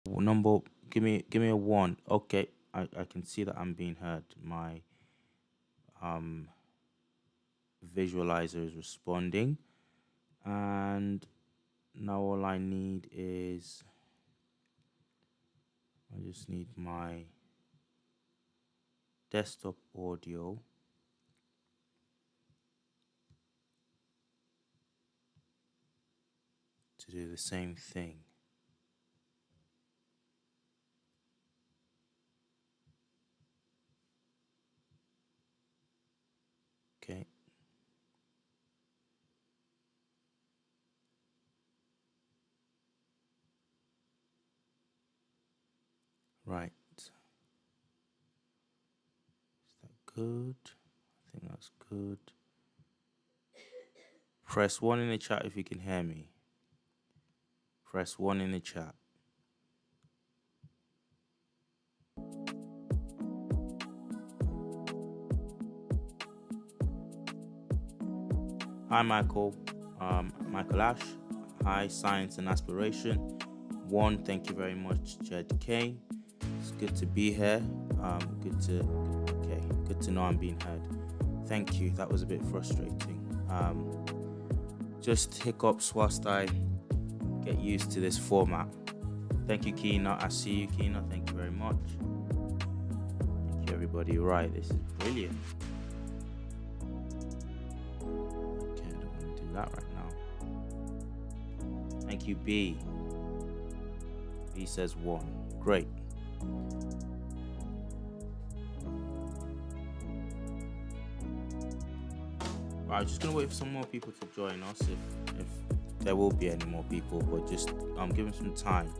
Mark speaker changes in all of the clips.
Speaker 1: Number, give me a one. Okay, I can see that I'm being heard. My um visualizer is responding, and now all I need is I just need my desktop audio to do the same thing. Okay. Right. Is that good? I think that's good. Press one in the chat if you can hear me. Press one in the chat. Hi, Michael. Michael Ash. Hi, Science and Aspiration. One, thank you very much, Jed Kane. It's good to be here. Good to know I'm being heard. Thank you. That was a bit frustrating. Just hiccups whilst I get used to this format. Thank you, Keena. I see you, Keena. Thank you very much. Thank you, everybody. Right, this is brilliant. Okay, I don't want to do that right now. Thank you, B. B says one. Great. I'm just gonna wait for some more people to join us, if there will be any more people, but just give them some time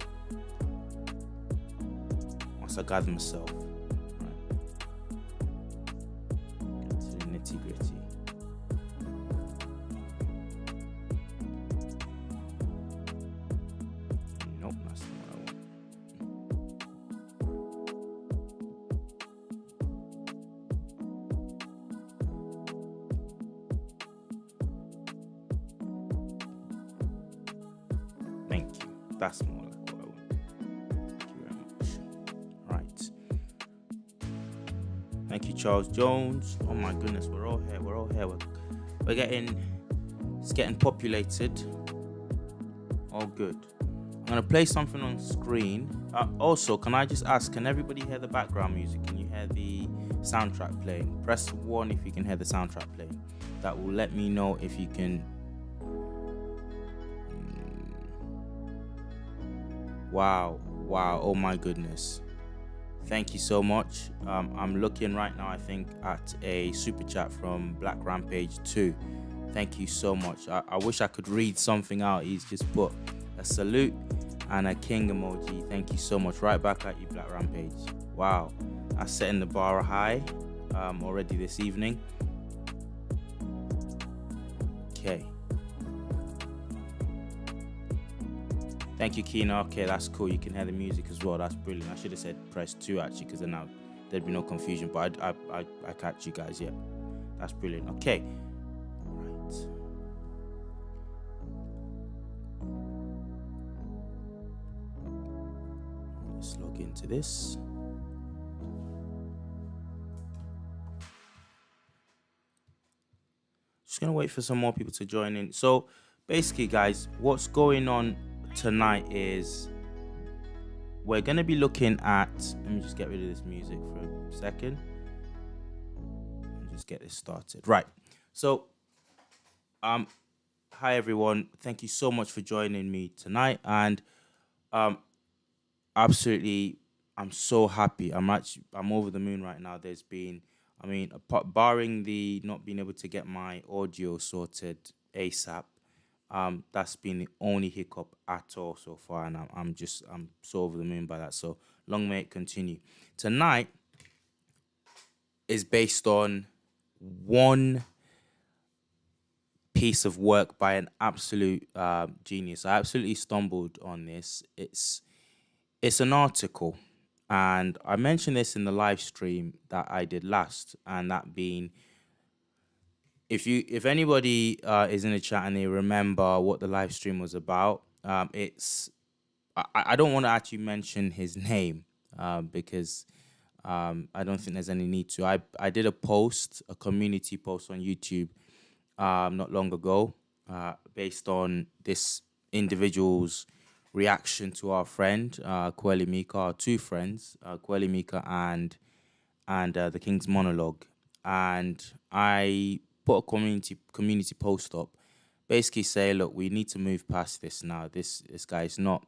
Speaker 1: once I gather myself. Right. Get to the nitty gritty. Nope, that's not what I want. Thank you. That's more like what I want. Thank you very much. Right. Thank you, Charles Jones. Oh my goodness, we're all here. We're getting, it's getting populated. All good. I'm gonna play something on screen. Also, can I just ask, can everybody hear the background music? Can you hear the soundtrack playing? Press one if you can hear the soundtrack playing. That will let me know if you can. Wow, oh my goodness. Thank you so much. I'm looking right now, I think, at a super chat from Black Rampage 2. Thank you so much. I wish I could read something out. He's just put a salute and a king emoji. Thank you so much. Right back at you, Black Rampage. Wow, that's setting the bar high already this evening. Okay. Thank you, Keena. Okay, that's cool. You can hear the music as well. That's brilliant. I should have said press 2 actually, because then now there'd be no confusion. But I catch you guys. Yeah, that's brilliant. Okay. Right. Let's log into this. Just gonna wait for some more people to join in. So basically, guys, what's going on tonight is we're going to be looking at, let me just get rid of this music for a second and just get this started. Right. So hi everyone, thank you so much for joining me tonight, and absolutely, I'm so happy. I'm over the moon right now. There's been, barring the not being able to get my audio sorted ASAP, that's been the only hiccup at all so far, and I'm so over the moon by that. So long may it continue. Tonight is based on one piece of work by an absolute genius. I absolutely stumbled on this. It's an article, and I mentioned this in the live stream that I did last, and that being, if anybody is in the chat and they remember what the live stream was about, it's I don't want to actually mention his name because I don't think there's any need to. I did a community post on YouTube not long ago based on this individual's reaction to our friend Kweli Mika, our two friends, Kweli Mika and the King's Monologue, and I put a community post up, basically say, look, we need to move past this now. This guy is not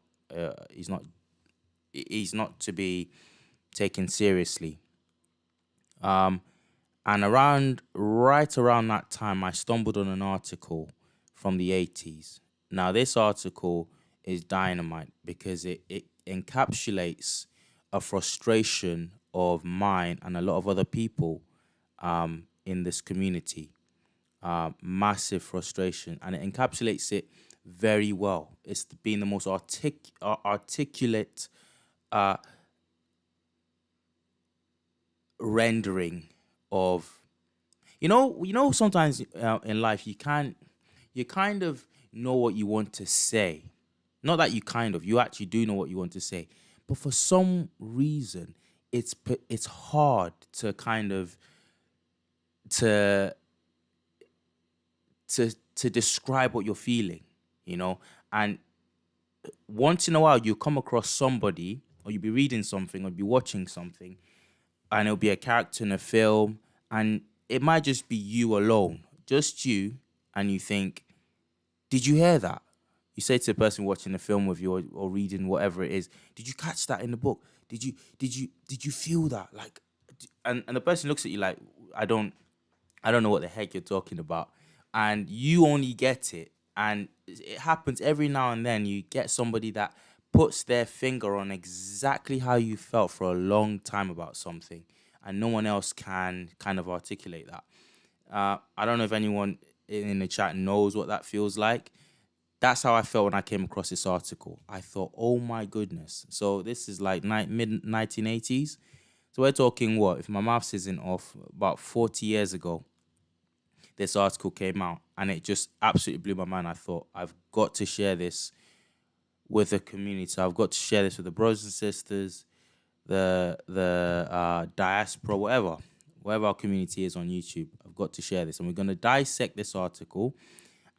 Speaker 1: he's not to be taken seriously. And right around that time, I stumbled on an article from the 80s. Now, this article is dynamite because it encapsulates a frustration of mine and a lot of other people in this community. Massive frustration, and it encapsulates it very well. It's being the most articulate rendering of sometimes in life you kind of know what you want to say. Not that you actually do know what you want to say, but for some reason it's hard to kind of to to describe what you're feeling, and once in a while you come across somebody, or you'll be reading something or be watching something, and it'll be a character in a film, and it might just be you alone, just you, and you think, did you hear that? You say to the person watching the film with you, or reading whatever it is, did you catch that in the book? Did you feel that? Like, and the person looks at you like, I don't know what the heck you're talking about. And you only get it. And it happens every now and then. You get somebody that puts their finger on exactly how you felt for a long time about something. And no one else can kind of articulate that. I don't know if anyone in the chat knows what that feels like. That's how I felt when I came across this article. I thought, oh my goodness. So this is like mid 1980s. So we're talking what, if my maths isn't off, about 40 years ago, this article came out, and it just absolutely blew my mind. I thought, I've got to share this with the community. I've got to share this with the brothers and sisters, the diaspora, whatever our community is on YouTube. I've got to share this, and we're going to dissect this article.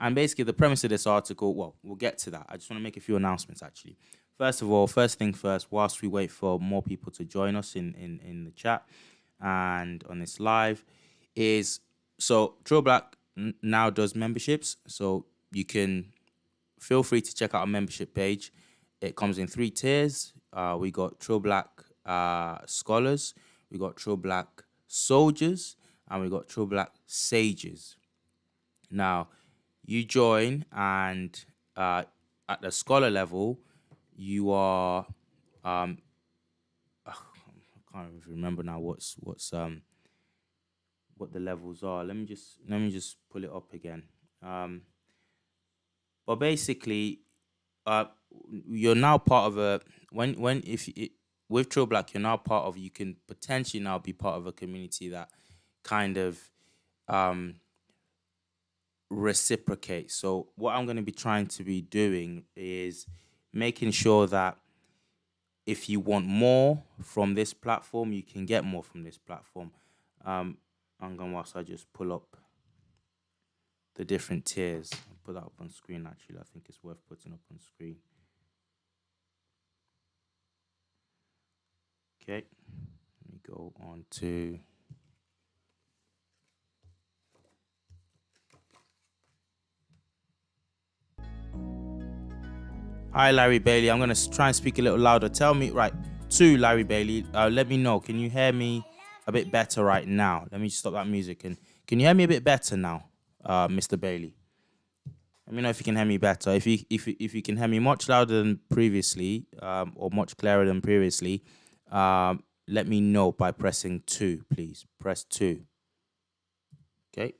Speaker 1: And basically, the premise of this article, well, we'll get to that. I just want to make a few announcements, actually. First of all, first thing first, whilst we wait for more people to join us in the chat and on this live, is so True Black now does memberships. So you can feel free to check out our membership page. It comes in 3 tiers. We got True Black Scholars, we got True Black Soldiers, and we got True Black Sages. Now, you join, and at the scholar level, you are I can't even remember now what the levels are. Let me just pull it up again. But basically, you're now part of a when if it, with True Black, you're now part of. You can potentially now be part of a community that kind of reciprocate. So what I'm going to be trying to be doing is making sure that if you want more from this platform, you can get more from this platform. I'm going to, whilst I just pull up the different tiers, I'll put that up on screen. Actually, I think it's worth putting up on screen. Okay, let me go on to hi, Larry Bailey. I'm going to try and speak a little louder. Tell me, right, to Larry Bailey, let me know. Can you hear me a bit better right now? Let me just stop that music. And can you hear me a bit better now, Mr. Bailey? Let me know if you can hear me better. If you can hear me much louder than previously, or much clearer than previously, let me know by pressing 2, please. Press 2. Okay.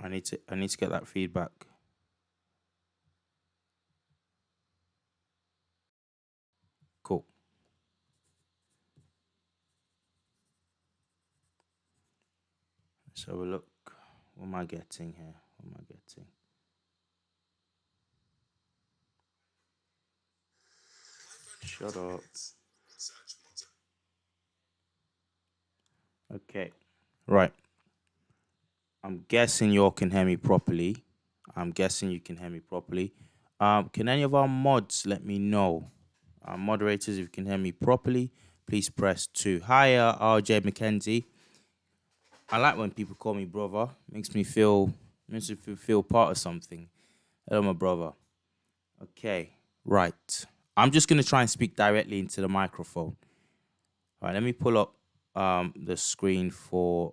Speaker 1: I need to get that feedback. Cool. Let's have a look. What am I getting here? What am I getting? Shut up. Okay. Right. I'm guessing you all can hear me properly. I'm guessing you can hear me properly. Can any of our mods let me know? Moderators, if you can hear me properly, please press 2. Hi, RJ McKenzie. I like when people call me brother. Makes me feel part of something. Hello, my brother. Okay, right. I'm just gonna try and speak directly into the microphone. All right, let me pull up the screen for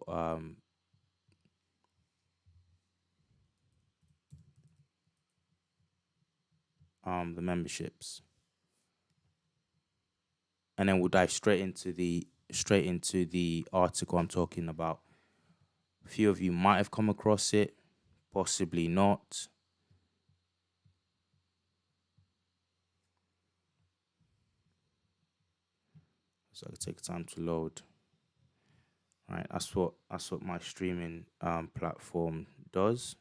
Speaker 1: the memberships, and then we'll dive straight into the article I'm talking about. A few of you might have come across it, possibly not. So it'll take time to load. All right, that's what my streaming platform does.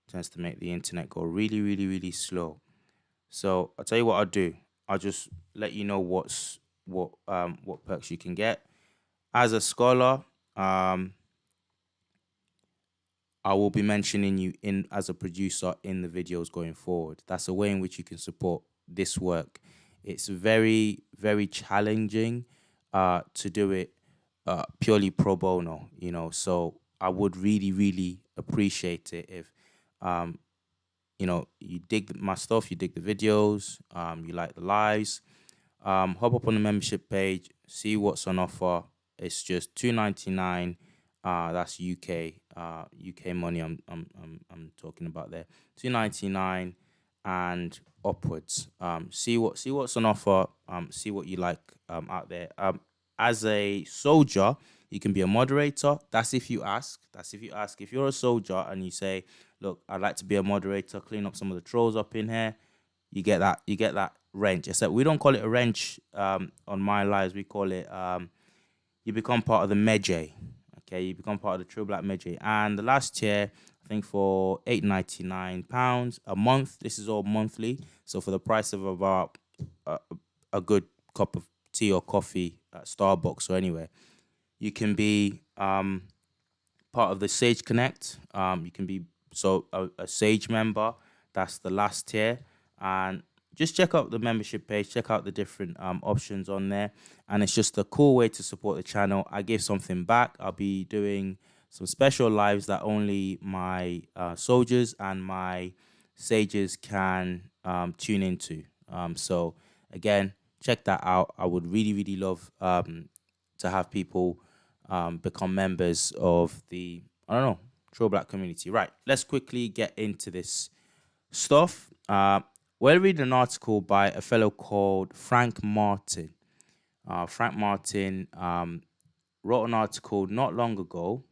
Speaker 1: It tends to make the internet go really, really, really slow. So I'll tell you what I'll do. I'll just let you know what perks you can get. As a scholar, I will be mentioning you in as a producer in the videos going forward. That's a way in which you can support this work. It's very, very challenging to do it purely pro bono, So I would really, really appreciate it if you dig my stuff, you dig the videos, you like the lives. Hop up on the membership page, see what's on offer. It's just $2.99. That's UK money. I'm talking about there. $2.99 and upwards. See what's on offer. See what you like out there. As a soldier, you can be a moderator. That's if you ask. If you're a soldier and you say, look, I'd like to be a moderator, clean up some of the trolls up in here, you get that wrench. Except we don't call it a wrench on my lives. We call it you become part of the Meje. Okay, you become part of the True Black Meje. And the last tier, I think for £8.99 a month. This is all monthly. So for the price of about a good cup of tea or coffee at Starbucks or anywhere, you can be part of the Sage Connect. You can be a Sage member. That's the last tier. And just check out the membership page, check out the different options on there. And it's just a cool way to support the channel. I give something back. I'll be doing some special lives that only my soldiers and my sages can tune into. So again, check that out. I would really, really love to have people become members of the, True Black community. Right, let's quickly get into this stuff. We'll read an article by a fellow called Frank Martin. Frank Martin wrote an article not long ago,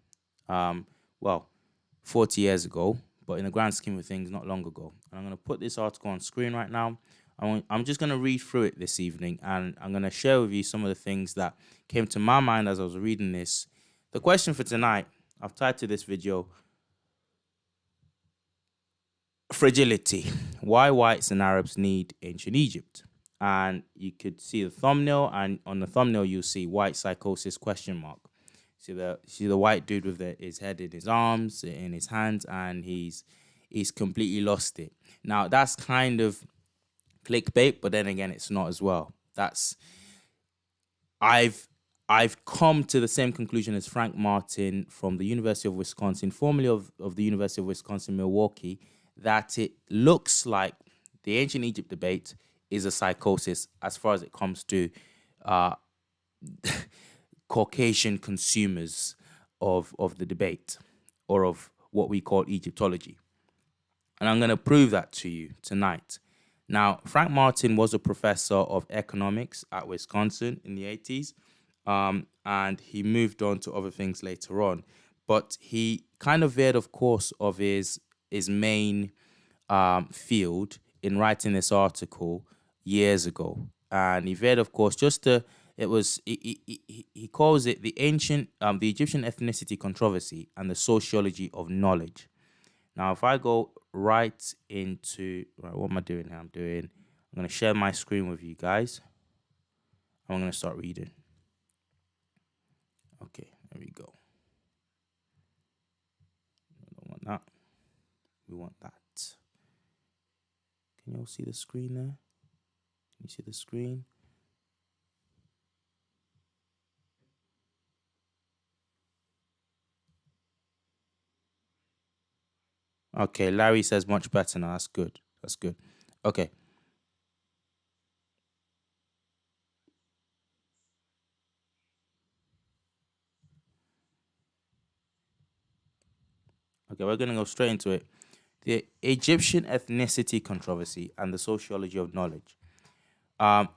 Speaker 1: 40 years ago, but in the grand scheme of things, not long ago. And I'm going to put this article on screen right now. I'm just going to read through it this evening, and I'm going to share with you some of the things that came to my mind as I was reading this. The question for tonight, I've titled this video, Fragility, why whites and Arabs need ancient Egypt. And you could see the thumbnail, and on the thumbnail you'll see white psychosis ? See the white dude with his head in his arms, in his hands, and he's completely lost it. Now that's kind of clickbait, but then again it's not as well. I've come to the same conclusion as Frank Martin from the University of Wisconsin, formerly of the University of Wisconsin-Milwaukee, that it looks like the ancient Egypt debate is a psychosis as far as it comes to Caucasian consumers of the debate, or of what we call Egyptology. And I'm going to prove that to you tonight. Now, Frank Martin was a professor of economics at Wisconsin in the 80s, and he moved on to other things later on. but he kind of veered of course of his main field in writing this article years ago, and he veered of course just to it was he calls it the Egyptian ethnicity controversy and the sociology of knowledge. Now, if I go right into what am I doing here? I'm going to share my screen with you guys. I'm going to start reading. Okay, there we go. I don't want that. We want that. Can you all see the screen there? Can you see the screen? Okay, Larry says much better now. That's good. That's good. Okay. Okay, we're going to go straight into it. The Egyptian ethnicity controversy and the sociology of knowledge. Um,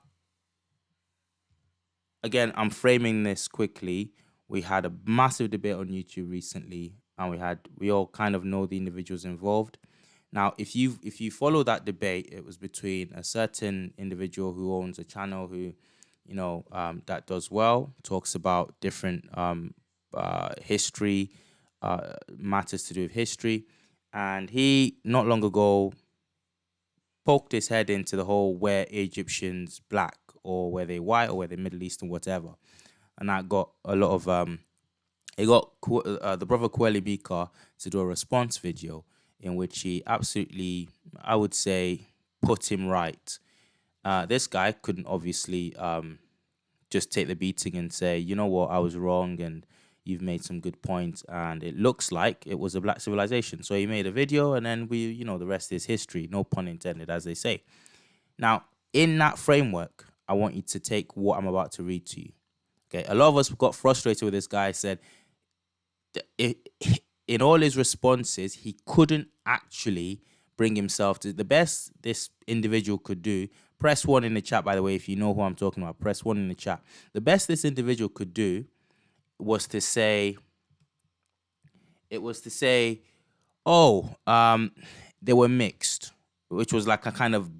Speaker 1: Again, I'm framing this quickly. We had a massive debate on YouTube recently, and we all kind of know the individuals involved. Now, if you follow that debate, it was between a certain individual who owns a channel who, that does well, talks about different history, matters to do with history, and he not long ago poked his head into the whole where Egyptians black or were they white or were they Middle Eastern, whatever, and that got a lot of it got the brother Kweli Bika to do a response video in which he absolutely, I would say, put him right. This guy couldn't obviously just take the beating and say, you know what, I was wrong and you've made some good points and it looks like it was a black civilization. So he made a video and then the rest is history, no pun intended, as they say. Now, in that framework, I want you to take what I'm about to read to you. Okay, a lot of us got frustrated with this guy, said in all his responses, he couldn't actually bring himself to the best this individual could do. Press 1 in the chat, by the way, if you know who I'm talking about. Press 1 in the chat. The best this individual could do was to say, oh, they were mixed, which was like a kind of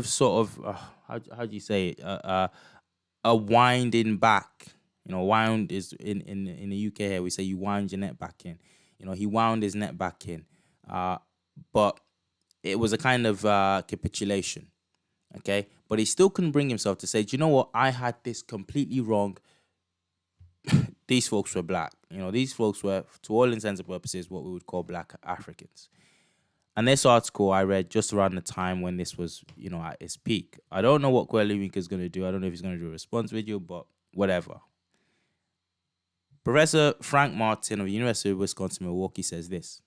Speaker 1: sort of, how do you say it? A winding back. Wound is in the UK here, we say you wind your net back in. He wound his net back in. But it was a kind of capitulation. Okay. But he still couldn't bring himself to say, do you know what? I had this completely wrong. These folks were black. These folks were, to all intents and purposes, what we would call black Africans. And this article I read just around the time when this was, at its peak. I don't know what Kweli is going to do. I don't know if he's going to do a response video, but whatever. Professor Frank Martin of the University of Wisconsin-Milwaukee says this.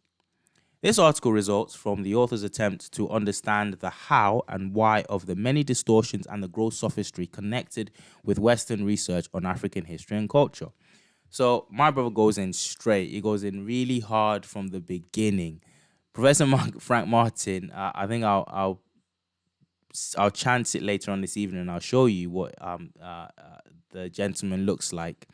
Speaker 1: This article results from the author's attempt to understand the how and why of the many distortions and the gross sophistry connected with Western research on African history and culture. So my brother goes in straight. He goes in really hard from the beginning. Professor Frank Martin, I think I'll chance it later on this evening and I'll show you what the gentleman looks like.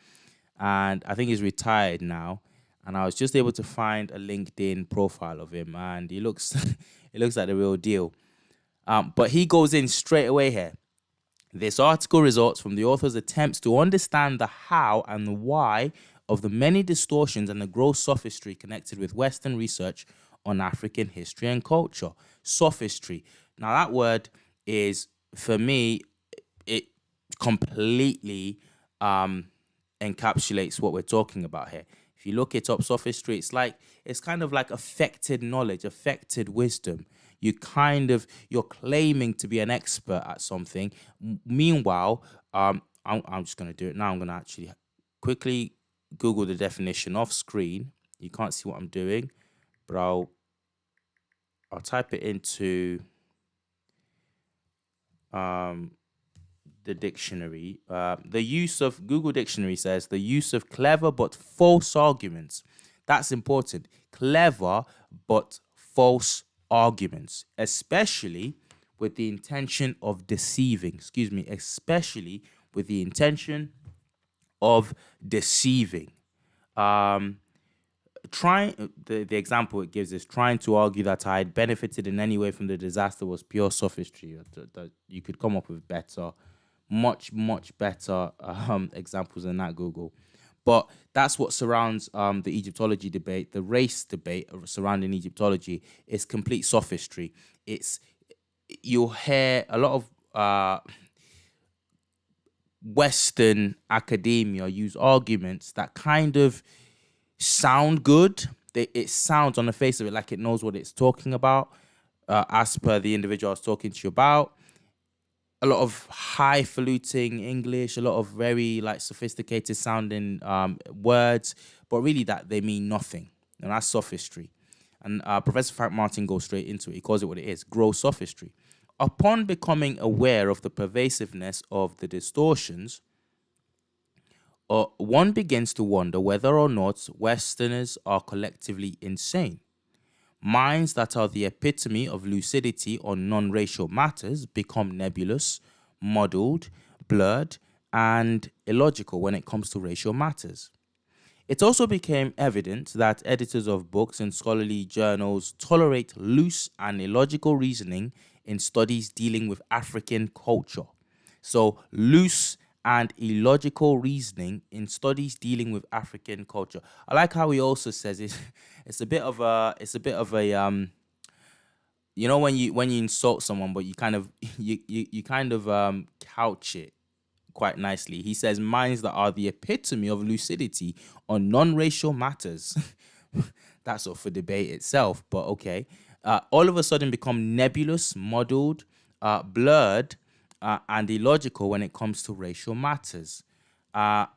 Speaker 1: And I think he's retired now. And I was just able to find a LinkedIn profile of him, and he looks like the real deal. But he goes in straight away here. This article results from the author's attempts to understand the how and the why of the many distortions and the gross sophistry connected with Western research on African history and culture. Sophistry. Now, that word is, for me, it completely encapsulates what we're talking about here. If you look it up, sophistry, it's kind of like affected knowledge, affected wisdom. You're claiming to be an expert at something. Meanwhile, I'm just going to do it now. I'm going to actually quickly Google the definition off screen. You can't see what I'm doing, but I'll type it into the dictionary. The use of Google Dictionary says the use of clever but false arguments. That's important. Clever but false arguments, especially with the intention of deceiving. Especially with the intention of deceiving. Um, the example it gives is trying to argue that I had benefited in any way from the disaster was pure sophistry. That you could come up with better, much better examples than that, Google. But that's what surrounds the Egyptology debate, the race debate surrounding Egyptology is complete sophistry. It's You'll hear a lot of Western academia use arguments that kind of sound good. It sounds on the face of it like it knows what it's talking about, as per the individual I was talking to you about. A lot of highfalutin English, a lot of very like sophisticated sounding words, but really that they mean nothing. And that's sophistry. And Professor Frank Martin goes straight into it. He calls it what it is: gross sophistry. Upon becoming aware of the pervasiveness of the distortions, one begins to wonder whether or not Westerners are collectively insane. Minds that are the epitome of lucidity on non-racial matters become nebulous, muddled, blurred, and illogical when it comes to racial matters. It also became evident that editors of books and scholarly journals tolerate loose and illogical reasoning in studies dealing with African culture. So, loose and illogical reasoning in studies dealing with African culture. I like how he also says it. It's a bit of a you know, when you insult someone, but you kind of you kind of couch it quite nicely. He says minds that are the epitome of lucidity on non-racial matters. That's up for debate itself, but okay. All of a sudden become nebulous, muddled, blurred, and illogical when it comes to racial matters. And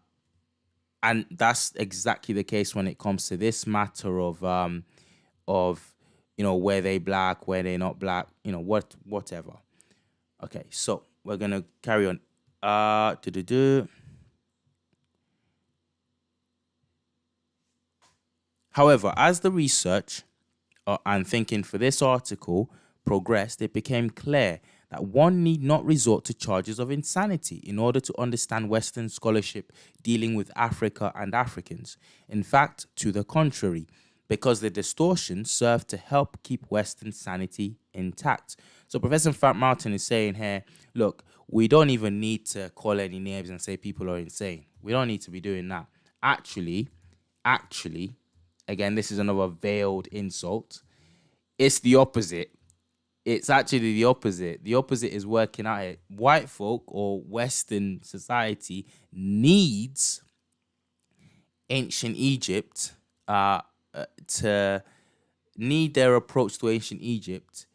Speaker 1: that's exactly the case when it comes to this matter of where they black, where they not black, whatever. Okay, so we're gonna carry on. However, as the research and thinking for this article progressed, it became clear that one need not resort to charges of insanity in order to understand Western scholarship dealing with Africa and Africans. In fact, to the contrary, because the distortions serve to help keep Western sanity intact. So Professor Frank Martin is saying here, look, we don't even need to call any names and say people are insane. We don't need to be doing that. Actually, again, this is another veiled insult. It's the opposite. It's actually the opposite. The opposite is working out here. White folk or Western society needs ancient Egypt to need their approach to ancient Egypt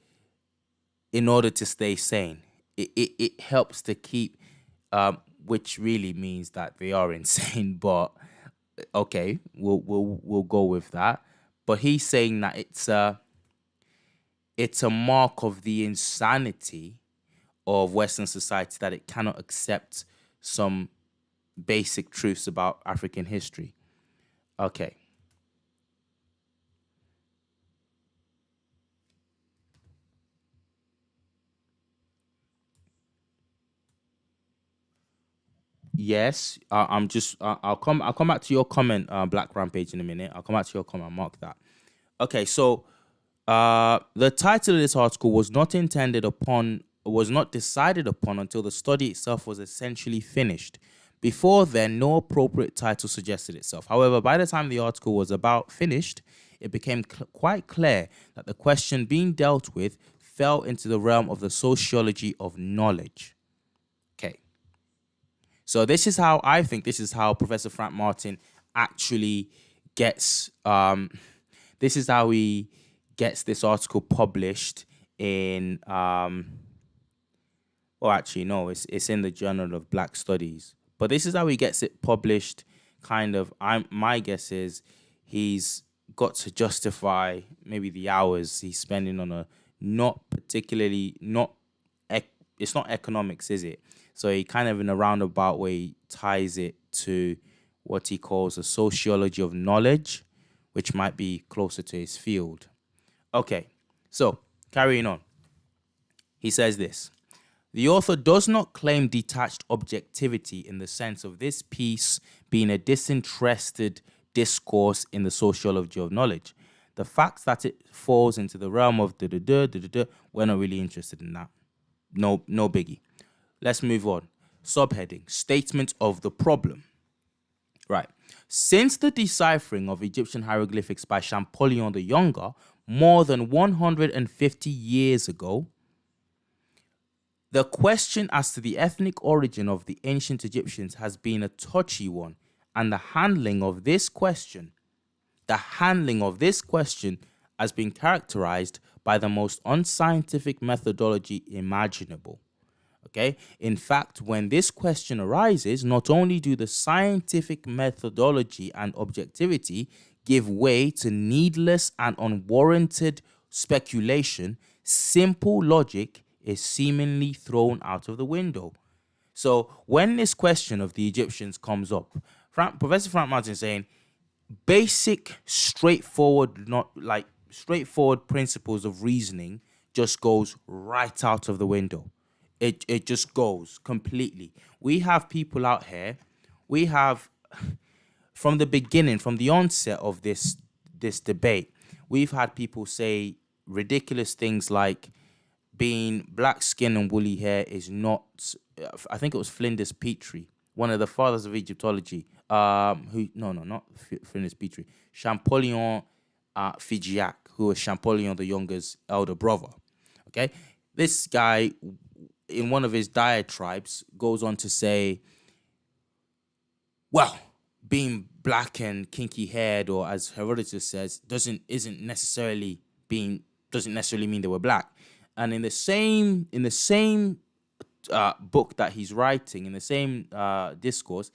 Speaker 1: in order to stay sane. It helps to keep, which really means that they are insane. But okay, we'll go with that. But he's saying that it's a mark of the insanity of Western society that it cannot accept some basic truths about African history. Okay. Yes, I'll come back to your comment, Black Rampage, in a minute. I'll come back to your comment. Mark that. Okay, so the title of this article was not decided upon until the study itself was essentially finished. Before then, no appropriate title suggested itself. However, by the time the article was about finished, it became quite clear that the question being dealt with fell into the realm of the sociology of knowledge. Okay. So this is how Professor Frank Martin actually gets this is how he gets this article published in well, actually no, it's in the Journal of Black Studies. But this is how he gets it published. Kind of, my guess is he's got to justify maybe the hours he's spending on a it's not economics, is it? So he kind of, in a roundabout way, ties it to what he calls a sociology of knowledge, which might be closer to his field. Okay, so carrying on. He says this: the author does not claim detached objectivity in the sense of this piece being a disinterested discourse in the sociology of knowledge. The fact that it falls into the realm of we're not really interested in that. No biggie. Let's move on. Subheading, statement of the problem. Right. Since the deciphering of Egyptian hieroglyphics by Champollion the Younger more than 150 years ago, the question as to the ethnic origin of the ancient Egyptians has been a touchy one, and the handling of this question has been characterized by the most unscientific methodology imaginable. Okay? In fact, when this question arises, not only do the scientific methodology and objectivity give way to needless and unwarranted speculation, simple logic is seemingly thrown out of the window. So when this question of the Egyptians comes up, Professor Frank Martin is saying basic, straightforward principles of reasoning just goes right out of the window. It just goes completely. We have people out here. We have, from the beginning, from the onset of this debate, we've had people say ridiculous things like being black skin and woolly hair is not. I think it was Flinders Petrie, one of the fathers of Egyptology. Not Flinders Petrie. Champollion Figeac, who was Champollion the Younger's elder brother. Okay, this guy, in one of his diatribes, goes on to say, well, being black and kinky haired, or as Herodotus says, doesn't necessarily mean they were black. And in the same book that he's writing, in the same discourse,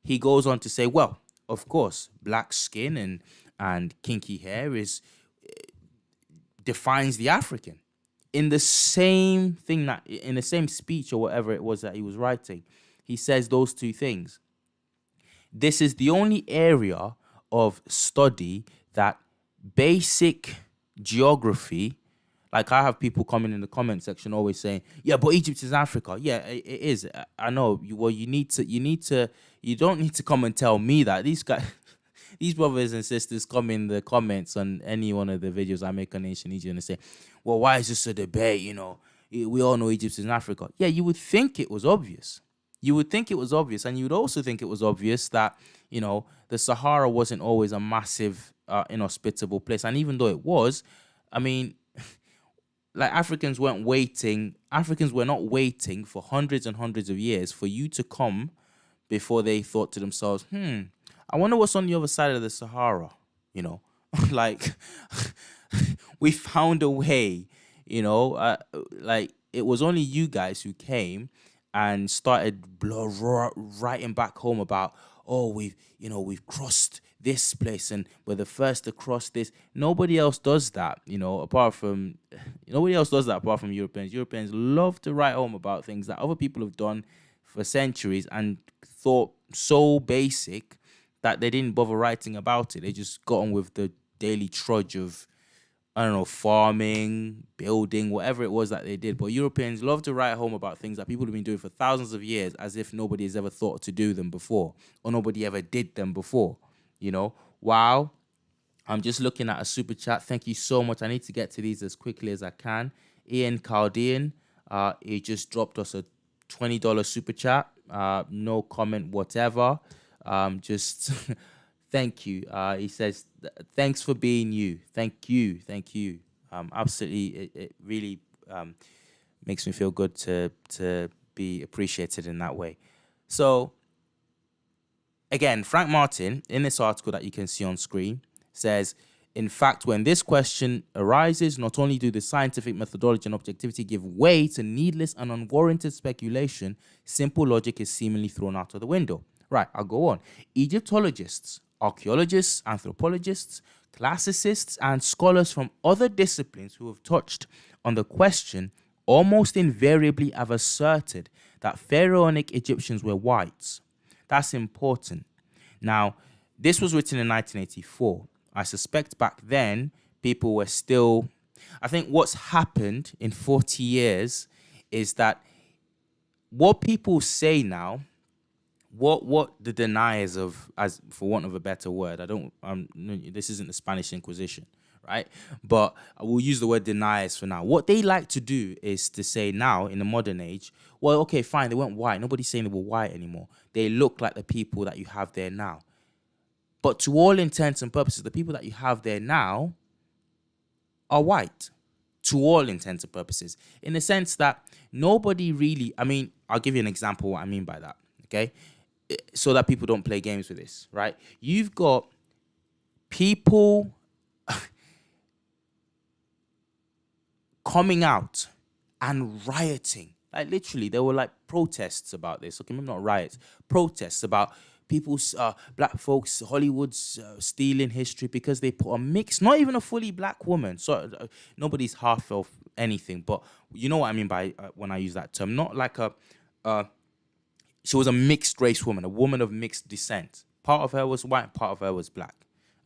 Speaker 1: he goes on to say, well, of course, black skin and kinky hair defines the African. In the same speech or whatever it was that he was writing, he says those two things. This is the only area of study that basic geography, like I have people coming in the comment section always saying, yeah, but Egypt is Africa. Yeah, it is. I know. You don't need to come and tell me that. These guys, these brothers and sisters come in the comments on any one of the videos I make on Ancient Egypt and say, well, why is this a debate? We all know Egypt is in Africa. Yeah, you would think it was obvious. And you would also think it was obvious that, the Sahara wasn't always a massive, inhospitable place. And even though it was, I mean, like Africans were not waiting for hundreds and hundreds of years for you to come before they thought to themselves, I wonder what's on the other side of the Sahara, like we found a way, like it was only you guys who came and started writing back home about, we've crossed this place and we're the first to cross this. Nobody else does that, apart from Europeans. Europeans love to write home about things that other people have done for centuries and thought so basic that they didn't bother writing about it. They just got on with the daily trudge of, farming, building, whatever it was that they did. But Europeans love to write home about things that people have been doing for thousands of years as if nobody has ever thought to do them before or nobody ever did them before. Wow. I'm just looking at a super chat. Thank you so much. I need to get to these as quickly as I can. Ian Chaldean, he just dropped us a $20 super chat. No comment whatever. Just thank you. He says, thanks for being you. Thank you. Absolutely. It really makes me feel good to be appreciated in that way. So, again, Frank Martin, in this article that you can see on screen, says, in fact, when this question arises, not only do the scientific methodology and objectivity give way to needless and unwarranted speculation, simple logic is seemingly thrown out of the window. Right, I'll go on. Egyptologists, archaeologists, anthropologists, classicists, and scholars from other disciplines who have touched on the question almost invariably have asserted that pharaonic Egyptians were whites. That's important. Now, this was written in 1984. I suspect back then people were still... I think what's happened in 40 years is that what people say now, what the deniers of, as for want of a better word, I don't this isn't the Spanish Inquisition, right? But I will use the word deniers for now. What they like to do is to say now in the modern age, well, okay, fine, they weren't white. Nobody's saying they were white anymore. They look like the people that you have there now. But to all intents and purposes, the people that you have there now are white. To all intents and purposes, in the sense that nobody really, I mean, I'll give you an example of what I mean by that, okay? So that people don't play games with this, right? You've got people coming out and rioting. Like literally, there were like protests about this. Okay, maybe not riots, protests about people's black folks, Hollywood's stealing history because they put a mix, not even a fully black woman. So nobody's half of anything, but you know what I mean by when I use that term. Not like she was a mixed race woman, a woman of mixed descent. Part of her was white, part of her was black.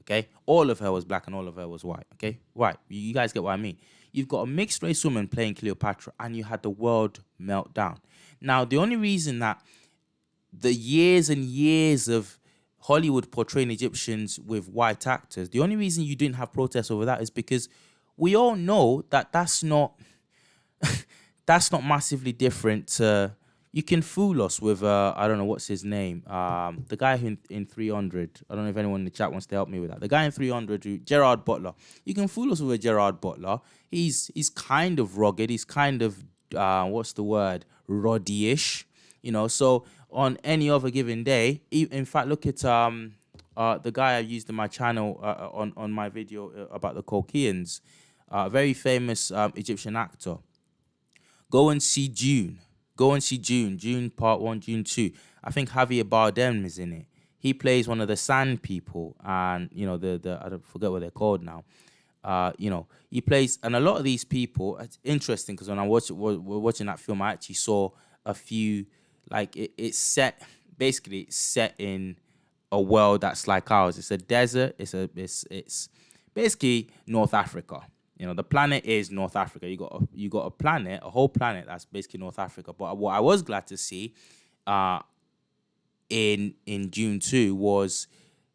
Speaker 1: Okay, all of her was black and all of her was white. Okay, right. You guys get what I mean. You've got a mixed race woman playing Cleopatra, and you had the world melt down. Now, the only reason that the years and years of Hollywood portraying Egyptians with white actors, the only reason you didn't have protests over that is because we all know that that's not massively different. You can fool us with I don't know what's his name, the guy who in 300. I don't know if anyone in the chat wants to help me with that. The guy in 300, Gerard Butler. You can fool us with a Gerard Butler. He's kind of rugged. He's kind of what's the word, roddy-ish. You know, so on any other given day, in fact, look at the guy I used in my channel on my video about the Colchians, very famous Egyptian actor. Go and see June. Go and see June. June Part 1, June 2. I think Javier Bardem is in it. He plays one of the Sand people, and you know the I don't forget what they're called now. You know, he plays, and a lot of these people. It's interesting because when we're watching that film, I actually saw a few. Like it's set in a world that's like ours. It's a desert. It's basically North Africa. You know, the planet is North Africa. You got a planet, a whole planet that's basically North Africa. But what I was glad to see, in June 2 was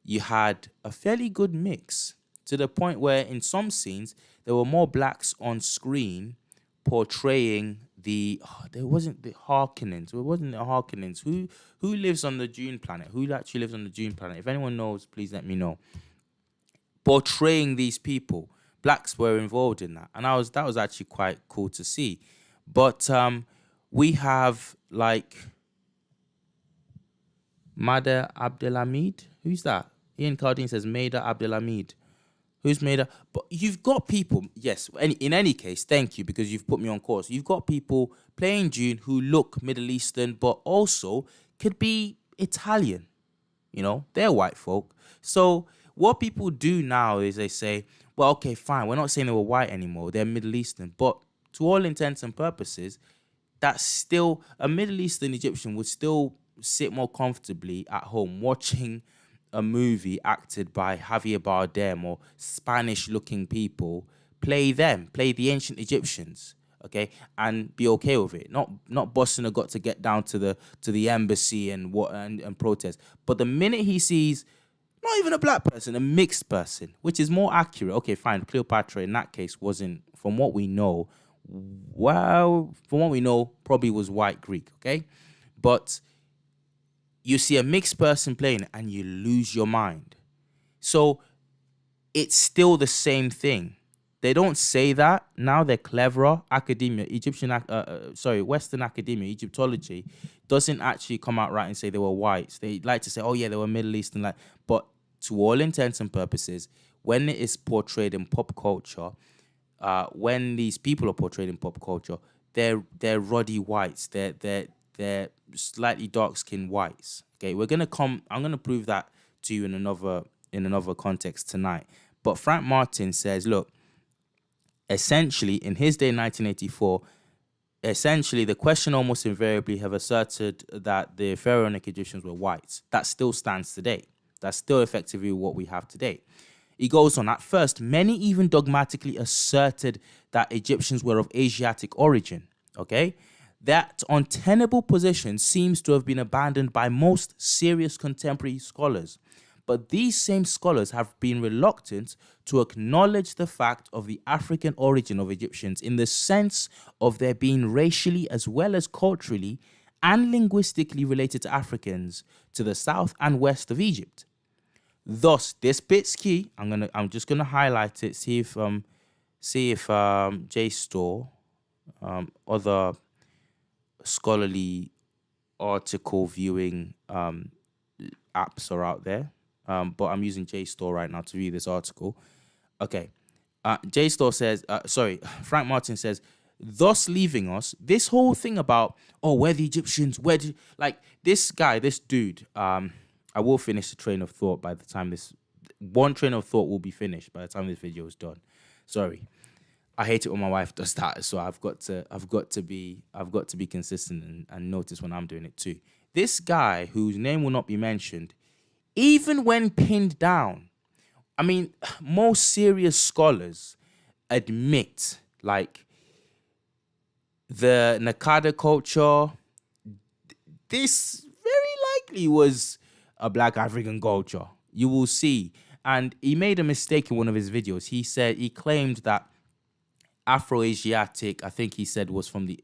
Speaker 1: you had a fairly good mix to the point where in some scenes there were more blacks on screen portraying there wasn't the Harkonnens. It wasn't the Harkonnens. Who lives on the Dune planet? Who actually lives on the Dune planet? If anyone knows, please let me know. Portraying these people, blacks were involved in that, and that was actually quite cool to see. But we have like Mada Abdelhamid. Who's that? Ian Cardine says Maida Abdelhamid. Who's made up? But you've got people, yes, in any case, thank you, because you've put me on course. You've got people playing June who look Middle Eastern, but also could be Italian. You know, they're white folk. So what people do now is they say, well, okay, fine, we're not saying they were white anymore. They're Middle Eastern. But to all intents and purposes, that's still, a Middle Eastern Egyptian would still sit more comfortably at home watching a movie acted by Javier Bardem or Spanish-looking people, play the ancient Egyptians, okay, and be okay with it. Not busting a gut to get down to the embassy and protest. But the minute he sees not even a black person, a mixed person, which is more accurate. Okay, fine. Cleopatra in that case wasn't, from what we know, probably was white Greek, okay, but you see a mixed person playing and you lose your mind. So it's still the same thing. They don't say that. Now they're cleverer. Academia, Western academia, Egyptology, doesn't actually come out right and say they were whites. They like to say, oh yeah, they were Middle Eastern. But to all intents and purposes, when it is portrayed in pop culture, when these people are portrayed in pop culture, they're ruddy whites. They're slightly dark-skinned whites. Okay, I'm gonna prove that to you in another context tonight. But Frank Martin says, look, essentially in his day, 1984, essentially the question almost invariably have asserted that the pharaonic Egyptians were whites. That still stands today. That's still effectively what we have today. He goes on, at first, many even dogmatically asserted that Egyptians were of Asiatic origin. Okay. That untenable position seems to have been abandoned by most serious contemporary scholars, but these same scholars have been reluctant to acknowledge the fact of the African origin of Egyptians in the sense of their being racially as well as culturally and linguistically related to Africans to the south and west of Egypt. Thus, this bit's key. I'm just gonna highlight it. See if JSTOR, other scholarly article viewing apps are out there. But I'm using JSTOR right now to view this article. Okay. JSTOR says, Frank Martin says, thus leaving us, this whole thing about, oh, where the Egyptians, like this guy, this dude, I will finish the train of thought by the time one train of thought will be finished by the time this video is done. Sorry. I hate it when my wife does that, so I've got to be consistent and notice when I'm doing it too. This guy, whose name will not be mentioned, even when pinned down, I mean, most serious scholars admit, like, the Nakada culture, this very likely was a Black African culture. You will see. And he made a mistake in one of his videos. He claimed that Afroasiatic, I think he said, was from the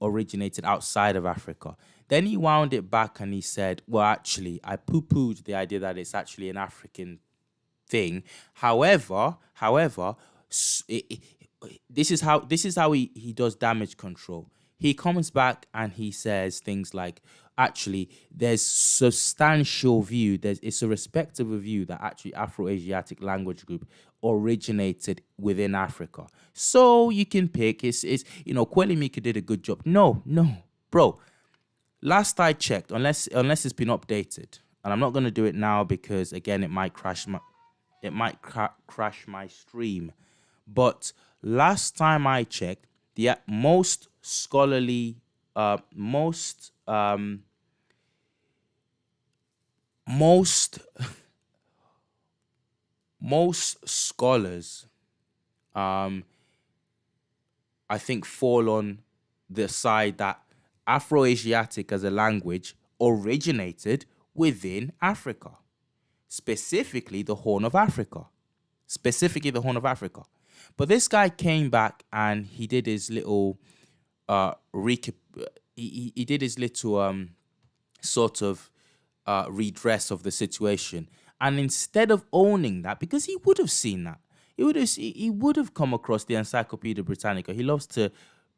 Speaker 1: originated outside of Africa. Then he wound it back and he said, well, actually, I poo-pooed the idea that it's actually an African thing. However, this is how he does damage control. He comes back and he says things like, actually, there's substantial view, it's a respectable view that actually Afroasiatic language group originated within Africa. So you can pick, Kweli Mika did a good job. No, bro. Last I checked, unless it's been updated, and I'm not going to do it now because, again, it might crash my stream. But last time I checked, the most scholarly, most scholars, I think, fall on the side that Afroasiatic as a language originated within Africa, specifically the Horn of Africa. But this guy came back and he did his little he did his little sort of redress of the situation. And instead of owning that, because he would have seen that, he would have come across the Encyclopedia Britannica. He loves to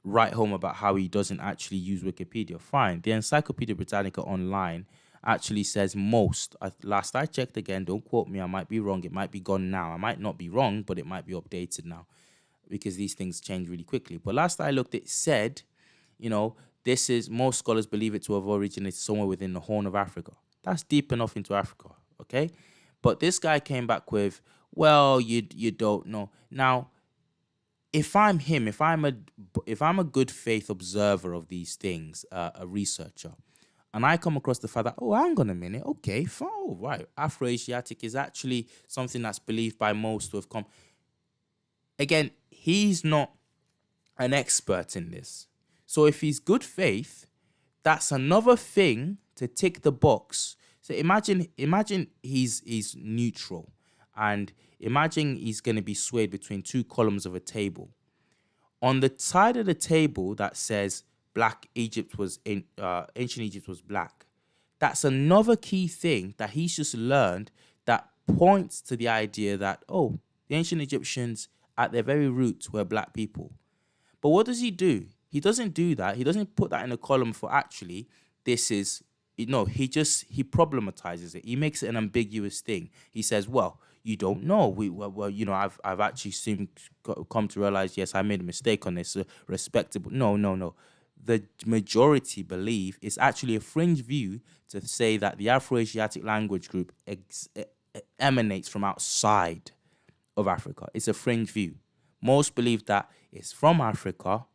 Speaker 1: write home about how he doesn't actually use Wikipedia. Fine. The Encyclopedia Britannica online actually says most. Last I checked, again, don't quote me, I might be wrong. It might be gone now. I might not be wrong, but it might be updated now because these things change really quickly. But last I looked, it said, most scholars believe it to have originated somewhere within the Horn of Africa. That's deep enough into Africa, okay? But this guy came back with, well, you don't know. Now, if I'm him, if I'm a good faith observer of these things, a researcher, and I come across the fact that, oh, hang on a minute, okay, fine, oh, right, Afroasiatic is actually something that's believed by most to have come. Again, he's not an expert in this. So if he's good faith, that's another thing to tick the box. So imagine he's neutral, and imagine he's going to be swayed between two columns of a table. On the side of the table that says ancient Egypt was black, that's another key thing that he's just learned that points to the idea that, oh, the ancient Egyptians at their very roots were black people. But what does he do? He doesn't do that. He doesn't put that in a column for actually this is, no, he problematizes it. He makes it an ambiguous thing. He says, well, you don't know. I've actually come to realize, yes, I made a mistake on this. Respectable. No. The majority believe it's actually a fringe view to say that the Afroasiatic language group emanates from outside of Africa. It's a fringe view. Most believe that it's from Africa,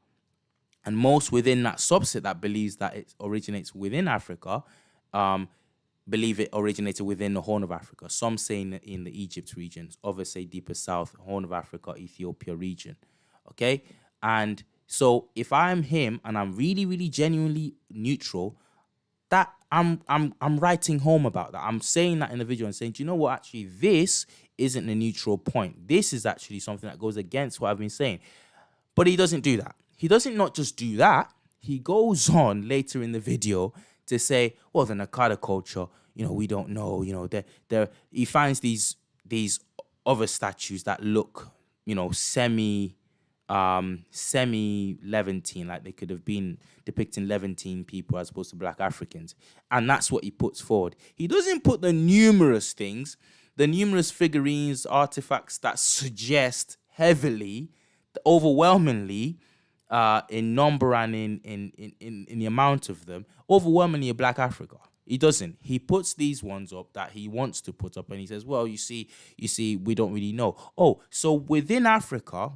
Speaker 1: and most within that subset that believes that it originates within Africa believe it originated within the Horn of Africa. Some say in the Egypt regions, others say deeper south, Horn of Africa, Ethiopia region. Okay? And So if I'm him and I'm really, really genuinely neutral, that I'm writing home about that. I'm saying that in the video and saying, do you know what? Actually, this isn't a neutral point. This is actually something that goes against what I've been saying. But he doesn't do that. He doesn't not just do that. He goes on later in the video to say, well, the Nakada culture, we don't know, he finds these other statues that look, semi Levantine, like they could have been depicting Levantine people as opposed to Black Africans. And that's what he puts forward. He doesn't put the numerous things, the numerous figurines, artifacts that suggest heavily, overwhelmingly, in number and in the amount of them, overwhelmingly in Black Africa. He doesn't. He puts these ones up that he wants to put up, and he says, well, you see, we don't really know. Oh, so within Africa,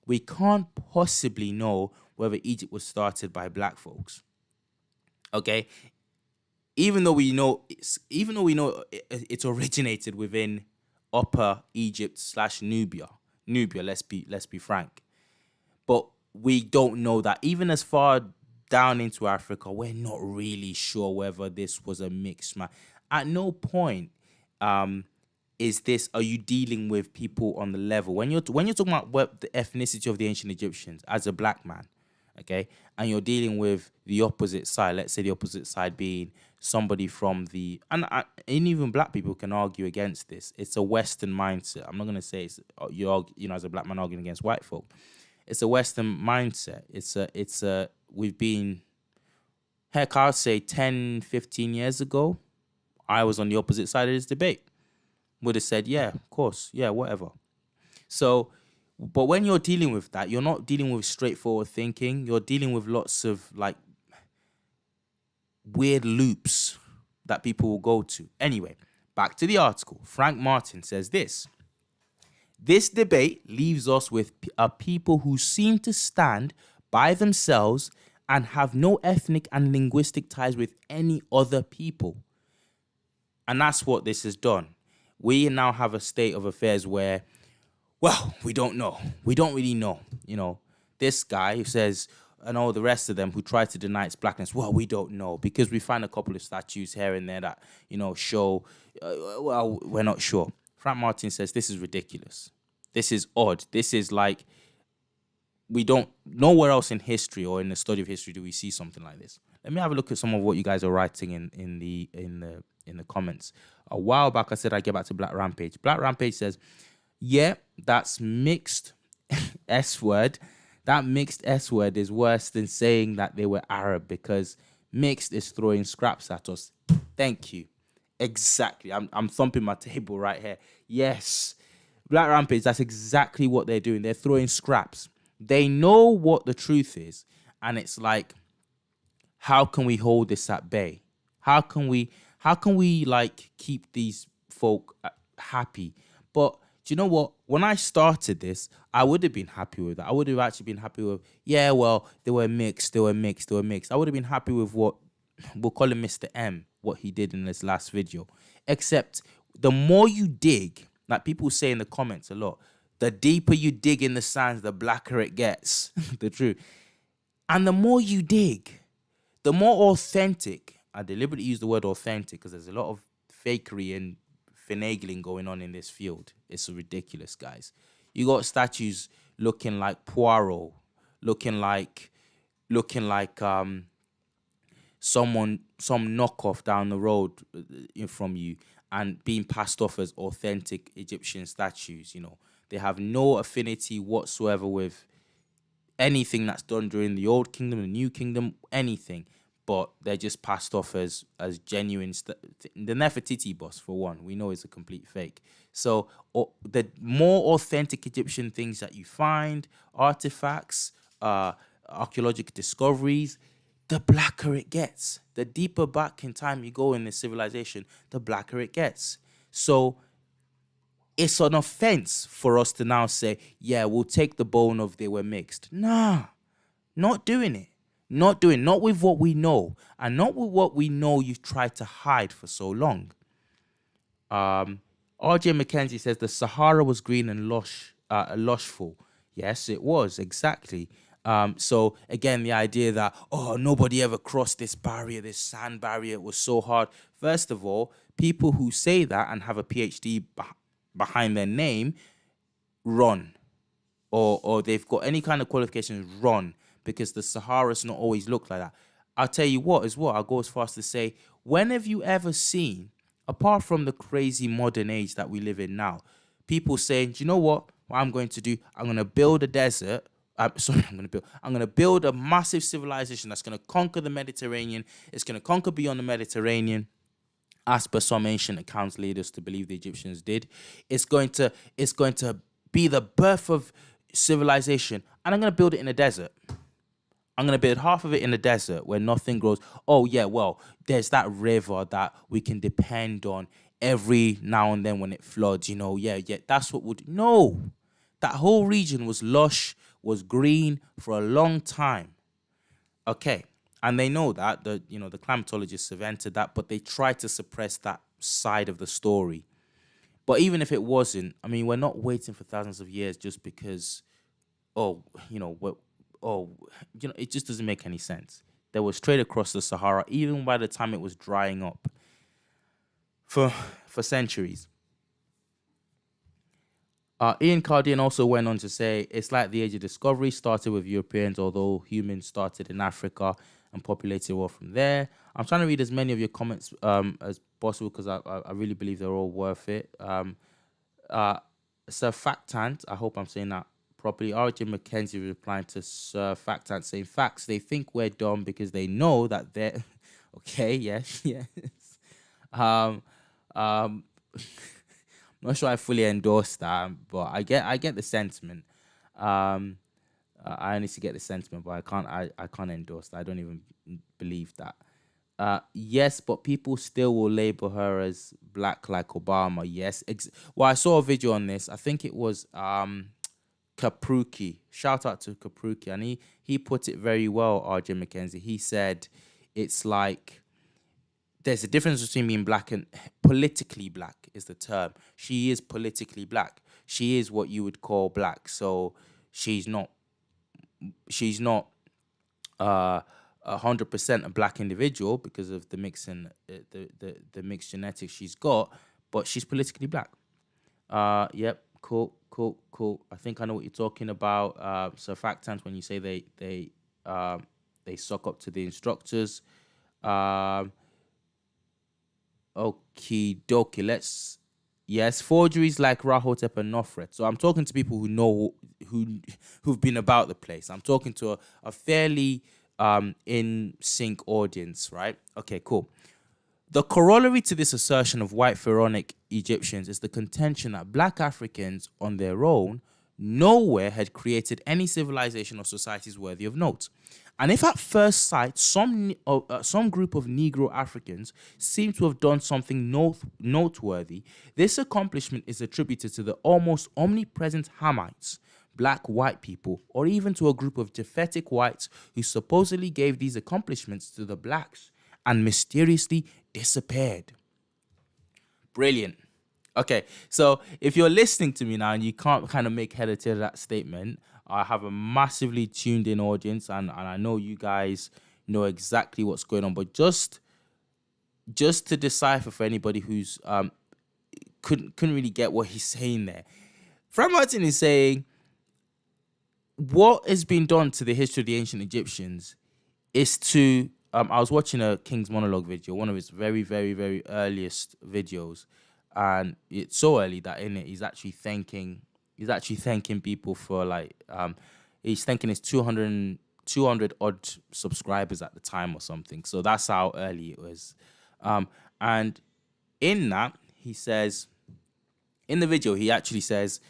Speaker 1: we can't possibly know whether Egypt was started by Black folks. Okay? Even though we know it's originated within Upper Egypt / Nubia. Let's be frank. But we don't know that. Even as far down into Africa, we're not really sure whether this was a mixed match. At no point are you dealing with people on the level when you're talking about the ethnicity of the ancient Egyptians as a Black man, okay, and you're dealing with the opposite side. Let's say the opposite side being somebody from the and even Black people can argue against this. It's a Western mindset. I'm not gonna say it's as a Black man arguing against white folk. It's a Western mindset. We've been, heck, I'd say 10, 15 years ago, I was on the opposite side of this debate. Would have said, yeah, of course, yeah, whatever. So, but when you're dealing with that, you're not dealing with straightforward thinking. You're dealing with lots of like weird loops that people will go to. Anyway, back to the article. Frank Martin says this. This debate leaves us with a people who seem to stand by themselves and have no ethnic and linguistic ties with any other people. And that's what this has done. We now have a state of affairs where, well, we don't know. We don't really know. This guy who says, and all the rest of them who try to deny its blackness, well, we don't know, because we find a couple of statues here and there that, show, well, we're not sure. Frank Martin says this is ridiculous. This is odd. This is like, we don't, nowhere else in history or in the study of history do we see something like this. Let me have a look at some of what you guys are writing in the comments. A while back, I said I'd get back to Black Rampage. Black Rampage says, yeah, that's mixed S word. That mixed S word is worse than saying that they were Arab, because mixed is throwing scraps at us. Thank you. Exactly. I'm thumping my table right here. Yes. Black Rampage, that's exactly what they're doing. They're throwing scraps. They know what the truth is. And it's like, how can we hold this at bay? How can we like keep these folk happy? But do you know what? When I started this, I would have been happy with that. I would have actually been happy with, yeah, well, they were mixed. I would have been happy with what, we'll call him Mr. M, what he did in this last video. Except the more you dig, like people say in the comments a lot, the deeper you dig in the sands, the blacker it gets. The truth. And the more you dig, the more authentic, I deliberately use the word authentic because there's a lot of fakery and finagling going on in this field. It's ridiculous, guys. You got statues looking like Poirot, looking like some knockoff down the road from you, and being passed off as authentic Egyptian statues. They have no affinity whatsoever with anything that's done during the Old Kingdom, the New Kingdom, anything. But they're just passed off as genuine. The Nefertiti bust, for one, we know is a complete fake. So the more authentic Egyptian things that you find, artifacts, archaeological discoveries, the blacker it gets. The deeper back in time you go in the civilization, the blacker it gets. So it's an offense for us to now say, yeah, we'll take the bone of they were mixed. Nah, not doing it. Not with what we know, and not with what we know you've tried to hide for so long. RJ Mackenzie says the Sahara was green and lushful. Yes, it was exactly. So again, the idea that nobody ever crossed this barrier, this sand barrier, it was so hard. First of all, people who say that and have a PhD behind their name run, or they've got any kind of qualifications, run, because the Sahara's not always looked like that. I'll tell you what as well. I'll go as far as to say, when have you ever seen, apart from the crazy modern age that we live in now, people saying, do you know what I'm going to do? I'm going to build a desert. I'm going to build a massive civilization that's going to conquer the Mediterranean. It's going to conquer beyond the Mediterranean, as per some ancient accounts lead us to believe the Egyptians did. It's going to be the birth of civilization, and I'm going to build it in a desert. I'm going to build half of it in the desert where nothing grows. Oh, yeah, well, there's that river that we can depend on every now and then when it floods, Yeah, that's what would. No, that whole region was lush, was green for a long time. Okay. And they know that, the climatologists have entered that, but they try to suppress that side of the story. But even if it wasn't, I mean, we're not waiting for thousands of years just because, oh, you know, what, it just doesn't make any sense. They were straight across the Sahara, even by the time it was drying up for centuries. Ian Cardian also went on to say, it's like the age of discovery started with Europeans, although humans started in Africa and populated the world from there. I'm trying to read as many of your comments as possible because I really believe they're all worth it. Sir Factant, I hope I'm saying that properly. RJ McKenzie replying to Sir Factant saying, facts, they think we're dumb because they know that they're... Okay, yes. I'm not sure I fully endorse that, but I get the sentiment. I honestly get the sentiment, but I can't endorse that. I don't even believe that. Yes, but people still will label her as black like Obama. Yes. Well, I saw a video on this. I think it was Kapruki. Shout out to Kapruki. And he put it very well, RJ McKenzie. He said it's like there's a difference between being black and politically black is the term. She is politically black. She is what you would call black. So she's not 100% a black individual because of the mixing, the mixed genetics she's got, but she's politically black. Yep, cool. I think I know what you're talking about. So Factant, when you say they suck up to the instructors. Okie dokie. Yes, forgeries like Rahotep and Nofret. So I'm talking to people who know who've been about the place. I'm talking to a fairly in sync audience, right? Okay, cool. The corollary to this assertion of white pharaonic Egyptians is the contention that black Africans on their own nowhere had created any civilization or societies worthy of note. And if at first sight some group of Negro Africans seem to have done something noteworthy, this accomplishment is attributed to the almost omnipresent Hamites, black white people, or even to a group of Japhetic whites who supposedly gave these accomplishments to the blacks and mysteriously disappeared. Brilliant. Okay, so if you're listening to me now and you can't kind of make head or tail of that statement, I have a massively tuned in audience, and I know you guys know exactly what's going on. But just to decipher for anybody who's couldn't really get what he's saying there, Frank Martin is saying what has been done to the history of the ancient Egyptians is to I was watching a King's Monologue video, one of his very, very, very earliest videos, and it's so early that in it he's actually thanking people for he's thanking his 200 odd subscribers at the time or something. So that's how early it was. And in that, he says, in the video, he actually says,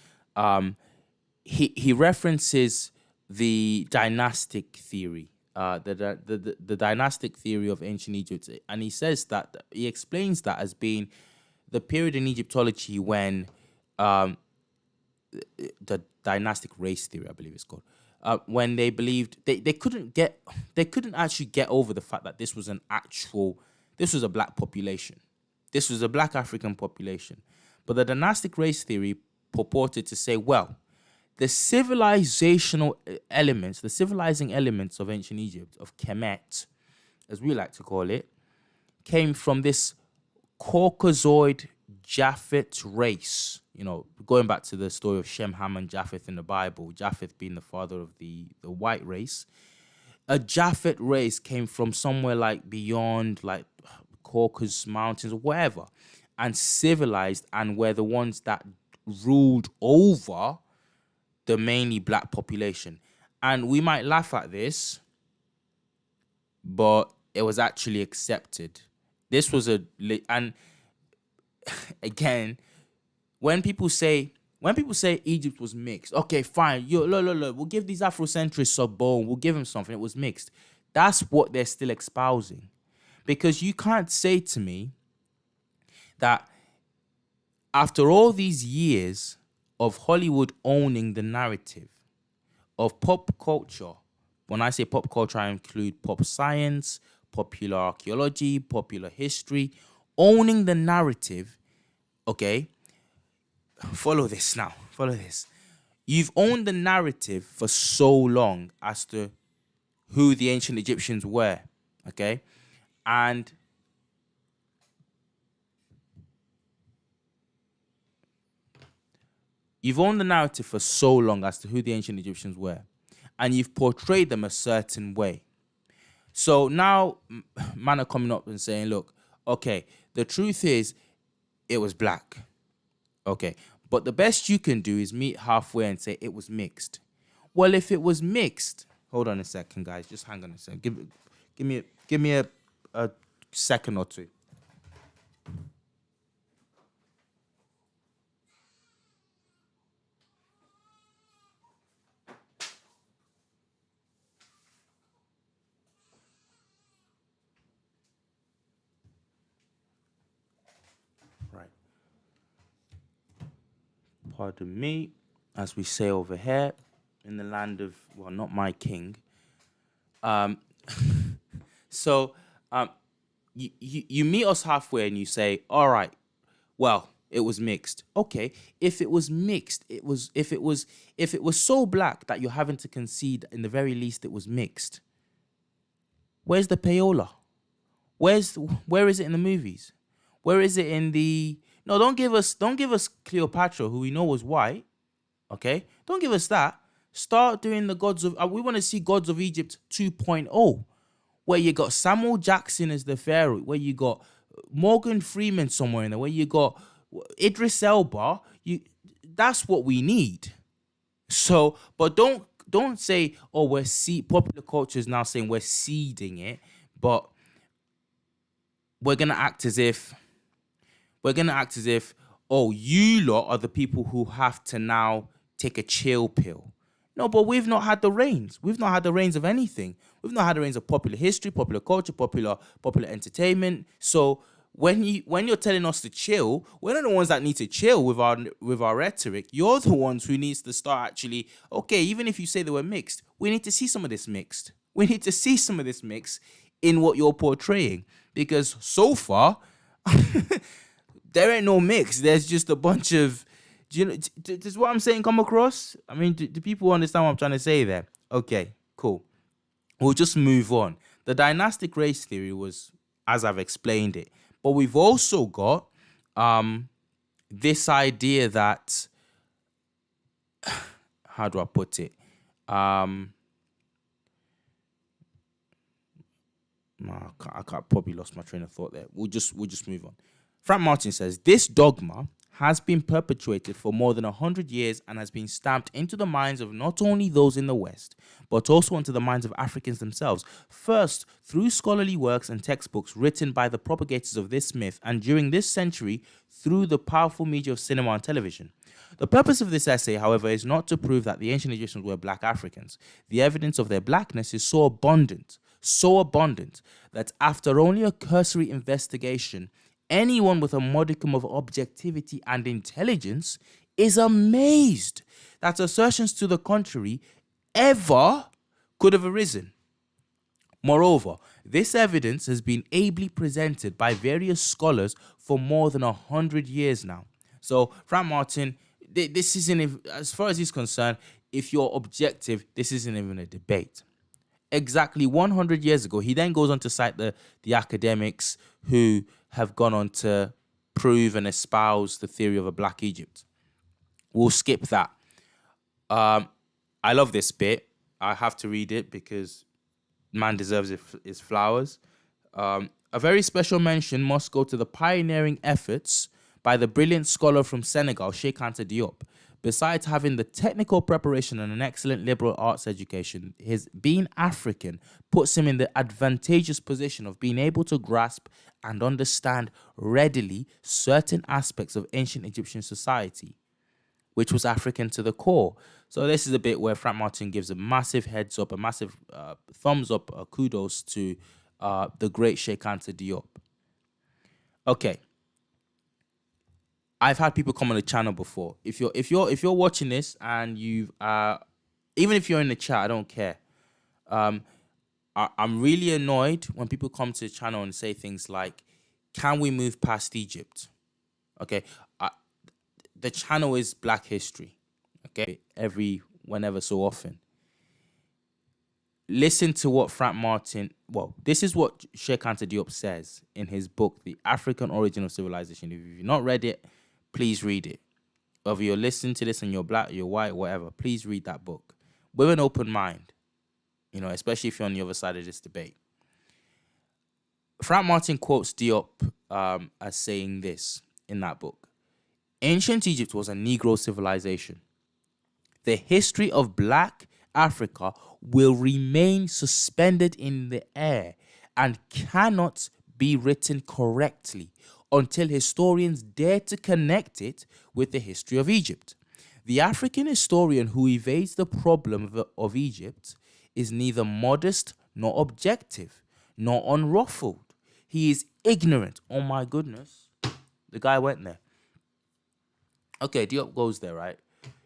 Speaker 1: he references the dynastic theory, the dynastic theory of ancient Egypt. And he says that, he explains that as being the period in Egyptology when, the dynastic race theory, I believe it's called, when they believed they couldn't actually get over the fact that this was a black population. This was a black African population. But the dynastic race theory purported to say, well, the civilizational elements, the civilizing elements of ancient Egypt, of Kemet, as we like to call it, came from this Caucasoid Japheth race. You know, going back to the story of Shem, Ham, and Japheth in the Bible, Japheth being the father of the white race. A Japheth race came from somewhere like beyond, like Caucasus Mountains or wherever, and civilized, and were the ones that ruled over the mainly black population. And we might laugh at this, but it was actually accepted. This was and again, when people say Egypt was mixed, okay, fine, look, we'll give these Afrocentrists a bone, we'll give them something, it was mixed. That's what they're still espousing. Because you can't say to me that after all these years of Hollywood owning the narrative of pop culture, when I say pop culture, I include pop science, popular archaeology, popular history, owning the narrative, okay? Follow this now. Follow this. You've owned the narrative for so long as to who the ancient Egyptians were, okay? And you've owned the narrative for so long as to who the ancient Egyptians were, and you've portrayed them a certain way. So now, man are coming up and saying, look, okay, the truth is, it was black. Okay, but the best you can do is meet halfway and say it was mixed. Well, if it was mixed, hold on a second, guys. Just hang on a second. Give me a second or two. Right. Pardon me, as we say over here in the land of, well, not my king. So you meet us halfway and you say, all right, well, it was mixed. Okay, if it was mixed, if it was so black that you're having to concede, in the very least, it was mixed. Where's the payola? Where is it in the movies? Where is it in the... No, don't give us Cleopatra, who we know was white. Okay? Don't give us that. Start doing the gods of... we want to see Gods of Egypt 2.0, where you got Samuel Jackson as the pharaoh, where you got Morgan Freeman somewhere in there, where you got Idris Elba. That's what we need. So, but don't say, oh, popular culture is now saying we're seeding it, but we're gonna act as if, oh, you lot are the people who have to now take a chill pill. No, but we've not had the reins. We've not had the reins of anything. We've not had the reins of popular history, popular culture, popular entertainment. So when you're telling us to chill, we're not the ones that need to chill with our rhetoric. You're the ones who needs to start actually, okay, even if you say they were mixed, we need to see some of this mixed. We need to see some of this mix in what you're portraying. Because so far, there ain't no mix. There's just a bunch of... Does what I'm saying come across? I mean, do people understand what I'm trying to say there? Okay, cool. We'll just move on. The dynastic race theory was, as I've explained it. But we've also got this idea that... How do I put it? No, I can't, probably lost my train of thought there. We'll just move on. Frank Martin says, this dogma has been perpetuated for more than 100 years and has been stamped into the minds of not only those in the West, but also into the minds of Africans themselves. First, through scholarly works and textbooks written by the propagators of this myth, and during this century, through the powerful media of cinema and television. The purpose of this essay, however, is not to prove that the ancient Egyptians were black Africans. The evidence of their blackness is so abundant, that after only a cursory investigation, anyone with a modicum of objectivity and intelligence is amazed that assertions to the contrary ever could have arisen. Moreover, this evidence has been ably presented by various scholars for more than 100 years now. So, Frank Martin, this isn't as far as he's concerned. If you're objective, this isn't even a debate. Exactly 100 years ago, he then goes on to cite the academics who have gone on to prove and espouse the theory of a Black Egypt. We'll skip that. I love this bit. I have to read it because man deserves his flowers. A very special mention must go to the pioneering efforts by the brilliant scholar from Senegal, Cheikh Anta Diop. Besides having the technical preparation and an excellent liberal arts education, his being African puts him in the advantageous position of being able to grasp and understand readily certain aspects of ancient Egyptian society, which was African to the core. So this is a bit where Frank Martin gives a massive heads up, a massive thumbs up, kudos to the great Cheikh Anta Diop. Okay. I've had people come on the channel before. If you're watching this and you've even if you're in the chat, I don't care. I'm really annoyed when people come to the channel and say things like, "Can we move past Egypt?" Okay, the channel is Black History. Okay, whenever so often. Listen to what Frank Martin. Well, this is what Cheikh Anta Diop says in his book, "The African Origin of Civilization." If you've not read it, please read it. Whether you're listening to this and you're Black, you're white, whatever, please read that book with an open mind, especially if you're on the other side of this debate. Frank Martin quotes Diop as saying this in that book. Ancient Egypt was a Negro civilization. The history of Black Africa will remain suspended in the air and cannot be written correctly until historians dare to connect it with the history of Egypt. The African historian who evades the problem of Egypt is neither modest nor objective, nor unruffled. He is ignorant. Oh my goodness. The guy went there. Okay, Diop goes there, right?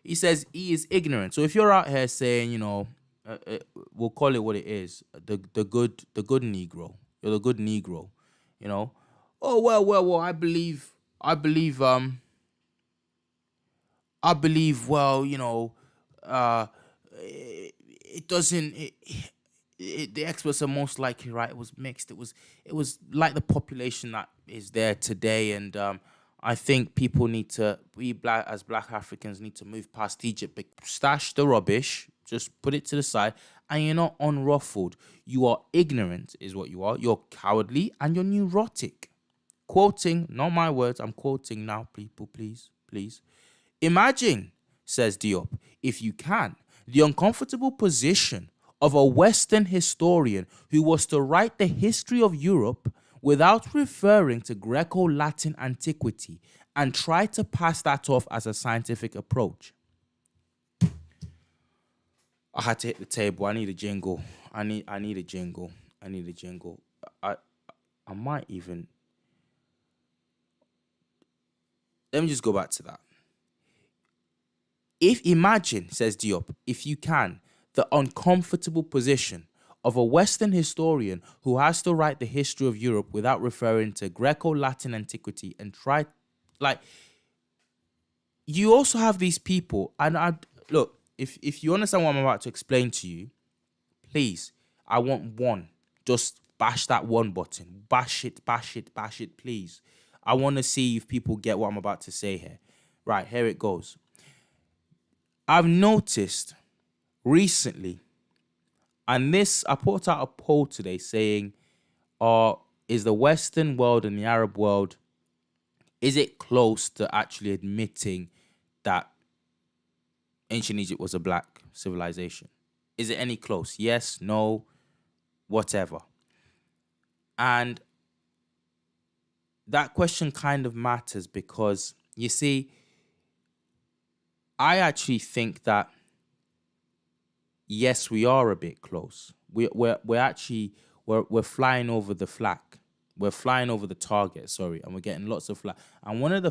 Speaker 1: He says he is ignorant. So if you're out here saying, we'll call it what it is, the good Negro, you're the good Negro, Oh well. I believe. Well, it doesn't. The experts are most likely right. It was mixed. It was like the population that is there today, and I think people need to Black Africans need to move past Egypt, stash the rubbish, just put it to the side, and you're not unruffled. You are ignorant, is what you are. You're cowardly and you're neurotic. Quoting, not my words, I'm quoting now, people, please. Imagine, says Diop, if you can, the uncomfortable position of a Western historian who was to write the history of Europe without referring to Greco-Latin antiquity and try to pass that off as a scientific approach. I had to hit the table. I need a jingle. I need a jingle. I might even... Let me just go back to that. Imagine, says Diop, if you can, the uncomfortable position of a Western historian who has to write the history of Europe without referring to Greco-Latin antiquity and try, you also have these people, and look, if you understand what I'm about to explain to you, please, I want one, just bash that one button, bash it, please. I want to see if people get what I'm about to say here. Right, here it goes. I've noticed recently, and I put out a poll today saying, is the Western world and the Arab world, is it close to actually admitting that ancient Egypt was a Black civilization? Is it any close? Yes, no, whatever. And that question kind of matters because, you see, I actually think that, yes, we are a bit close. We're flying over the flak. We're flying over the target, and we're getting lots of flak. And one of the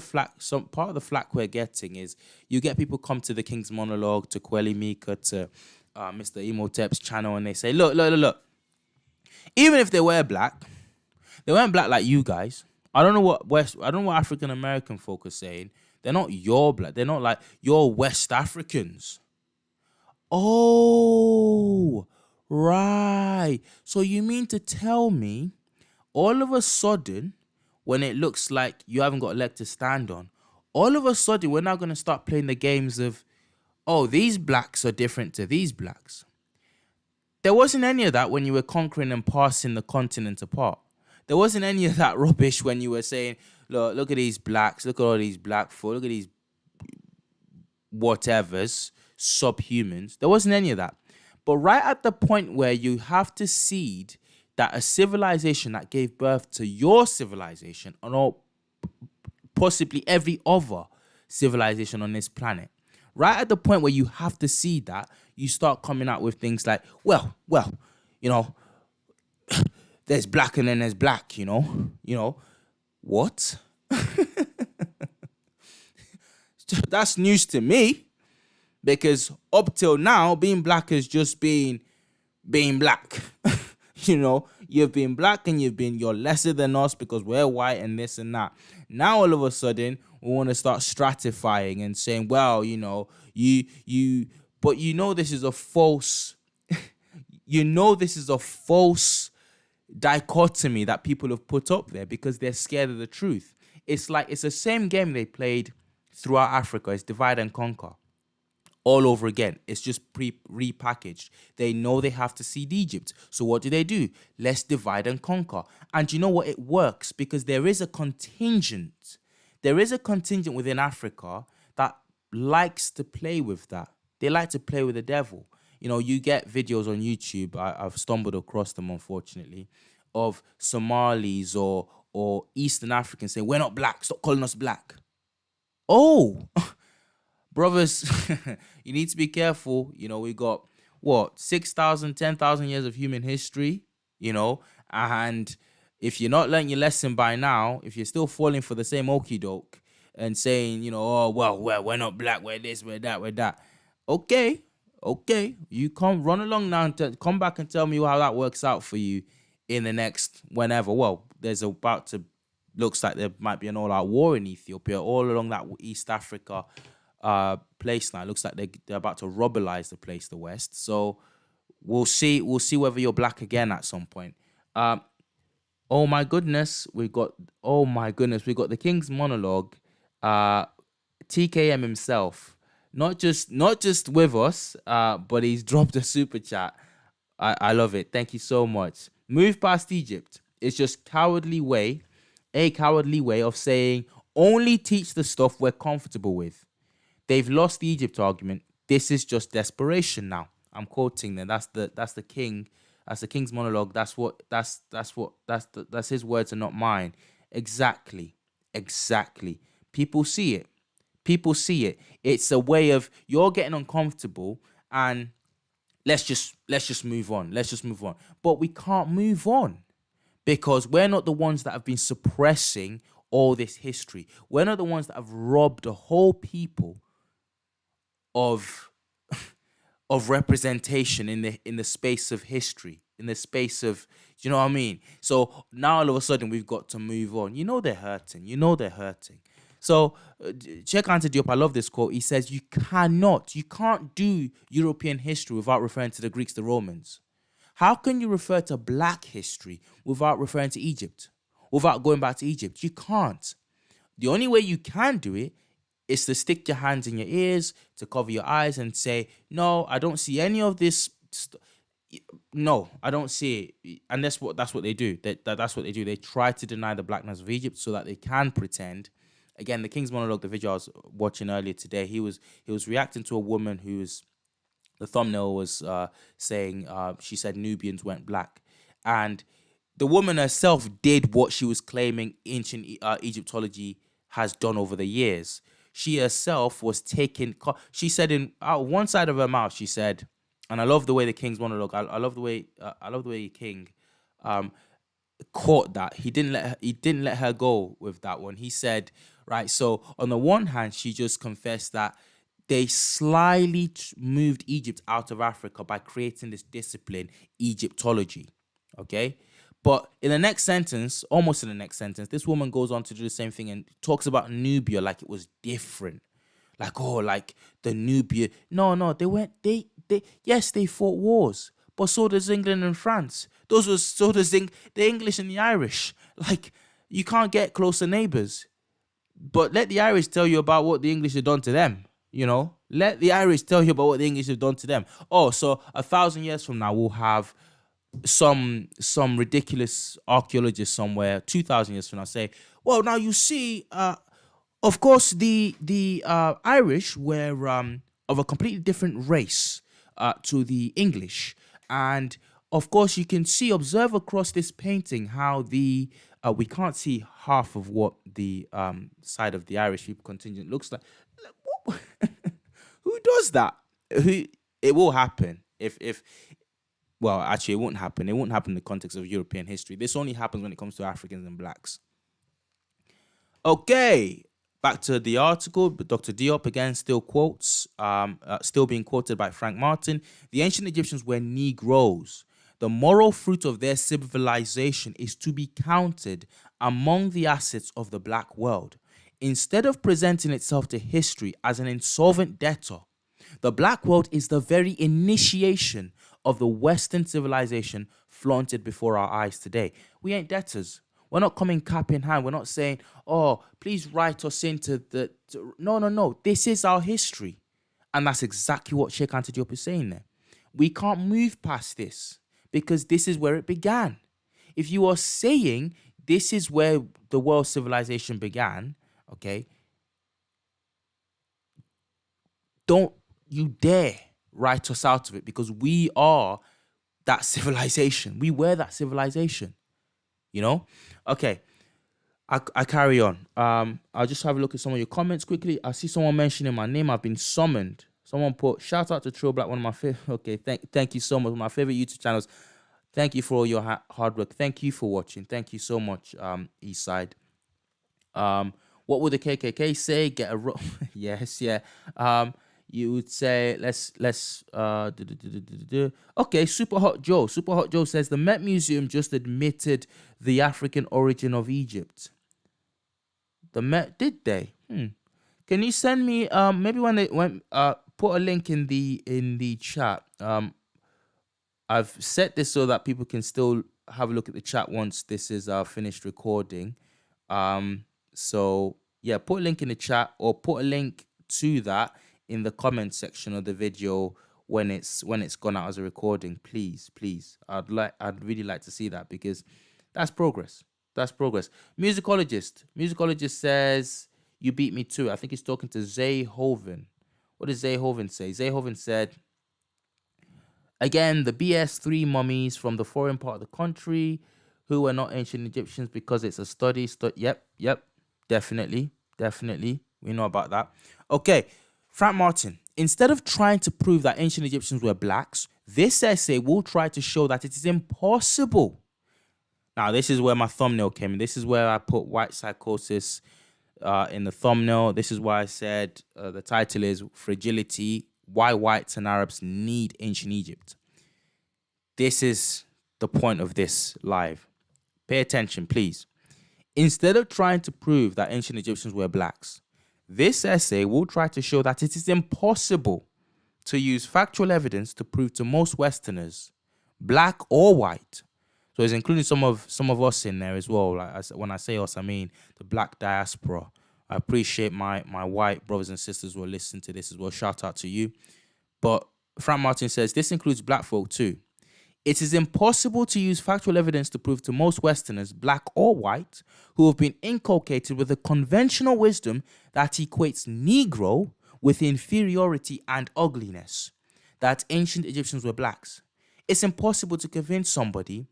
Speaker 1: part of the flak we're getting is you get people come to the King's Monologue, to Kweli Mika, to Mr. Imhotep's channel, and they say, look. Even if they were Black, they weren't Black like you guys. I don't know what African American folk are saying. They're not your black. They're not like you're West Africans. Oh, right. So you mean to tell me all of a sudden, when it looks like you haven't got a leg to stand on, all of a sudden we're now going to start playing the games of, oh, these blacks are different to these blacks. There wasn't any of that when you were conquering and passing the continent apart. There wasn't any of that rubbish when you were saying, look at these blacks, look at all these black folk, look at these whatevers, subhumans. There wasn't any of that. But right at the point where you have to cede that a civilization that gave birth to your civilization and all, possibly every other civilization on this planet, right at the point where you have to see that, you start coming out with things like, well, you know, there's black and then there's black, you know, what? That's news to me, because up till now, being black has just been being black. You know, you've been black and you're lesser than us because we're white and this and that. Now all of a sudden we want to start stratifying and saying, well, you know, but you know this is a false this is a false dichotomy that people have put up there because they're scared of the truth. It's like it's the same game they played throughout Africa. It's divide and conquer all over again. It's just repackaged. They know they have to cede Egypt. So what do? Let's divide and conquer. And you know what? It works because there is a contingent. There is a contingent within Africa that likes to play with that. They like to play with the devil. You know, you get videos on YouTube, I've stumbled across them, unfortunately, of Somalis or Eastern Africans saying, we're not black, stop calling us black. Oh, brothers, you need to be careful. You know, we got, 6,000, 10,000 years of human history, you know, and if you're not learning your lesson by now, if you're still falling for the same okie doke and saying, you know, oh, well, we're not black, we're this, we're that. Okay, you come run along now and come back and tell me how that works out for you in the next whenever. Well, looks like there might be an all-out war in Ethiopia all along that East Africa place now. It looks like they're about to robberize the place, the West. So we'll see whether you're black again at some point. Oh my goodness, we got the King's monologue. TKM himself, not just with us, but he's dropped a super chat. I love it. Thank you so much. Move past Egypt. It's just a cowardly way of saying only teach the stuff we're comfortable with. They've lost the Egypt argument. This is just desperation now. I'm quoting them. That's the king. That's the King's monologue. That's his words and not mine. Exactly. People see it. It's a way of you're getting uncomfortable and let's just move on. But we can't move on because we're not the ones that have been suppressing all this history. We're not the ones that have robbed a whole people of representation in the space of history, in the space of, you know what I mean? So now all of a sudden we've got to move on. You know they're hurting. So check Anta Diop. I love this quote. He says, you can't do European history without referring to the Greeks, the Romans. How can you refer to black history without referring to Egypt? Without going back to Egypt? You can't. The only way you can do it is to stick your hands in your ears, to cover your eyes and say, no, I don't see any of this. No, I don't see it. And that's what they do. That's what they do. They try to deny the blackness of Egypt so that they can pretend. Again, the King's monologue, the video I was watching earlier today, he was reacting to a woman who's, the thumbnail was saying, she said Nubians went black. And the woman herself did what she was claiming ancient Egyptology has done over the years. She herself was she said out one side of her mouth, she said, and I love the way the King's monologue, I love the way King caught that. He didn't let her go with that one. He said, right, so on the one hand, she just confessed that they slyly moved Egypt out of Africa by creating this discipline, Egyptology, okay? But in the next sentence, almost in the next sentence, this woman goes on to do the same thing and talks about Nubia like it was different. Like, oh, like the Nubia. No, they weren't. Yes, they fought wars, but so does England and France. So does the English and the Irish. Like, you can't get closer neighbors. But let the Irish tell you about what the English have done to them. Let the Irish tell you about what the English have done to them. Oh, so 1,000 years from now, we'll have some ridiculous archaeologist somewhere 2,000 years from now say, well, now you see, of course the Irish were of a completely different race to the English, and of course you can observe across this painting how we can't see half of what the side of the Irish people contingent looks like. Who does that? It will happen if well, actually, it won't happen. It won't happen in the context of European history. This only happens when it comes to Africans and blacks. Okay, back to the article. But Dr. Diop again still quotes, still being quoted by Frank Martin. The ancient Egyptians were Negroes. The moral fruit of their civilization is to be counted among the assets of the black world. Instead of presenting itself to history as an insolvent debtor, the black world is the very initiation of the Western civilization flaunted before our eyes today. We ain't debtors. We're not coming cap in hand. We're not saying, oh, please write us into the... No. This is our history. And that's exactly what Sheikh Anta Diop is saying there. We can't move past this because this is where it began. If you are saying this is where the world civilization began, okay, don't you dare write us out of it, because we are that civilization. We were that civilization, Okay, I carry on. I'll just have a look at some of your comments quickly. I see someone mentioning my name. I've been summoned. Someone put, shout out to Trill Black, one of my favorite. Okay, thank you so much. My favorite YouTube channels. Thank you for all your hard work. Thank you for watching. Thank you so much, Eastside. What would the KKK say? Get a yes, yeah. You would say okay, Super Hot Joe. Super Hot Joe says the Met Museum just admitted the African origin of Egypt. The Met, did they? Can you send me maybe when put a link in the chat. I've set this so that people can still have a look at the chat once this is finished recording. So yeah, put a link in the chat or put a link to that in the comment section of the video when it's gone out as a recording. Please. I'd really like to see that, because that's progress. Musicologist says you beat me too. I think he's talking to Zayhoven. What does Zayhoven say? Zayhoven said, again, the BS3 mummies from the foreign part of the country who were not ancient Egyptians because it's a study. Yep, definitely. We know about that. Okay, Frank Martin. Instead of trying to prove that ancient Egyptians were blacks, this essay will try to show that it is impossible. Now, this is where my thumbnail came in. This is where I put white psychosis in the thumbnail. This is why I said the title is Fragility, Why Whites and Arabs Need Ancient Egypt. This is the point of this live. Pay attention, please. Instead of trying to prove that ancient Egyptians were blacks, this essay will try to show that it is impossible to use factual evidence to prove to most Westerners, black or white. So it's including some of us in there as well. Like when I say us, I mean the black diaspora. I appreciate my white brothers and sisters who are listening to this as well. Shout out to you. But Frank Martin says this includes black folk too. It is impossible to use factual evidence to prove to most Westerners, black or white, who have been inculcated with a conventional wisdom that equates Negro with inferiority and ugliness, that ancient Egyptians were blacks. It's impossible to convince somebody,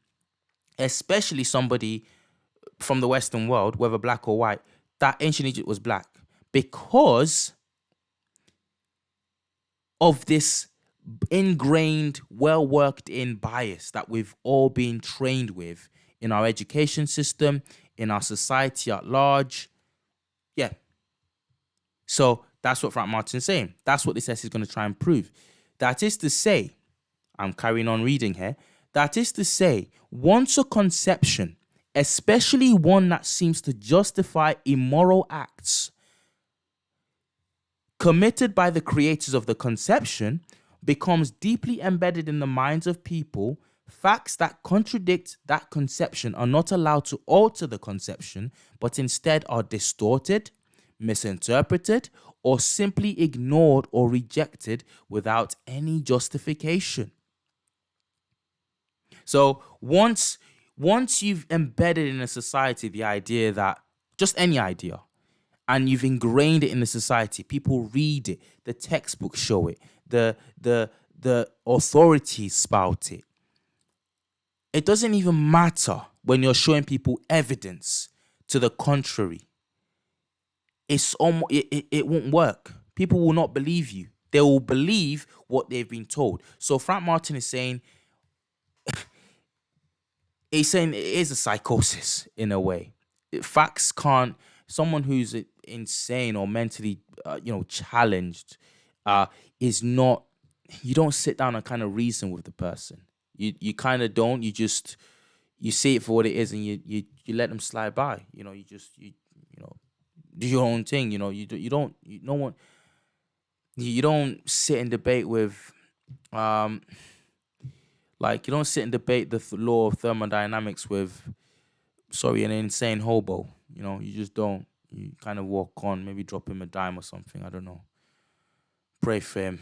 Speaker 1: especially somebody from the Western world, whether black or white, that ancient Egypt was black, because of this ingrained, well-worked-in bias that we've all been trained with in our education system, in our society at large. Yeah. So that's what Frank Martin's saying. That's what this essay is going to try and prove. That is to say, I'm carrying on reading here, That is to say, once a conception, especially one that seems to justify immoral acts committed by the creators of the conception, becomes deeply embedded in the minds of people, facts that contradict that conception are not allowed to alter the conception, but instead are distorted, misinterpreted, or simply ignored or rejected without any justification. So once you've embedded in a society the idea that, just any idea, and you've ingrained it in the society, people read it, the textbooks show it, the authorities spout it. It doesn't even matter when you're showing people evidence to the contrary. It won't work. People will not believe you. They will believe what they've been told. So Frank Martin is saying, it is a psychosis in a way. Facts can't. Someone who's insane or mentally, challenged, is not. You don't sit down and kind of reason with the person. You kind of don't. You see it for what it is, and you let them slide by. You do your own thing. You don't sit and debate with, you don't sit and debate the law of thermodynamics with, an insane hobo. You just don't. You kind of walk on, maybe drop him a dime or something. I don't know. Pray for him.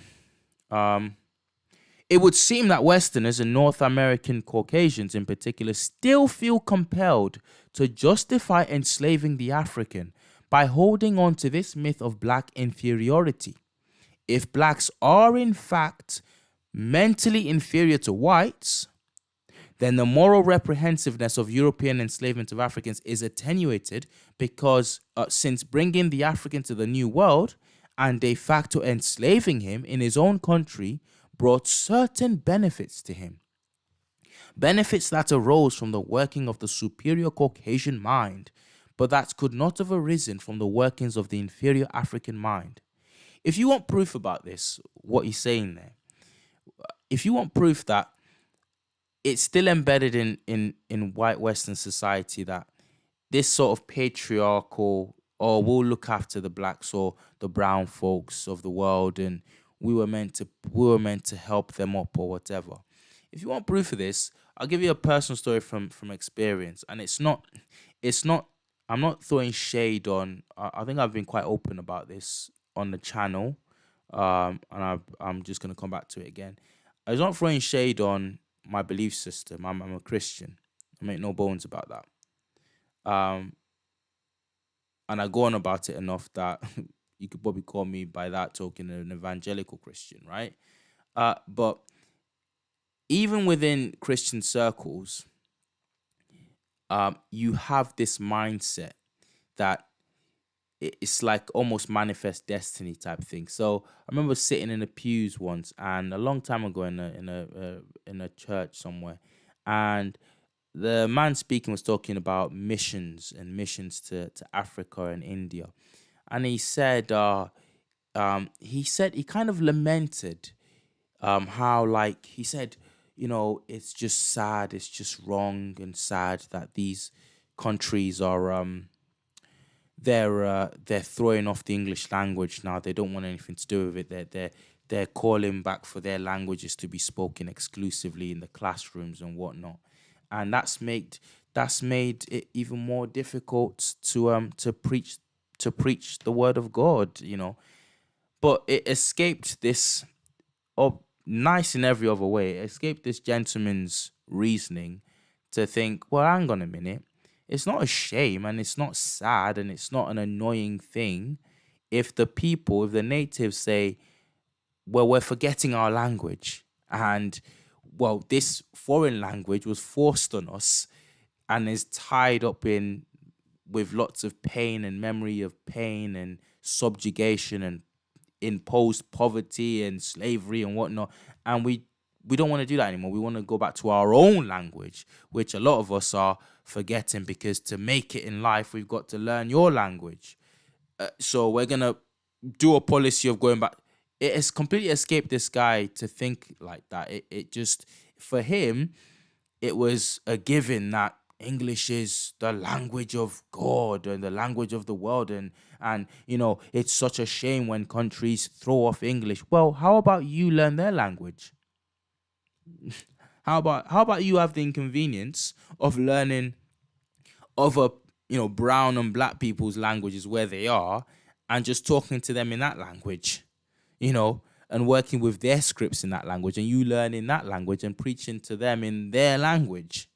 Speaker 1: It would seem that Westerners and North American Caucasians in particular still feel compelled to justify enslaving the African by holding on to this myth of black inferiority. If blacks are in fact mentally inferior to whites, then the moral reprehensiveness of European enslavement of Africans is attenuated because since bringing the African to the New World and de facto enslaving him in his own country brought certain benefits to him. Benefits that arose from the working of the superior Caucasian mind, but that could not have arisen from the workings of the inferior African mind. If you want proof about this, what he's saying there, if you want proof that it's still embedded in white Western society that this sort of patriarchal, or we'll look after the blacks or the brown folks of the world, and we were meant to help them up or whatever. If you want proof of this, I'll give you a personal story from experience, and it's not. I'm not throwing shade on. I think I've been quite open about this on the channel, and I'm just gonna come back to it again. I was not throwing shade on my belief system. I'm a Christian. I make no bones about that. And I go on about it enough that you could probably call me by that token an evangelical Christian, right? But even within Christian circles, you have this mindset that it's like almost manifest destiny type thing. So I remember sitting in the pews once, and a long time ago in a church somewhere, and the man speaking was talking about missions to Africa and India, and he said he kind of lamented how, he said, it's just sad, it's just wrong and sad that these countries are they're throwing off the English language now. They don't want anything to do with it. They're calling back for their languages to be spoken exclusively in the classrooms and whatnot, and that's made it even more difficult to preach the word of God. But it escaped this, nice in every other way. It escaped this gentleman's reasoning to think, well, hang on a minute. It's not a shame, and it's not sad, and it's not an annoying thing if the natives say, well, we're forgetting our language, and, well, this foreign language was forced on us and is tied up with lots of pain and memory of pain and subjugation and imposed poverty and slavery and whatnot, and we don't want to do that anymore. We want to go back to our own language, which a lot of us are forgetting, because to make it in life, we've got to learn your language. So we're going to do a policy of going back. It has completely escaped this guy to think like that. It just, for him, it was a given that English is the language of God and the language of the world, and it's such a shame when countries throw off English. Well, how about you learn their language? How about you have the inconvenience of learning other brown and black people's languages where they are, and just talking to them in that language, you know, and working with their scripts in that language, and you learn in that language and preaching to them in their language.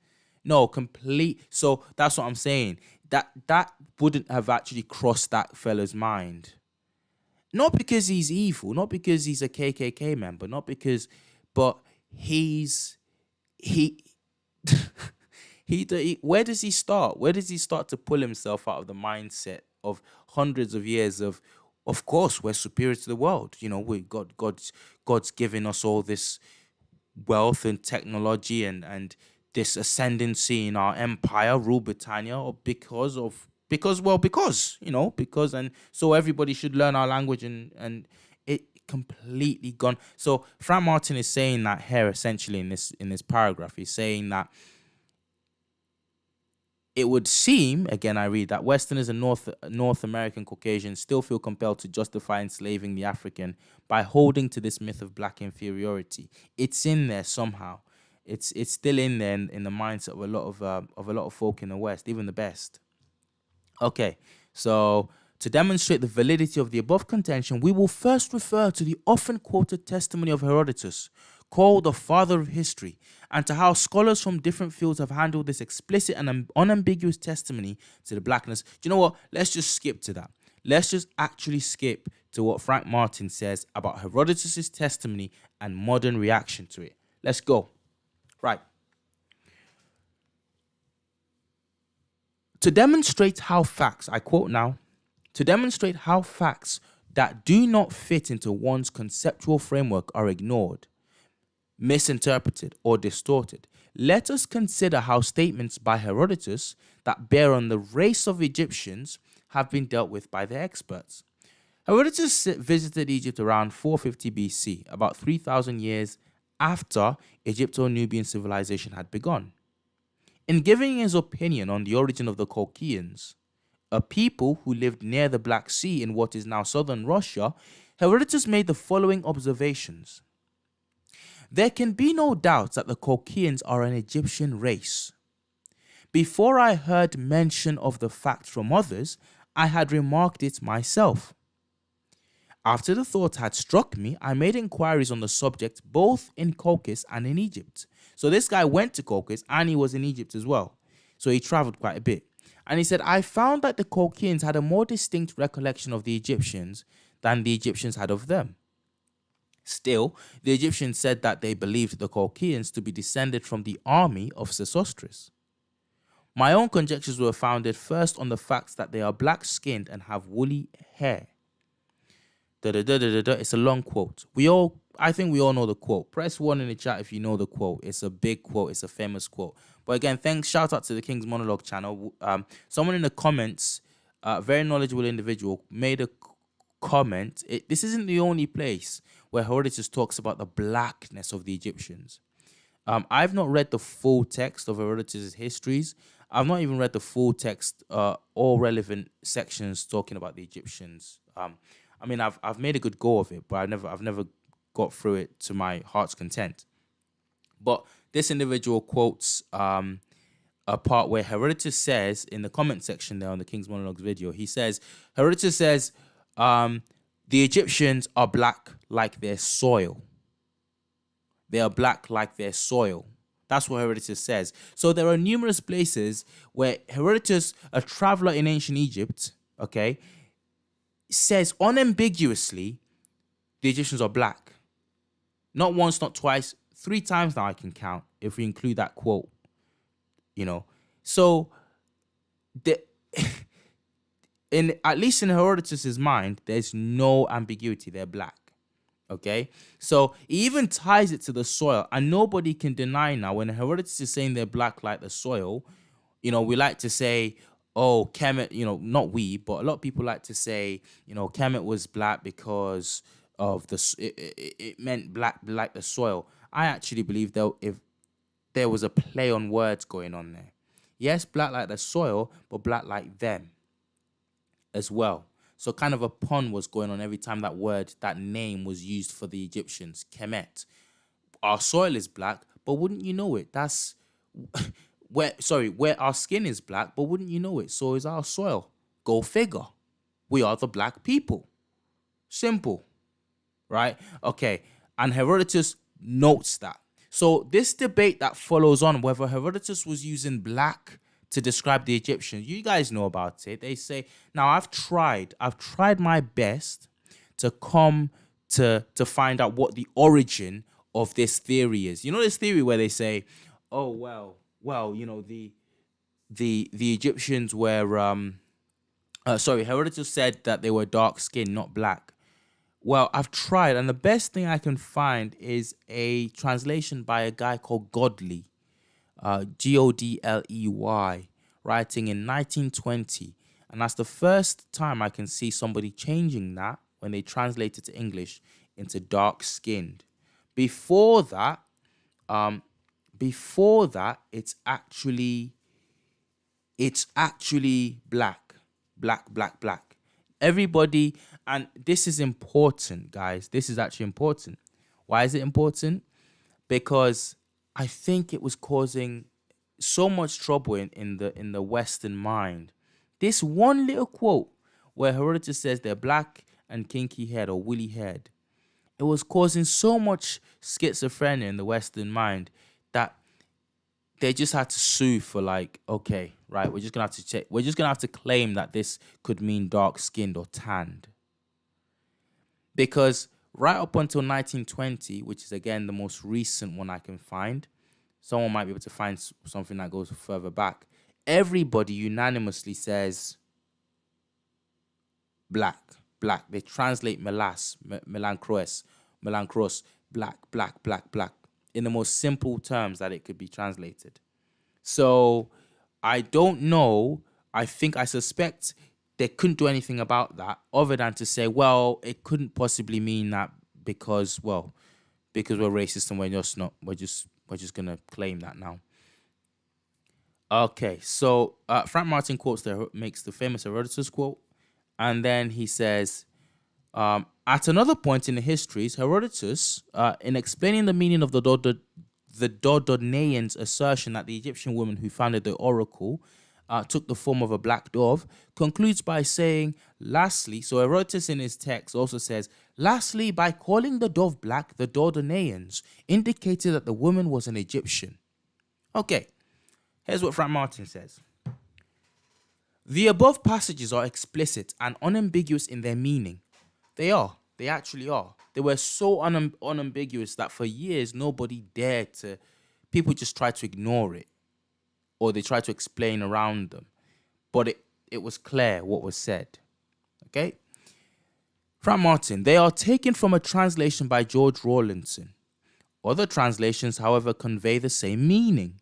Speaker 1: No, complete. So that's what I'm saying. That wouldn't have actually crossed that fella's mind. Not because he's evil, not because he's a KKK member, not because, but he where does he start? Where does he start to pull himself out of the mindset of hundreds of years of course we're superior to the world. We God's given us all this wealth and technology and this ascendancy in our empire, rule Britannia, or because and so everybody should learn our language, and it completely gone. So Frank Martin is saying that here essentially in this paragraph. He's saying that it would seem, again I read, that Westerners and North American Caucasians still feel compelled to justify enslaving the African by holding to this myth of black inferiority. It's in there somehow. It's still in there in the mindset of a lot of folk in the West, even the best. Okay, so to demonstrate the validity of the above contention, we will first refer to the often quoted testimony of Herodotus, called the father of history, and to how scholars from different fields have handled this explicit and unambiguous testimony to the blackness. Do you know what? Let's just skip to that. Let's just actually skip to what Frank Martin says about Herodotus' testimony and modern reaction to it. Let's go. Right. To demonstrate how facts, I quote now, to demonstrate how facts that do not fit into one's conceptual framework are ignored, misinterpreted, or distorted, let us consider how statements by Herodotus that bear on the race of Egyptians have been dealt with by their experts. Herodotus visited Egypt around 450 BC, about 3,000 years after Egypto-Nubian civilization had begun. In giving his opinion on the origin of the Colchians, a people who lived near the Black Sea in what is now southern Russia, Herodotus made the following observations. There can be no doubt that the Colchians are an Egyptian race. Before I heard mention of the fact from others, I had remarked it myself. After the thought had struck me, I made inquiries on the subject both in Colchis and in Egypt. So this guy went to Colchis and he was in Egypt as well. So he traveled quite a bit. And he said, I found that the Colchians had a more distinct recollection of the Egyptians than the Egyptians had of them. Still, the Egyptians said that they believed the Colchians to be descended from the army of Sesostris. My own conjectures were founded first on the fact that they are black-skinned and have woolly hair. It's a long quote. I think we all know the quote. Press 1 in the chat if you know the quote. It's a big quote. It's a famous quote. But again, shout out to the King's Monologue channel. Someone in the comments, very knowledgeable individual, made a comment. This isn't the only place where Herodotus talks about the blackness of the Egyptians. I've not read the full text of Herodotus' histories. I've not even read the full text, all relevant sections talking about the Egyptians. I've made a good go of it, but I've never got through it to my heart's content. But this individual quotes a part where Herodotus says in the comment section there on the King's Monologues video, Herodotus says, the Egyptians are black like their soil. They are black like their soil. That's what Herodotus says. So there are numerous places where Herodotus, a traveler in ancient Egypt, says unambiguously the Egyptians are black. Not once, not twice, 3 times now I can count if we include that quote. So at least in Herodotus' mind, there's no ambiguity. They're black. Okay, so he even ties it to the soil, and nobody can deny now when Herodotus is saying they're black like the soil. We like to say, oh, Kemet, not we, but a lot of people like to say, Kemet was black because of it meant black like the soil. I actually believe though, there was a play on words going on there. Yes, black like the soil, but black like them as well. So kind of a pun was going on every time that word, that name was used for the Egyptians, Kemet. Our soil is black, but wouldn't you know it? That's where our skin is black, but wouldn't you know it? So is our soil. Go figure. We are the black people. Simple, right? Okay. And Herodotus notes that. So this debate that follows on whether Herodotus was using black to describe the Egyptians, you guys know about it. They say, now I've tried my best to come to find out what the origin of this theory is. You know this theory where they say, oh well, you know, the Egyptians were Herodotus said that they were dark skinned, not black. Well, I've tried, and the best thing I can find is a translation by a guy called Godley, Godley, writing in 1920. And that's the first time I can see somebody changing that when they translate it to English into dark skinned. Before that, it's actually black, black. Everybody, and this is important, guys. This is actually important. Why is it important? Because I think it was causing so much trouble in the Western mind. This one little quote where Herodotus says they're black and kinky haired or woolly haired, it was causing so much schizophrenia in the Western mind that they just had to sue for, like, okay, right, we're just gonna have to check. We're just gonna have to claim that this could mean dark skinned or tanned. Because right up until 1920, which is again the most recent one I can find, someone might be able to find something that goes further back. Everybody unanimously says black. They translate melancros, black, in the most simple terms that it could be translated. So I don't know. I suspect they couldn't do anything about that other than to say, well, it couldn't possibly mean that because we're racist and we're just not. We're just gonna claim that now. Okay, so Frank Martin makes the famous Herodotus quote, and then he says, at another point in the histories, Herodotus, in explaining the meaning of the Dodonaians' assertion that the Egyptian woman who founded the oracle took the form of a black dove, concludes by saying, lastly, so Herodotus in his text also says, lastly, by calling the dove black, the Dodonaians indicated that the woman was an Egyptian. Okay, here's what Frank Martin says. The above passages are explicit and unambiguous in their meaning. They are. They actually are. They were so unambiguous that for years nobody dared to. People just tried to ignore it, or they tried to explain around them. But it was clear what was said. Okay? Frank Martin, they are taken from a translation by George Rawlinson. Other translations, however, convey the same meaning.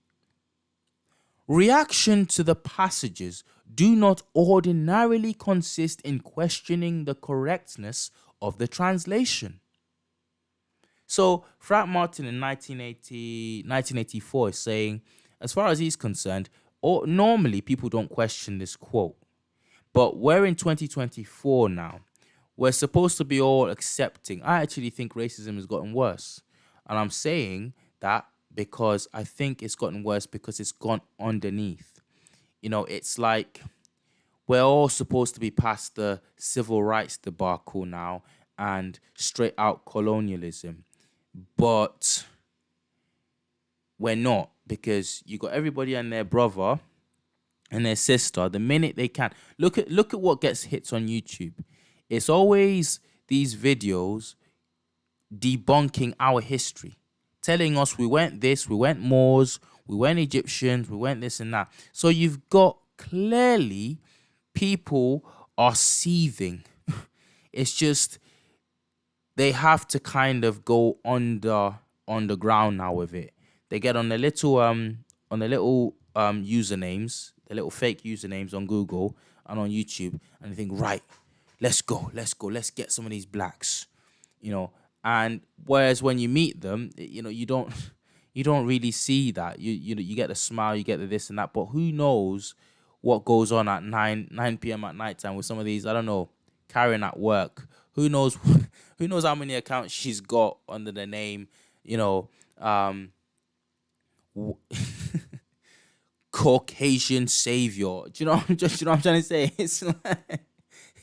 Speaker 1: Reaction to the passages do not ordinarily consist in questioning the correctness of the translation. So Frank Martin in 1984 is saying, as far as he's concerned, normally people don't question this quote. But we're in 2024 now. We're supposed to be all accepting. I actually think racism has gotten worse. And I'm saying that because I think it's gotten worse because it's gone underneath. You know, it's like we're all supposed to be past the civil rights debacle now and straight out colonialism. But we're not, because you got everybody and their brother and their sister the minute they can. Look at what gets hits on YouTube. It's always these videos debunking our history, telling us we weren't this, we weren't Moors, we weren't Egyptians, we weren't this and that. So you've got clearly people are seething. It's just they have to kind of go underground now with it. They get on the little usernames, the little fake usernames on Google and on YouTube, and they think, right, let's go, let's get some of these blacks, you know. And whereas when you meet them, you know, you don't you don't really see that. You get the smile, you get the this and that, but who knows what goes on at 9 p.m. at night time with some of these, I don't know, Karen at work. Who knows who knows how many accounts she's got under the name, you know, um w- Caucasian savior. Do you know what I'm just, you know what I'm trying to say?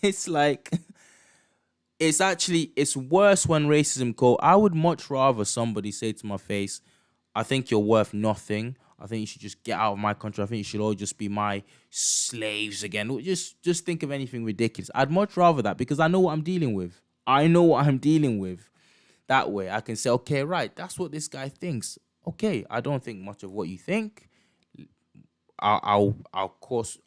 Speaker 1: It's like it's actually it's worse when racism go. I would much rather somebody say to my face, I think you're worth nothing. I think you should just get out of my country. I think you should all just be my slaves again. Just think of anything ridiculous. I'd much rather that because I know what I'm dealing with. I know what I'm dealing with. That way I can say, okay, right, that's what this guy thinks. Okay, I don't think much of what you think. I'll course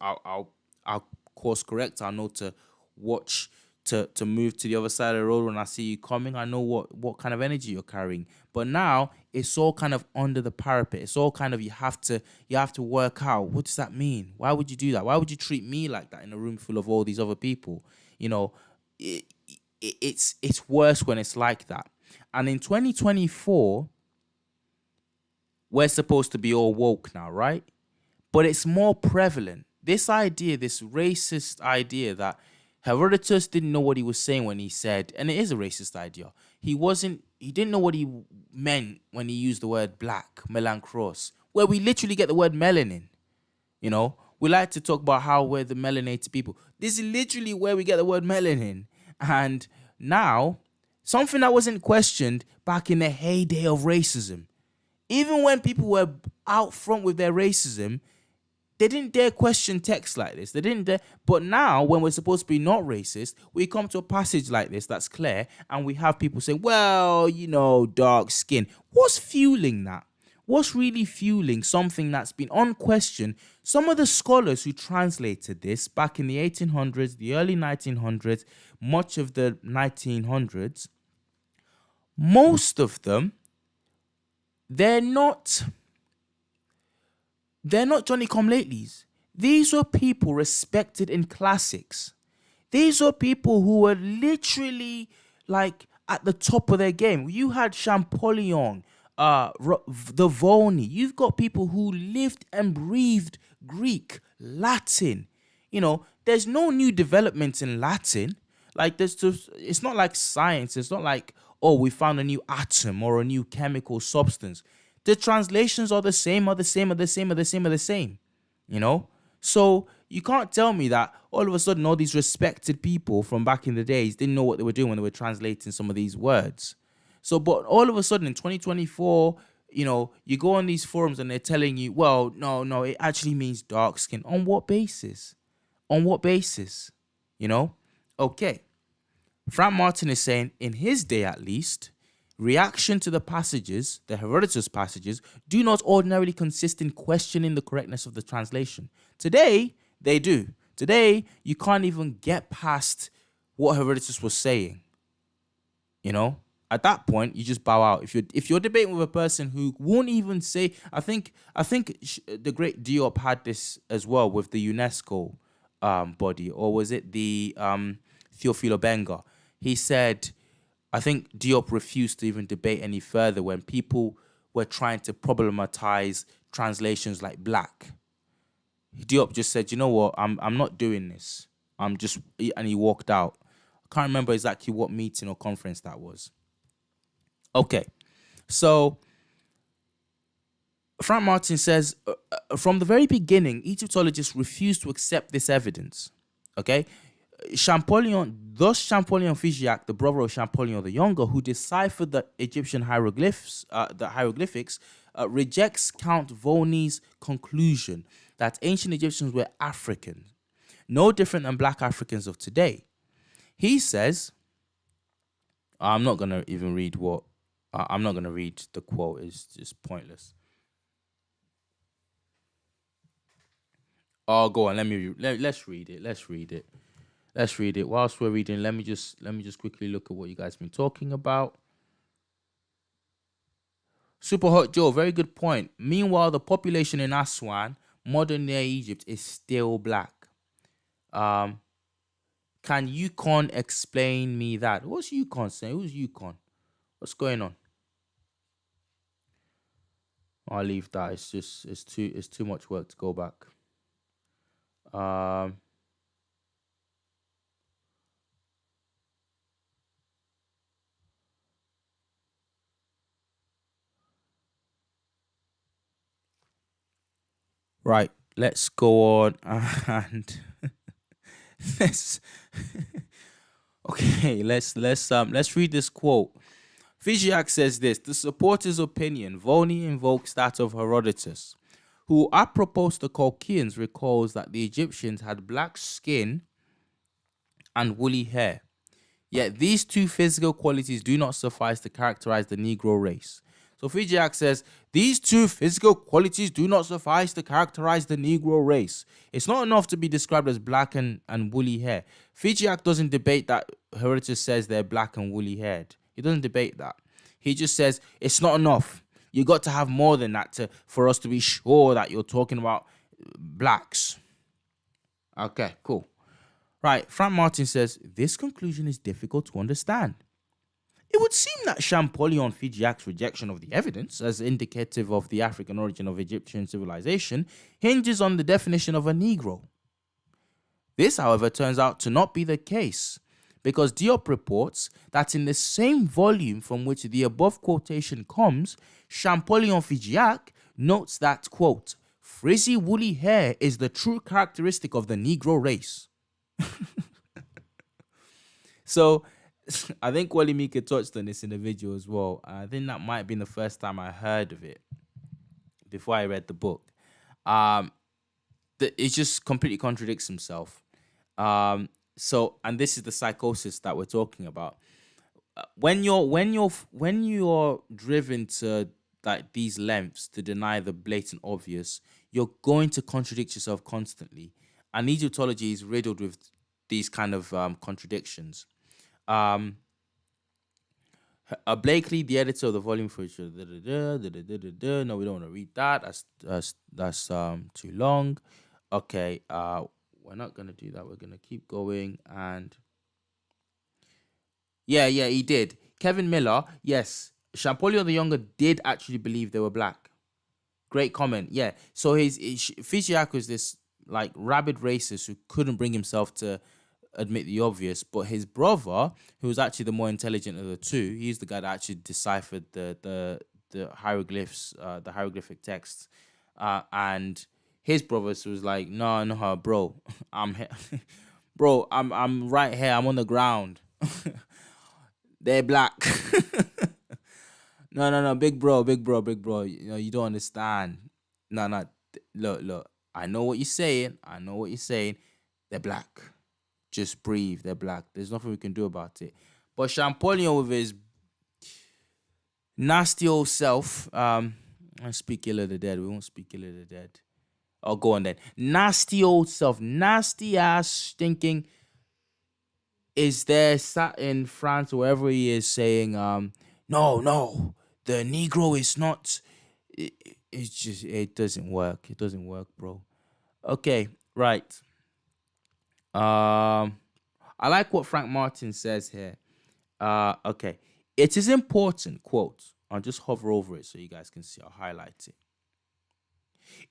Speaker 1: correct. I know to watch to move to the other side of the road when I see you coming. I know what kind of energy you're carrying. But now it's all kind of under the parapet. It's all kind of you have to work out, what does that mean? Why would you do that? Why would you treat me like that in a room full of all these other people? You know, it, it's worse when it's like that. And in 2024, we're supposed to be all woke now, right? But it's more prevalent. This idea, this racist idea that Herodotus didn't know what he was saying when he said, and it is a racist idea. He didn't know what he meant when he used the word black, melancros, where we literally get the word melanin. You know, we like to talk about how we're the melanated people. This is literally where we get the word melanin. And now, something that wasn't questioned back in the heyday of racism. Even when people were out front with their racism, they didn't dare question texts like this. They didn't dare. But now, when we're supposed to be not racist, we come to a passage like this that's clear, and we have people say, well, dark skin. What's fueling that? What's really fueling something that's been unquestioned? Some of the scholars who translated this back in the 1800s, the early 1900s, much of the 1900s, most of them, they're not Johnny come latelys. These were people respected in classics. These were people who were literally like at the top of their game. You had Champollion, the Volney. You've got people who lived and breathed Greek, Latin. There's no new developments in Latin. Like it's not like science. It's not like, oh, we found a new atom or a new chemical substance. The translations are the same, are the same, are the same, are the same, are the same. So you can't tell me that all of a sudden all these respected people from back in the days didn't know what they were doing when they were translating some of these words. So, but all of a sudden in 2024, you go on these forums and they're telling you, well, no, it actually means dark skin. On what basis? On what basis? Okay. Frank Martin is saying, in his day at least, reaction to the passages, the Herodotus passages, do not ordinarily consist in questioning the correctness of the translation. Today, they do. Today, you can't even get past what Herodotus was saying. At that point, you just bow out. If you're debating with a person who won't even say, I think the great Diop had this as well with the UNESCO body, or was it the Theophilo Benga? He said, I think Diop refused to even debate any further when people were trying to problematize translations like black. Diop just said, you know what, I'm not doing this. And he walked out. I can't remember exactly what meeting or conference that was. Okay, so Frank Martin says, from the very beginning, Egyptologists refused to accept this evidence. Okay, Champollion Figeac, the brother of Champollion the Younger, who deciphered the Egyptian hieroglyphics, rejects Count Volney's conclusion that ancient Egyptians were African, no different than black Africans of today. He says, I'm not going to even read what, I'm not going to read the quote, it's just pointless. Oh, go on, let's read it. Let's read it. Whilst we're reading, let me just quickly look at what you guys have been talking about. Super Hot Joe, very good point. Meanwhile, the population in Aswan, modern day Egypt, is still black. Can Yukon explain me that? What's Yukon saying? Who's Yukon? What's going on? I'll leave that. It's too much work to go back. Um, right. Let's go on and let's okay. Let's read this quote. Figeac says this: the supporter's opinion Volney invokes that of Herodotus, who, apropos the Colchians, recalls that the Egyptians had black skin and woolly hair. Yet these two physical qualities do not suffice to characterize the Negro race. So Figeac says, these two physical qualities do not suffice to characterize the Negro race. It's not enough to be described as black and woolly hair. Figeac doesn't debate that Herodotus says they're black and woolly haired. He doesn't debate that. He just says, it's not enough. You got to have more than that for us to be sure that you're talking about blacks. Okay, cool. Right, Frank Martin says, this conclusion is difficult to understand. It would seem that Champollion Figeac's rejection of the evidence as indicative of the African origin of Egyptian civilization hinges on the definition of a Negro. This, however, turns out to not be the case, because Diop reports that in the same volume from which the above quotation comes, Champollion Figeac notes that, quote, frizzy woolly hair is the true characteristic of the Negro race. So I think Wally Mika touched on this in the video as well. I think that might have been the first time I heard of it before I read the book. It just completely contradicts himself. So, and this is the psychosis that we're talking about. When you're driven to like these lengths to deny the blatant obvious, you're going to contradict yourself constantly. And Egyptology is riddled with these kind of contradictions. Blakely, the editor of the volume for no, we don't want to read that. That's too long. Okay, we're not gonna do that. We're gonna keep going. And yeah, he did. Kevin Miller, yes, Champollion the Younger did actually believe they were black. Great comment. Yeah, so his Figeac was this like rabid racist who couldn't bring himself to admit the obvious, but his brother, who was actually the more intelligent of the two, he's the guy that actually deciphered the hieroglyphs, the hieroglyphic texts, and his brother was like, no, bro, I'm right here, I'm on the ground. They're black. No, big bro. You don't understand. No, look. I know what you're saying. They're black. Just breathe. They're black. There's nothing we can do about it. But Champollion with his nasty old self, I speak ill of the dead. We won't speak ill of the dead. Oh, go on then. Nasty old self. Nasty ass stinking is there sat in France or wherever he is saying, no, the Negro is not. It's just, it doesn't work. It doesn't work, bro. Okay, right. I like what Frank Martin says here. Okay. It is important, quote. I'll just hover over it so you guys can see. I'll highlight it.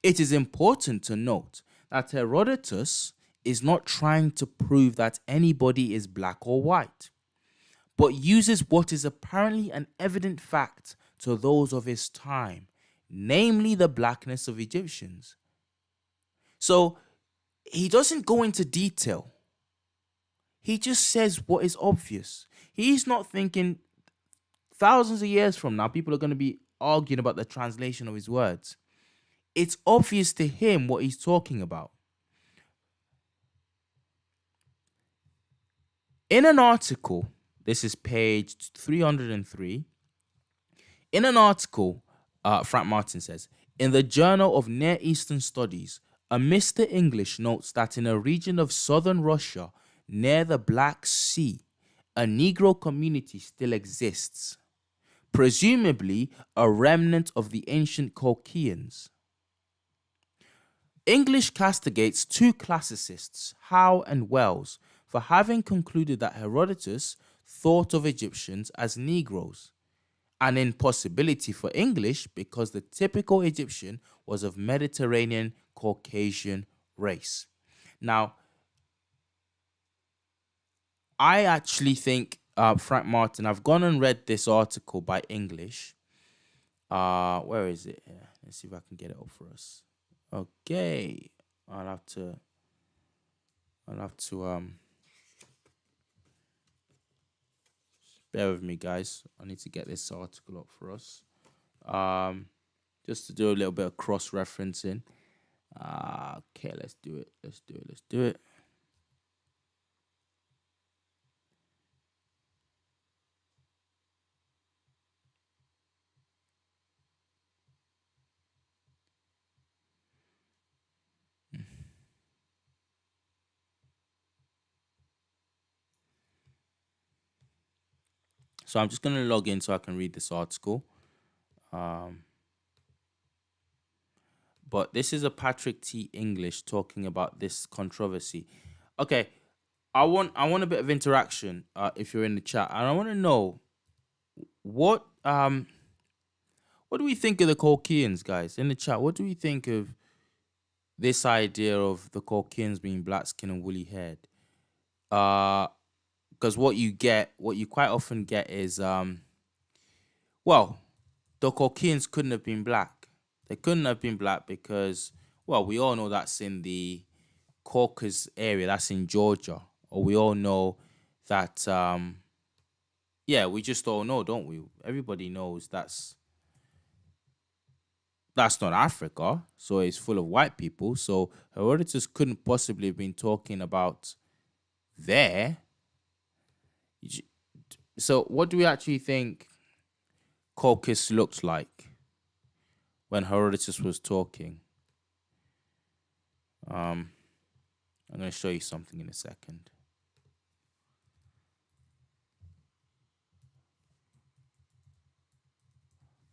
Speaker 1: It is important to note that Herodotus is not trying to prove that anybody is black or white, but uses what is apparently an evident fact to those of his time, namely the blackness of Egyptians. So he doesn't go into detail. He just says what is obvious. He's not thinking thousands of years from now, people are going to be arguing about the translation of his words. It's obvious to him what he's talking about. In an article, this is page 303. In an article, Frank Martin says, in the Journal of Near Eastern Studies, a Mr. English notes that in a region of southern Russia, near the Black Sea, a Negro community still exists, presumably a remnant of the ancient Colchians. English castigates two classicists, Howe and Wells, for having concluded that Herodotus thought of Egyptians as Negroes, an impossibility for English because the typical Egyptian was of Mediterranean Caucasian race. Now, I actually think Frank Martin, I've gone and read this article by English. Where is it? Yeah, let's see if I can get it up for us. Okay. I'll have to bear with me, guys. I need to get this article up for us. Just to do a little bit of cross-referencing. Okay, let's do it. Let's do it. So I'm just going to log in so I can read this article. But this is a Patrick T. English talking about this controversy. Okay, I want a bit of interaction if you're in the chat, and I want to know what do we think of the Caucasians, guys, in the chat? What do we think of this idea of the Caucasians being black skin and woolly haired? Because what you quite often get is well, the Caucasians couldn't have been black. They couldn't have been black because, well, we all know that's in the Caucasus area. That's in Georgia. Or we all know that, yeah, we just all know, don't we? Everybody knows that's not Africa. So it's full of white people. So Herodotus couldn't possibly have been talking about there. So what do we actually think Caucasus looked like when Herodotus was talking? I'm going to show you something in a second.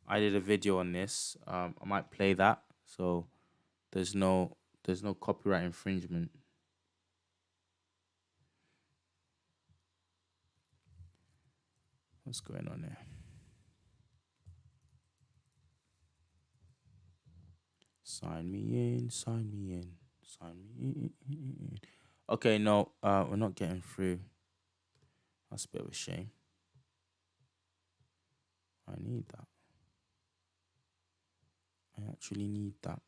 Speaker 1: I did a video on this. I might play that, so there's no copyright infringement. What's going on there? Sign me in, sign me in, sign me in. Okay, no, we're not getting through. That's a bit of a shame. I need that. I actually need that.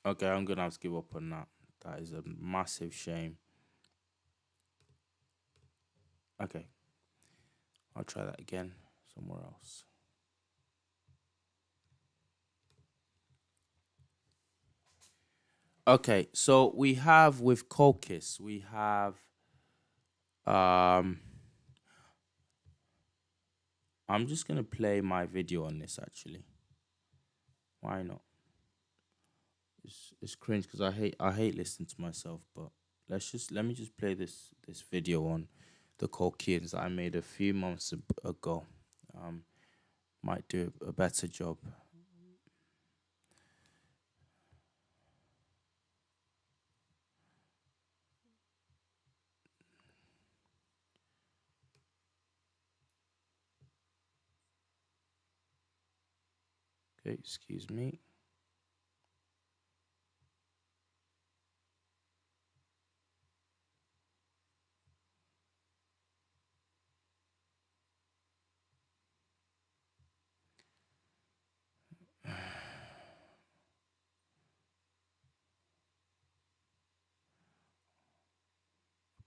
Speaker 1: Okay, I'm gonna have to give up on that. That is a massive shame. Okay, I'll try that again somewhere else. Okay, so we have with Caucasus, we have I'm just gonna play my video on this actually. Why not? It's cringe because I hate listening to myself, but let me just play this video on the Caucasians that I made a few months ago. Might do a better job. Okay, excuse me.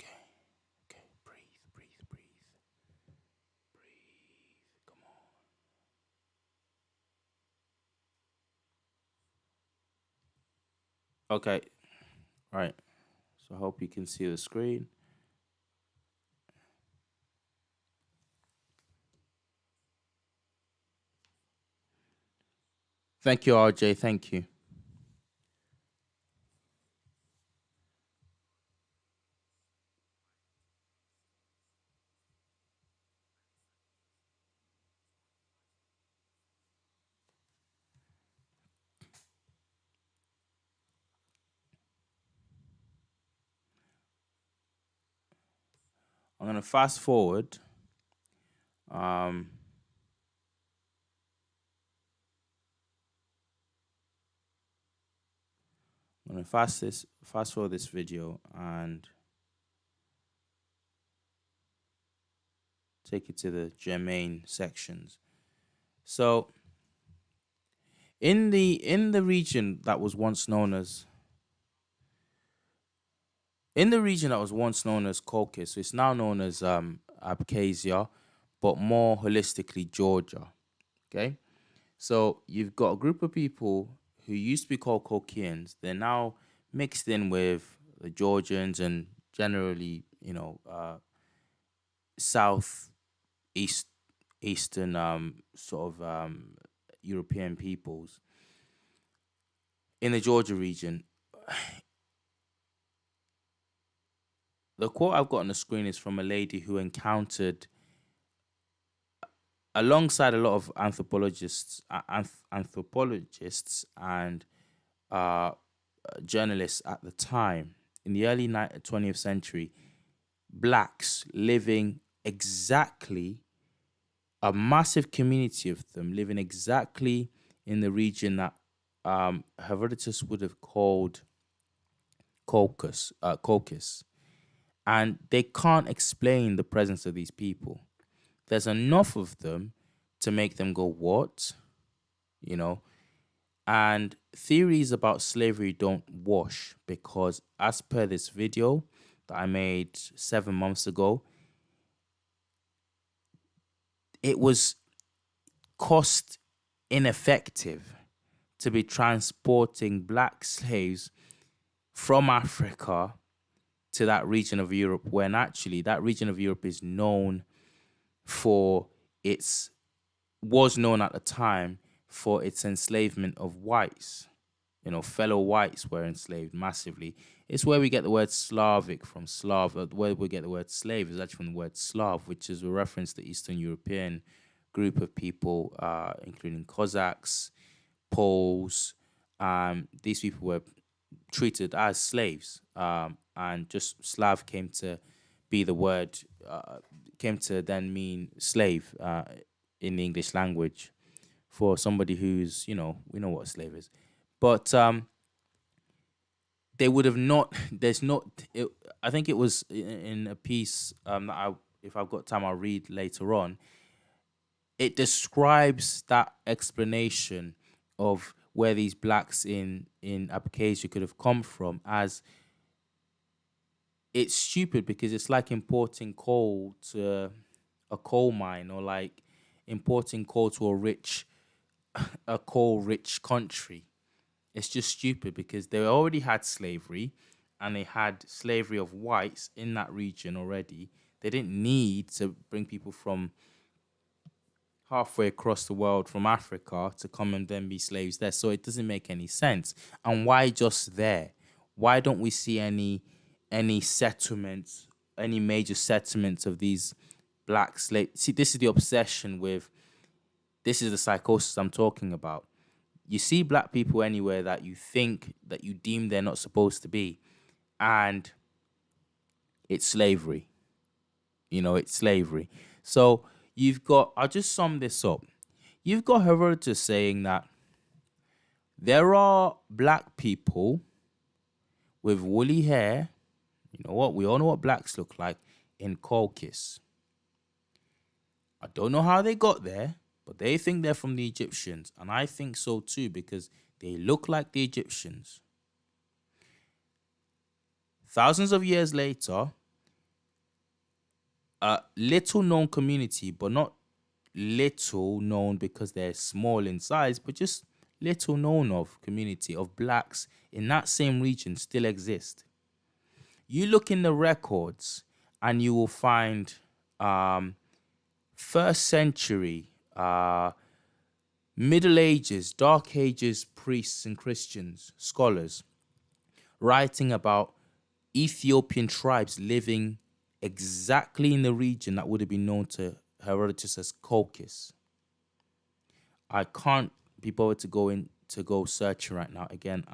Speaker 1: Okay, okay, breathe, breathe, breathe. Breathe, come on. Okay, right. So I hope you can see the screen. Thank you, RJ. Thank you. I'm gonna fast forward. Um, I'm gonna fast forward this video and take it to the germane sections. So in the region that was once known as Caucasus, it's now known as Abkhazia, but more holistically Georgia. Okay, so you've got a group of people who used to be called Caucasians. They're now mixed in with the Georgians and generally, south east eastern sort of European peoples in the Georgia region. The quote I've got on the screen is from a lady who encountered, alongside a lot of anthropologists and uh, journalists at the time, in the early 20th century, blacks living exactly, a massive community of them living exactly in the region that Herodotus would have called Caucasus. And they can't explain the presence of these people. There's enough of them to make them go, what? You know? And theories about slavery don't wash because, as per this video that I made 7 months ago, it was cost ineffective to be transporting black slaves from Africa to that region of Europe, when actually that region of Europe is known for its was known at the time for its enslavement of whites. Fellow whites were enslaved massively. It's where we get the word Slavic from. Where we get the word slave is actually from the word Slav, which is a reference to Eastern European group of people, including Cossacks, Poles. These people were treated as slaves, and just Slav came to be the word, came to then mean slave in the English language for somebody who's, we know what a slave is. But they would have not, there's not, I think it was in a piece that if I've got time, I'll read later on. It describes that explanation of where these blacks in Abkhazia could have come from as, it's stupid because it's like importing coal to a coal mine, or like importing coal to a coal rich country. It's just stupid because they already had slavery, and they had slavery of whites in that region already. They didn't need to bring people from halfway across the world from Africa to come and then be slaves there. So it doesn't make any sense. And why just there? Why don't we see any settlements, any major settlements of these black slaves? See, this is the obsession with, this is the psychosis I'm talking about. You see black people anywhere that you think, that you deem they're not supposed to be, and it's slavery. It's slavery. So I'll just sum this up. You've got Herodotus saying that there are black people with woolly hair. You know what? We all know what blacks look like in Caucasus. I don't know how they got there, but they think they're from the Egyptians. And I think so too, because they look like the Egyptians. Thousands of years later, a little known community, but not little known because they're small in size, but just little known of community of blacks in that same region still exist. You look in the records and you will find first century Middle Ages, Dark Ages priests and Christians, scholars, writing about Ethiopian tribes living exactly in the region that would have been known to Herodotus as Colchis. I can't be bothered to go searching right now. Again,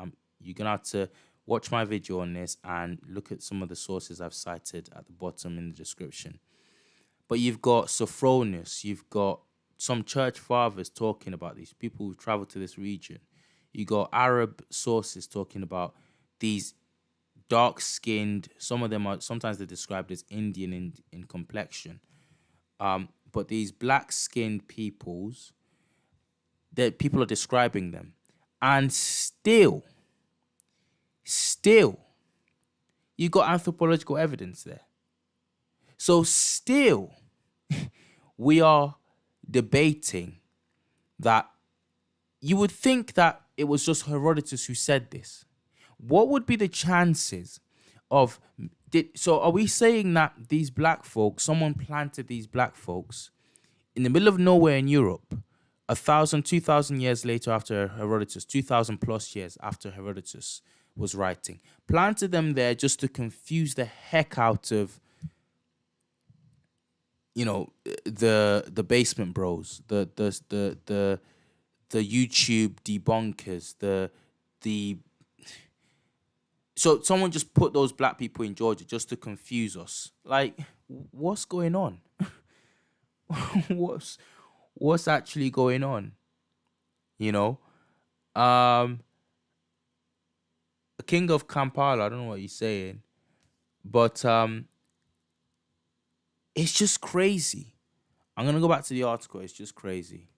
Speaker 1: you're gonna have to watch my video on this and look at some of the sources I've cited at the bottom in the description. But you've got Sophronius, you've got some church fathers talking about these people who traveled to this region. You got Arab sources talking about these dark-skinned. Some of them are sometimes they're described as Indian in complexion. But these black-skinned peoples, that people are describing them, and still, you got anthropological evidence there. So still, we are debating that you would think that it was just Herodotus who said this. What would be the chances of... So are we saying that these black folks, someone planted these black folks in the middle of nowhere in Europe, 1,000, 2,000 years later after Herodotus, 2,000 plus years after Herodotus was writing, planted them there just to confuse the heck out of, you know, the basement bros, the YouTube debunkers, the so someone just put those black people in Georgia just to confuse us. Like, what's going on? what's actually going on? You know, King of Kampala. I don't know what he's saying, but it's just crazy. I'm gonna go back to the article. It's just crazy.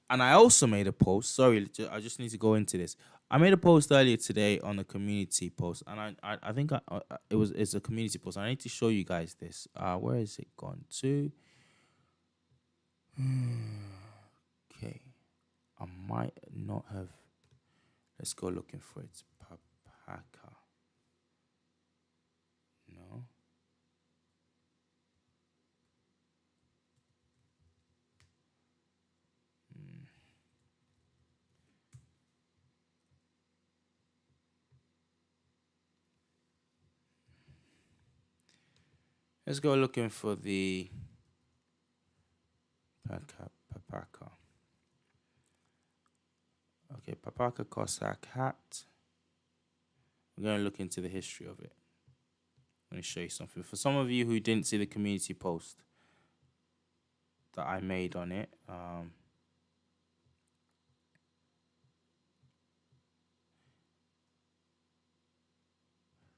Speaker 1: And I also made a post. Sorry, I just need to go into this. I made a post earlier today on the community post, and I think it's a community post. I need to show you guys this. Where is it gone to? Okay, I might not have. Let's go looking for it. Papaka. No. Let's go looking for the papaka. Okay, papaka Cossack hat. We're going to look into the history of it. I'm going to show you something. For some of you who didn't see the community post that I made on it,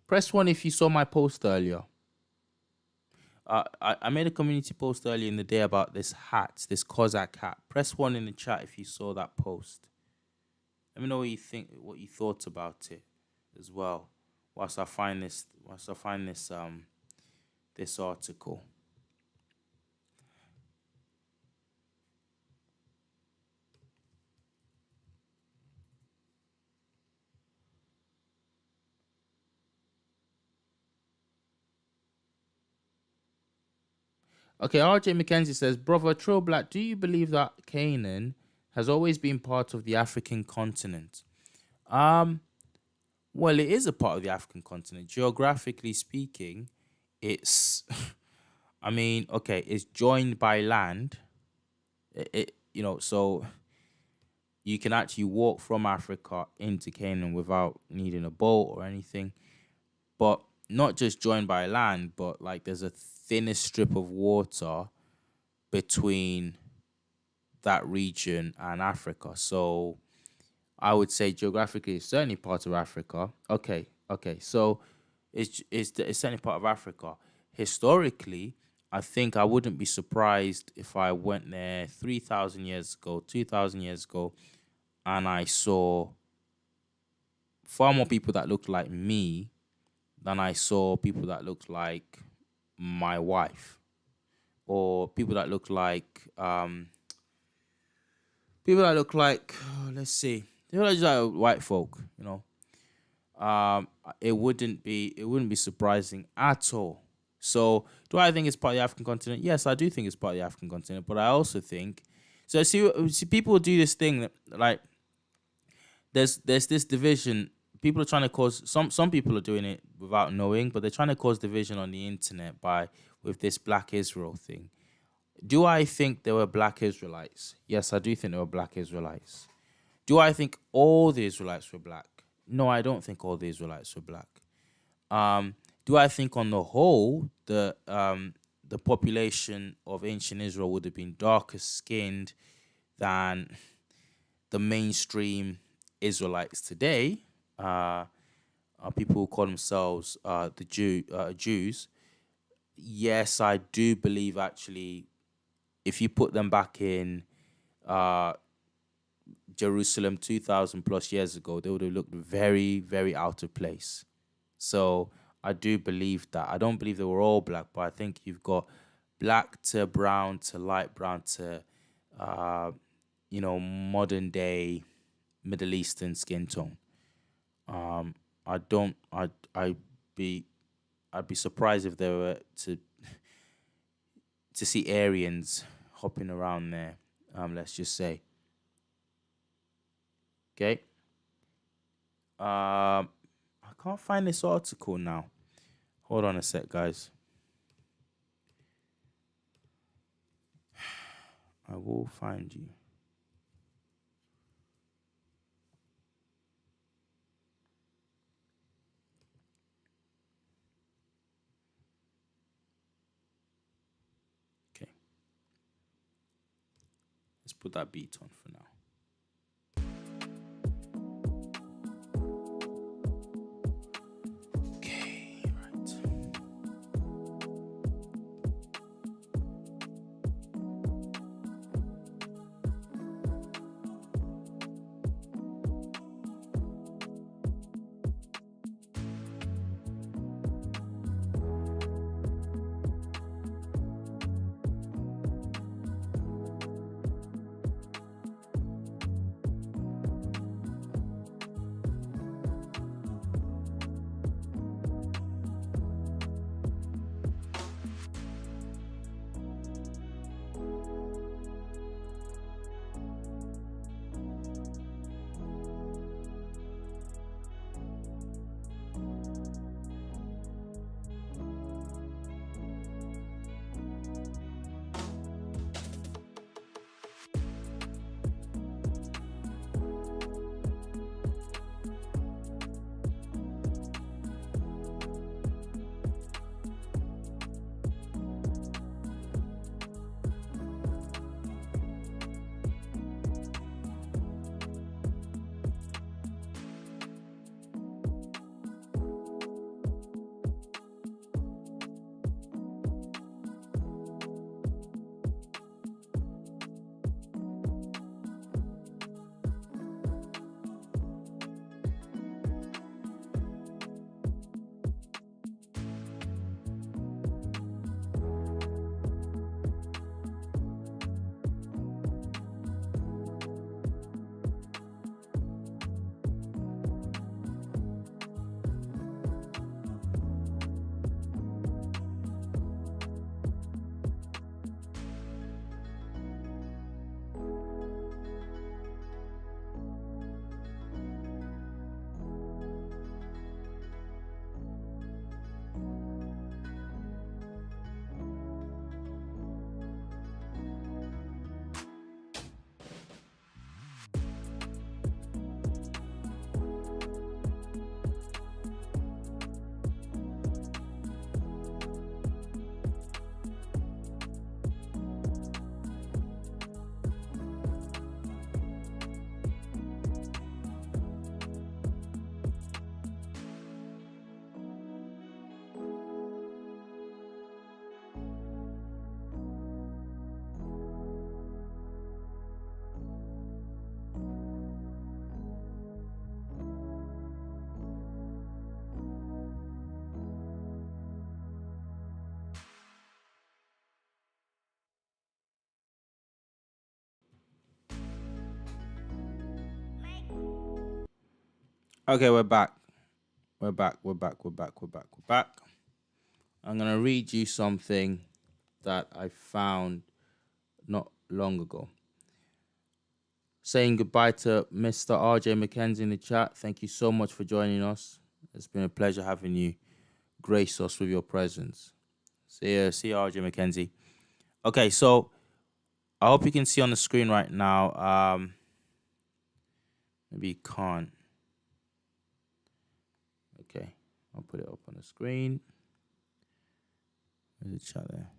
Speaker 1: press 1 if you saw my post earlier. I made a community post earlier in the day about this hat, this Cossack hat. Press 1 in the chat if you saw that post. Let me know what you think, what you thought about it as well. Whilst I find this this article. Okay, RJ McKenzie says, Brother Trill Black, do you believe that Canaan has always been part of the African continent? Well, it is a part of the African continent. Geographically speaking, it's, I mean, okay, it's joined by land. So you can actually walk from Africa into Canaan without needing a boat or anything. But not just joined by land, but like there's a thinner strip of water between that region and Africa. So I would say geographically it's certainly part of Africa. Okay. So it's certainly part of Africa. Historically, I think I wouldn't be surprised if I went there 3,000 years ago, 2,000 years ago, and I saw far more people that looked like me than I saw people that looked like my wife, or people that look like let's see, people that just like white folk, it wouldn't be surprising at all So, do I think it's part of the African continent? Yes, I do think it's part of the African continent, but I also think so. See, people do this thing that, like, there's this division. People are trying to cause some people are doing it without knowing, but they're trying to cause division on the internet by with this Black Israel thing. Do I think there were Black Israelites? Yes, I do think there were Black Israelites. Do I think all the Israelites were black? No, I don't think all the Israelites were black. Um, do I think on the whole the population of ancient Israel would have been darker skinned than the mainstream Israelites today? People who call themselves Jews. Yes, I do believe actually, if you put them back in uh, Jerusalem 2,000 plus years ago, they would have looked very, very out of place. So I do believe that. I don't believe they were all black, but I think you've got black to brown to light brown to, modern day Middle Eastern skin tone. I don't. I be. I'd be surprised if they were to see Aryans hopping around there. Let's just say. Okay. I can't find this article now. Hold on a sec, guys. I will find you. Okay. Let's put that beat on for now. Okay, right. Okay, we're back. We're back. We're back. We're back. We're back. We're back. I'm going to read you something that I found not long ago. Saying goodbye to Mr. RJ McKenzie in the chat. Thank you so much for joining us. It's been a pleasure having you grace us with your presence. See you, RJ McKenzie. Okay, so I hope you can see on the screen right now. Maybe you can't. Okay, I'll put it up on the screen. There's a chat there.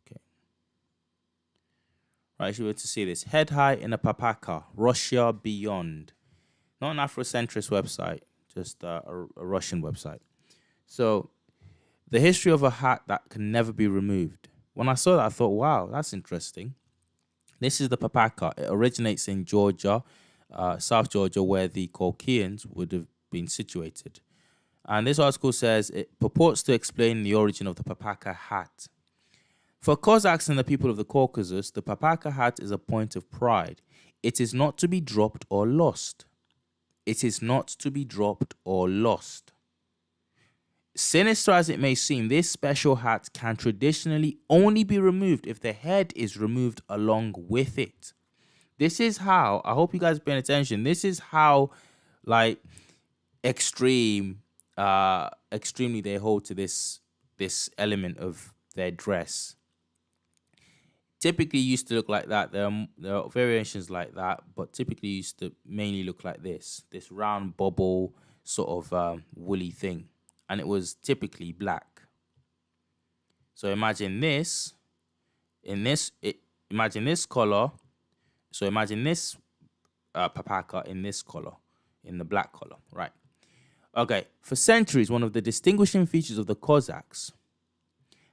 Speaker 1: Okay. Right, you were to see this. Head high in a papaka, Russia beyond. Not an Afrocentrist website, just a Russian website. So, the history of a hat that can never be removed. When I saw that, I thought, wow, that's interesting. This is the papaka. It originates in Georgia, South Georgia, where the Caucasians would have been situated. And this article says it purports to explain the origin of the papaka hat. For Cossacks and the people of the Caucasus, the papaka hat is a point of pride. It is not to be dropped or lost. It is not to be dropped or lost. Sinister as it may seem, this special hat can traditionally only be removed if the head is removed along with it. This is how, I hope you guys are paying attention, this is how, like, extremely they hold to this element of their dress. Typically used to look like that. There are variations like that, but typically used to mainly look like this round bubble sort of woolly thing. And it was typically black. So imagine this, imagine this color. So imagine this papaka in this color, in the black color, right? Okay, for centuries, one of the distinguishing features of the Cossacks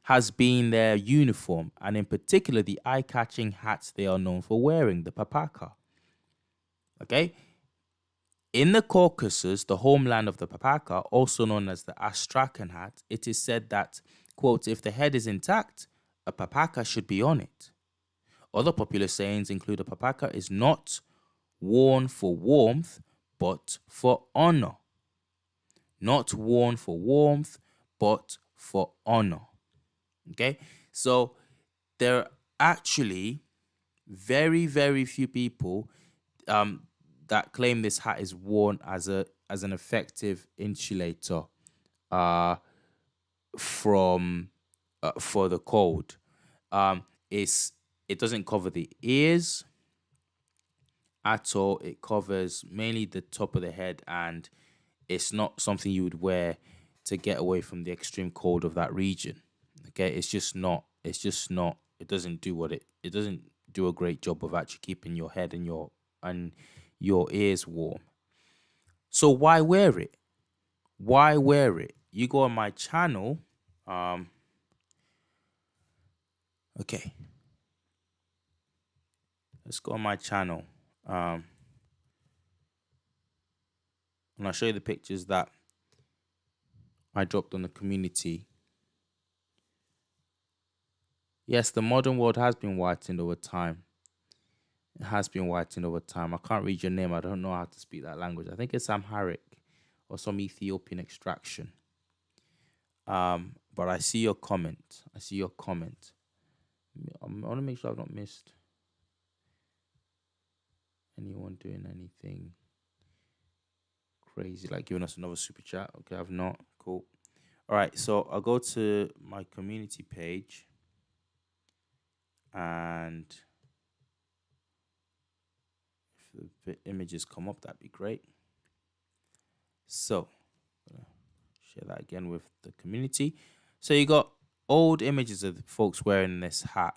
Speaker 1: has been their uniform, and in particular, the eye-catching hats they are known for wearing, the papaka. Okay? In the Caucasus, the homeland of the papaka, also known as the Astrakhan hat, it is said that, quote, if the head is intact, a papaka should be on it. Other popular sayings include a papaka is not worn for warmth, but for honor. Not worn for warmth, but for honor. Okay, so there are actually very, very few people that claim this hat is worn as an effective insulator from for the cold. It doesn't cover the ears at all. It covers mainly the top of the head, and it's not something you would wear to get away from the extreme cold of that region. Okay, it's just not. It doesn't do it doesn't do a great job of actually keeping your head and your ears warm. So why wear it? Why wear it? You go on my channel. Okay. Let's go on my channel. And I'll show you the pictures that I dropped on the community. Yes, the modern world has been whitened over time. It has been whitened over time. I can't read your name. I don't know how to speak that language. I think it's Amharic or some Ethiopian extraction. But I see your comment. I want to make sure I've not missed anyone doing anything crazy, like giving us another super chat. Okay, I've not. Cool. All right, so I'll go to my community page. And if the images come up, that'd be great. So, I'm gonna share that again with the community. So you got old images of folks wearing this hat.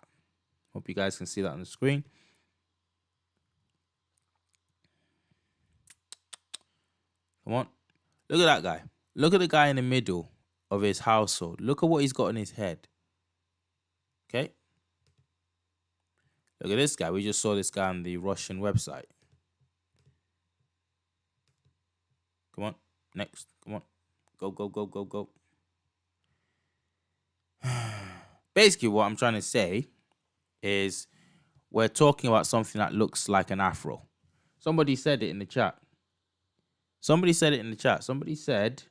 Speaker 1: Hope you guys can see that on the screen. Come on. Look at that guy. Look at the guy in the middle of his household. Look at what he's got on his head. Okay. Look at this guy. We just saw this guy on the Russian website. Come on. Next. Come on. Go. Basically, what I'm trying to say is we're talking about something that looks like an afro. Somebody said it in the chat. Somebody said,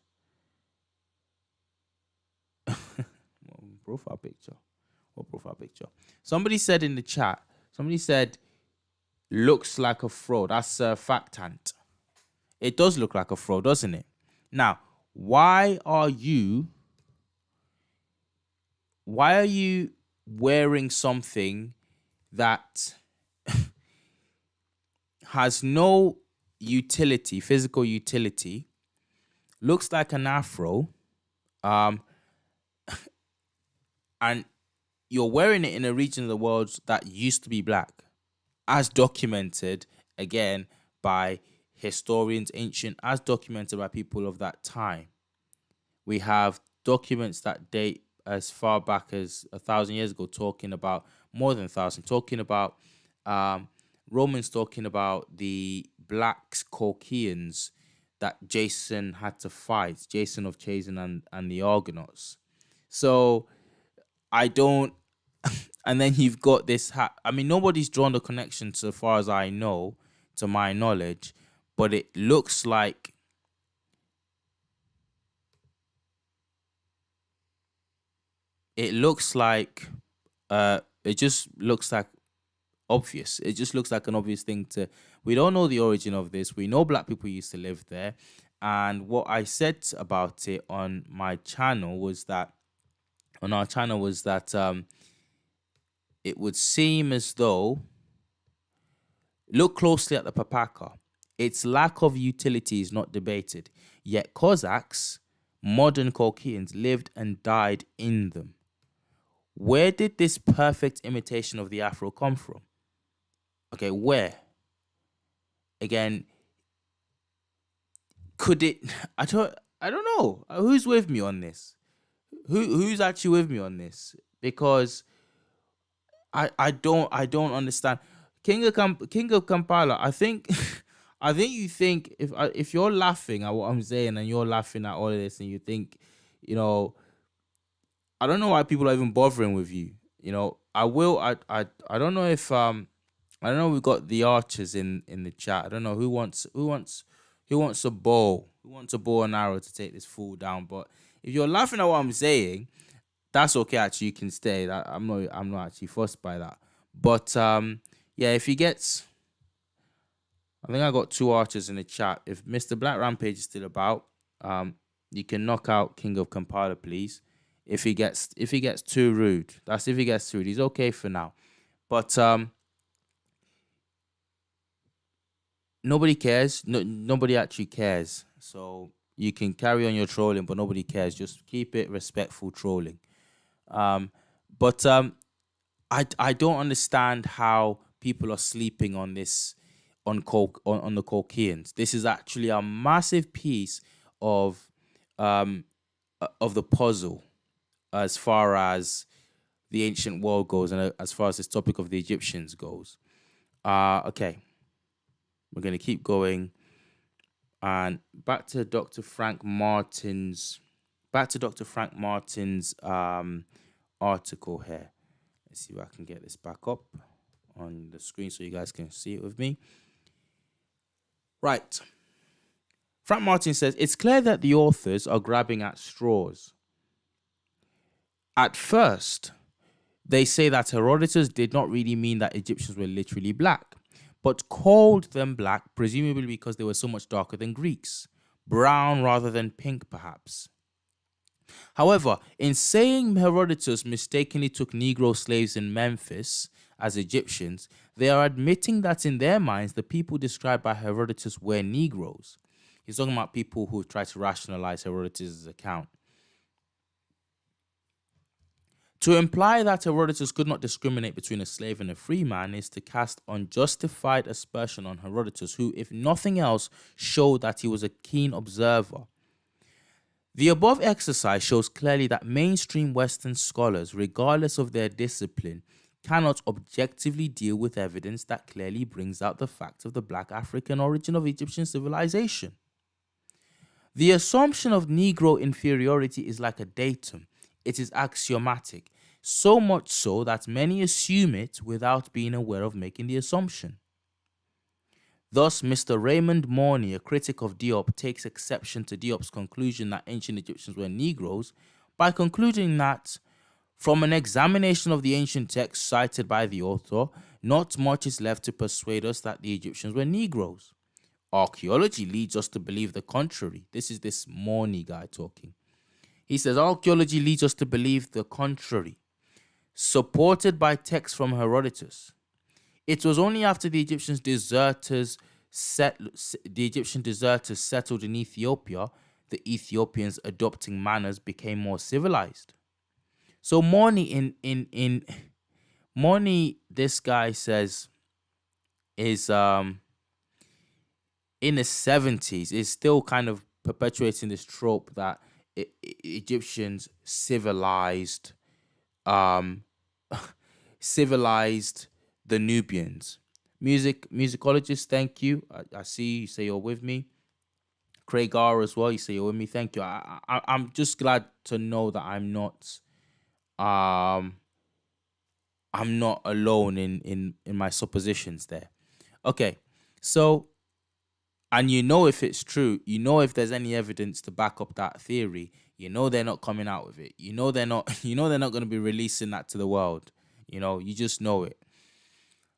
Speaker 1: profile picture? What profile picture? Somebody said in the chat, looks like a fro. That's a factant. It does look like a fro, doesn't it? Now, why are you wearing something that has no utility, physical utility, looks like an afro, and you're wearing it in a region of the world that used to be black, as documented, again, by historians, as documented by people of that time. We have documents that date as far back as 1,000 years ago, talking about more than 1,000, talking about Romans, talking about the black Colchians that Jason had to fight, Jason of Chazen and the Argonauts. So I don't, and then you've got this hat. I mean, nobody's drawn the connection, so far as I know, to my knowledge, but it looks like it just looks like obvious. It just looks like an obvious thing to. We don't know the origin of this. We know black people used to live there, and what I said about it on my channel was that, it would seem as though, look closely at the papaka. Its lack of utility is not debated, yet Cossacks, modern Colchians, lived and died in them. Where did this perfect imitation of the afro come from? Okay, where? Again, could it? I don't know. Who's with me on this? Who's actually with me on this? Because I don't understand. King of Kampala, I think you think if you're laughing at what I'm saying and you're laughing at all of this and you think, I don't know why people are even bothering with you. I don't know if I don't know, we've got the archers in the chat. I don't know who wants a bow. Who wants a bow and arrow to take this fool down? But if you're laughing at what I'm saying, that's okay. Actually, you can stay. I'm not actually fussed by that. But yeah, if he gets, I think I got 2 archers in the chat. If Mr. Black Rampage is still about, you can knock out King of Kampala, please. If he gets too rude, that's if he gets too rude. He's okay for now. But nobody cares. Nobody actually cares. So you can carry on your trolling, but nobody cares. Just keep it respectful trolling. But I don't understand how people are sleeping on this, on the Colchians. This is actually a massive piece of the puzzle as far as the ancient world goes, and as far as this topic of the Egyptians goes. Okay, we're gonna keep going, and back to Dr. Frank Martin's article here. Let's see if I can get this back up on the screen so you guys can see it with me. Right. Frank Martin says, it's clear that the authors are grabbing at straws. At first, they say that Herodotus did not really mean that Egyptians were literally black, but called them black, presumably because they were so much darker than Greeks, brown rather than pink, perhaps. However, in saying Herodotus mistakenly took Negro slaves in Memphis as Egyptians, they are admitting that in their minds, the people described by Herodotus were Negroes. He's talking about people who try to rationalize Herodotus' account. To imply that Herodotus could not discriminate between a slave and a free man is to cast unjustified aspersion on Herodotus, who, if nothing else, showed that he was a keen observer. The above exercise shows clearly that mainstream Western scholars, regardless of their discipline, cannot objectively deal with evidence that clearly brings out the fact of the black African origin of Egyptian civilization. The assumption of Negro inferiority is like a datum. It is axiomatic, so much so that many assume it without being aware of making the assumption. Thus, Mr. Raymond Morney, a critic of Diop, takes exception to Diop's conclusion that ancient Egyptians were Negroes by concluding that From an examination of the ancient texts cited by the author, not much is left to persuade us that the Egyptians were Negroes. Archaeology leads us to believe the contrary. This is this Morny guy talking. He says, archaeology leads us to believe the contrary, supported by texts from Herodotus. It was only after the Egyptian deserters settled in Ethiopia, the Ethiopians adopting manners became more civilized. So Morny in Morny, this guy says, is in the 70s is still kind of perpetuating this trope that Egyptians civilized um civilized the Nubians. Musicologist, thank you. I see you say you're with me. Craig R as well, you say you're with me. Thank you. I'm just glad to know that um I'm not alone in my suppositions there. Okay, so, and you know if it's true, you know if there's any evidence to back up that theory, you know they're not coming out with it. You know they're not you know they're not going to be releasing that to the world. You just know it.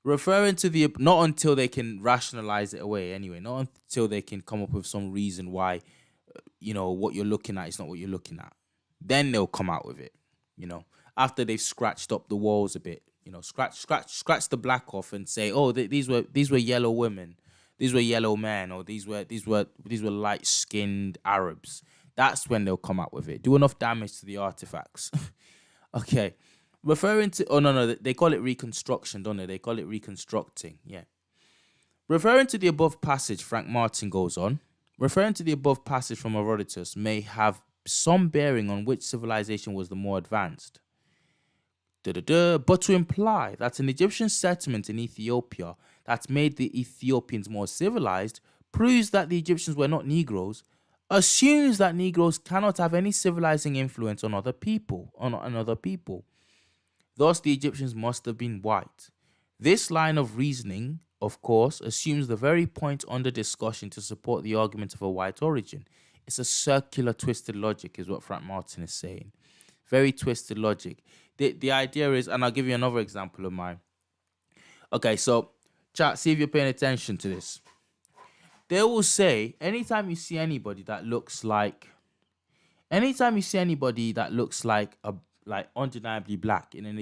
Speaker 1: Referring to the not until they can rationalize it away anyway, not until they can come up with some reason why what you're looking at is not what you're looking at. Then they'll come out with it, after they've scratched up the walls a bit, scratch the black off and say, oh, these were yellow women, these were yellow men, or these were light skinned Arabs. That's when they'll come out with it. Do enough damage to the artifacts. Okay. Referring to, oh no, they call it reconstruction, don't they? They call it reconstructing, yeah. Referring to the above passage, Frank Martin goes on, referring to the above passage from Herodotus may have some bearing on which civilization was the more advanced. But to imply that an Egyptian settlement in Ethiopia that made the Ethiopians more civilized proves that the Egyptians were not Negroes, assumes that Negroes cannot have any civilizing influence on other people, Thus, the Egyptians must have been white. This line of reasoning, of course, assumes the very point under discussion to support the argument of a white origin. It's a circular, twisted logic, is what Frank Martin is saying. Very twisted logic. The idea is, and I'll give you another example of mine. Okay, so, chat, see if you're paying attention to this. They will say, anytime you see anybody that looks like undeniably black in an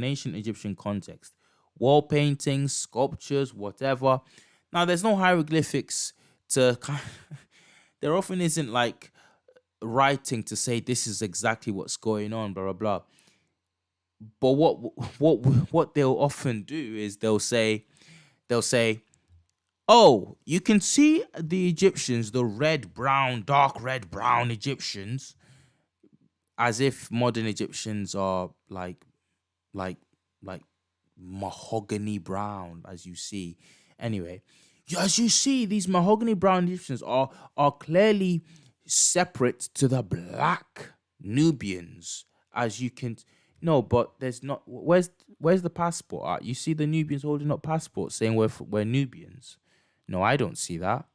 Speaker 1: ancient Egyptian context, wall paintings, sculptures, whatever. Now, there's no hieroglyphics to. There often isn't like writing to say this is exactly what's going on, blah blah blah. But what they'll often do is they'll say, oh, you can see the Egyptians, the dark red brown Egyptians, as if modern Egyptians are like mahogany brown, as you see. Anyway, as you see, these mahogany brown Egyptians are clearly separate to the black Nubians, as you can. No, but there's not. Where's the passport at? You see the Nubians holding up passports saying we're Nubians. No, I don't see that.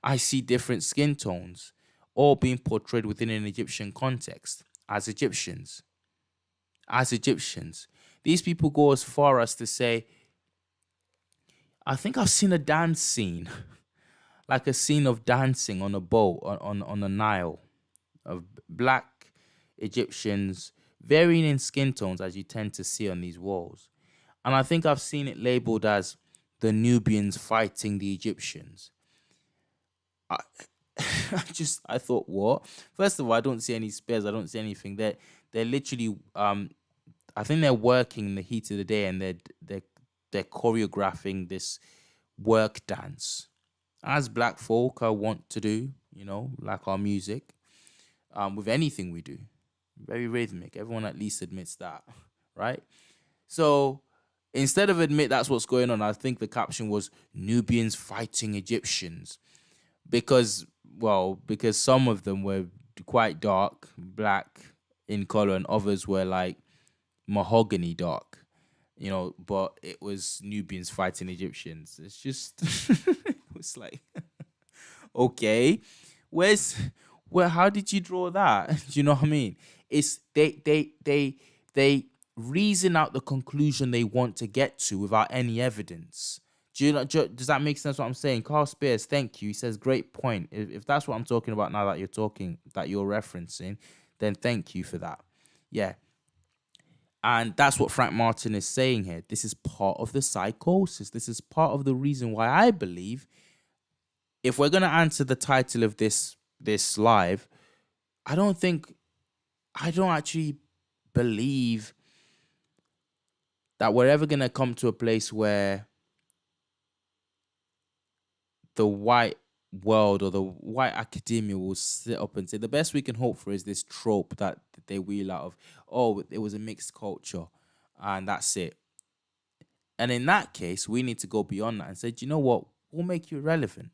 Speaker 1: I see different skin tones, all being portrayed within an Egyptian context as Egyptians. These people go as far as to say, I think I've seen a dance scene, like a scene of dancing on a boat on the Nile, of black Egyptians varying in skin tones as you tend to see on these walls. And I think I've seen it labeled as the Nubians fighting the Egyptians. I thought, what? First of all, I don't see any spears. I don't see anything. They're literally, I think they're working in the heat of the day, and they're choreographing this work dance, as black folk want to do, like our music, with anything we do. Very rhythmic. Everyone at least admits that, right? So instead of admit that's what's going on, I think the caption was Nubians fighting Egyptians, because some of them were quite dark, black in color, and others were like mahogany dark, but it was Nubians fighting Egyptians. It's just, it was like, okay, where's Well, how did you draw that? Do you know what I mean? It's they reason out the conclusion they want to get to without any evidence. Do you know? Does that make sense? What I'm saying? Carl Spears, thank you. He says, great point. If that's what I'm talking about now that you're referencing, then thank you for that. Yeah. And that's what Frank Martin is saying here. This is part of the psychosis. This is part of the reason why I believe, if we're gonna answer the title of this live, I don't actually believe that we're ever gonna come to a place where the white world or the white academia will sit up and say the best we can hope for is this trope that they wheel out of, oh, it was a mixed culture and that's it. And in that case, we need to go beyond that and say, do you know what? We'll make you irrelevant.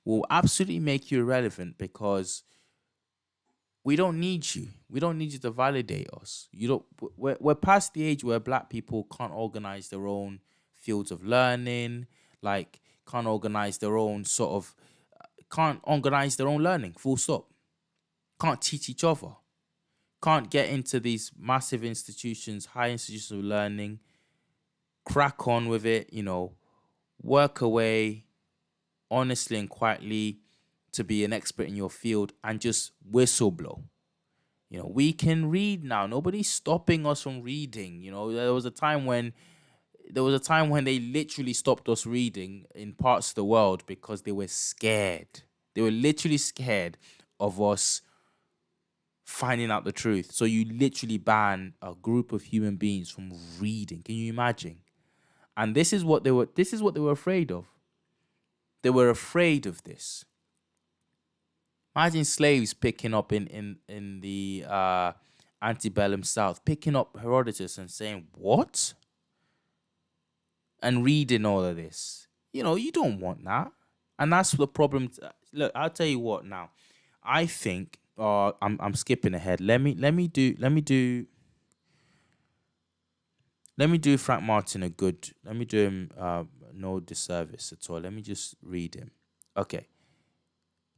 Speaker 1: We'll absolutely make you irrelevant because we don't need you. We don't need you to validate us. We're past the age where black people can't organize their own fields of learning, like can't organize their own learning, full stop. Can't teach each other. Can't get into these massive institutions, high institutions of learning, crack on with it, work away honestly and quietly to be an expert in your field and just whistleblow. We can read now. Nobody's stopping us from reading. There was a time when they literally stopped us reading in parts of the world because they were scared. They were literally scared of us finding out the truth. So you literally ban a group of human beings from reading. Can you imagine? And this is what they were afraid of. They were afraid of this. Imagine slaves picking up in the antebellum South, picking up Herodotus and saying, what? And reading all of this. You don't want that. And that's the problem. Look, I'll tell you what now. I think I'm skipping ahead. Let me do Frank Martin a good. Let me do him no disservice at all. Let me just read him. Okay.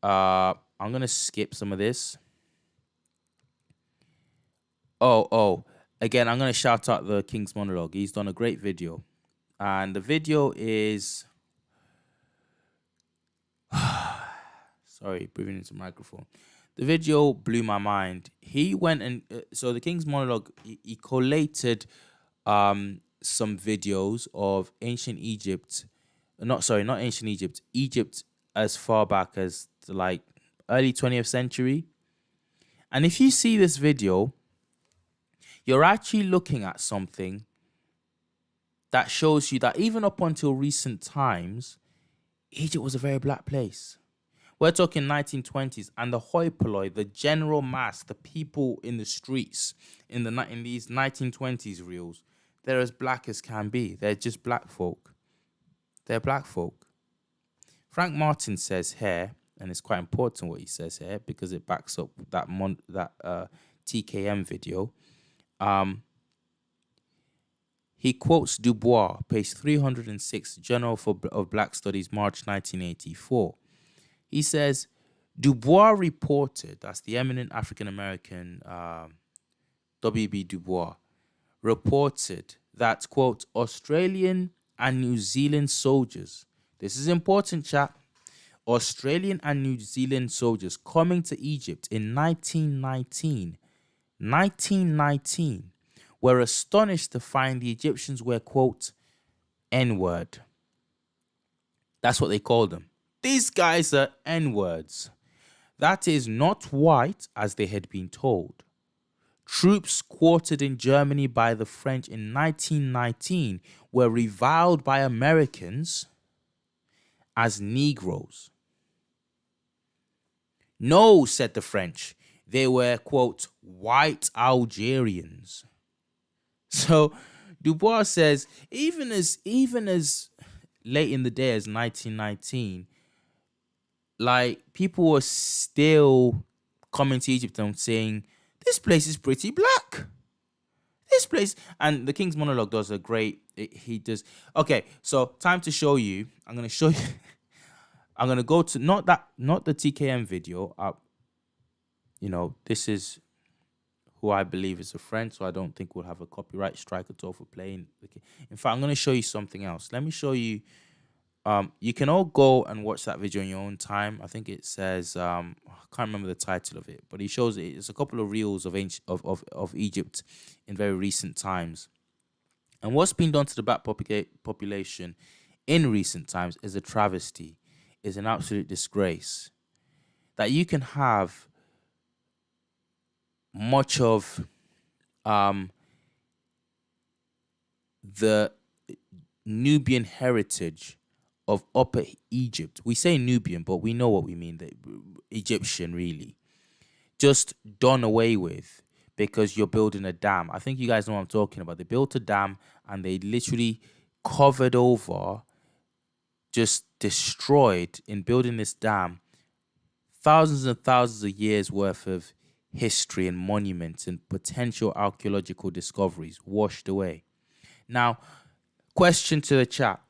Speaker 1: I'm gonna skip some of this. Again, I'm gonna shout out the King's Monologue. He's done a great video, and the video is sorry, breathing into the microphone. The video blew my mind. He went and so the King's Monologue. He collated some videos of ancient Egypt. Not ancient Egypt. Egypt as far back as like early 20th century. And if you see this video, you're actually looking at something that shows you that even up until recent times, Egypt was a very black place. We're talking 1920s, and the hoi polloi, the general mass, the people in the streets in these 1920s reels, they're as black as can be. They're just black folk. They're black folk. Frank Martin says here, and it's quite important what he says here because it backs up that TKM video. He quotes Dubois, page 306, Journal of Black Studies, March 1984. He says, Dubois reported, that's the eminent African-American W.B. Dubois, reported that, quote, Australian and New Zealand soldiers, this is important, chat, Australian and New Zealand soldiers coming to Egypt in 1919, were astonished to find the Egyptians were, quote, N-word. That's what they called them. These guys are N-words. That is not white, as they had been told. Troops quartered in Germany by the French in 1919 were reviled by Americans as Negroes. No, said the French. They were, quote, white Algerians. So Dubois says, even as late in the day as 1919, like, people were still coming to Egypt and saying, this place is pretty black. This place. And the King's Monologue does a great, he does. Okay, so time to show you. I'm going to show you. I'm going to go to, not the TKM video. This is who I believe is a friend, so I don't think we'll have a copyright strike at all for playing. Okay. In fact, I'm going to show you something else. Let me show you. You can all go and watch that video in your own time. I think it says I can't remember the title of it, but he shows it's a couple of reels of of Egypt in very recent times. And what's been done to the black population in recent times is a travesty, is an absolute disgrace. That you can have much of the Nubian heritage of Upper Egypt. We say Nubian, but we know what we mean, the Egyptian really. Just done away with because you're building a dam. I think you guys know what I'm talking about. They built a dam and they literally covered over, just destroyed in building this dam, thousands and thousands of years worth of history and monuments and potential archaeological discoveries washed away. Now, question to the chat.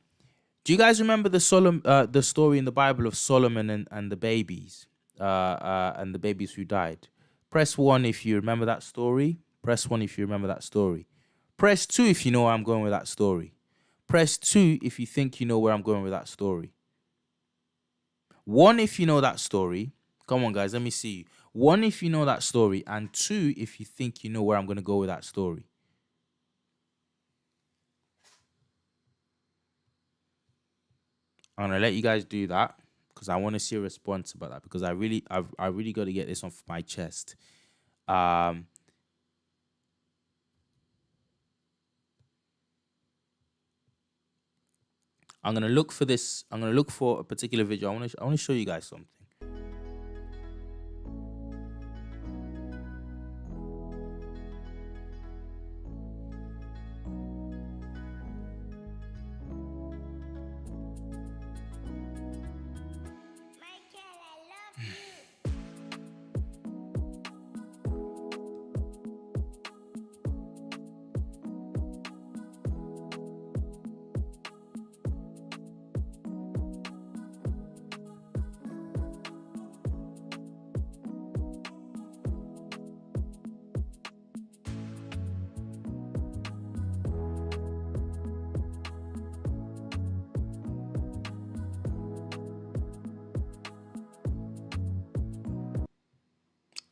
Speaker 1: Do you guys remember the story in the Bible of Solomon and the babies? And the babies who died? Press 1 if you remember that story. Press 1 if you remember that story. Press 2 if you know where I'm going with that story. Press 2 if you think you know where I'm going with that story. 1 if you know that story. Come on, guys, let me see you. 1 if you know that story, and 2 if you think you know where I'm going to go with that story. I'm going to let you guys do that because I want to see a response about that, because I really got to get this off my chest. I'm going to look for this. I'm going to look for a particular video. I want to show you guys something.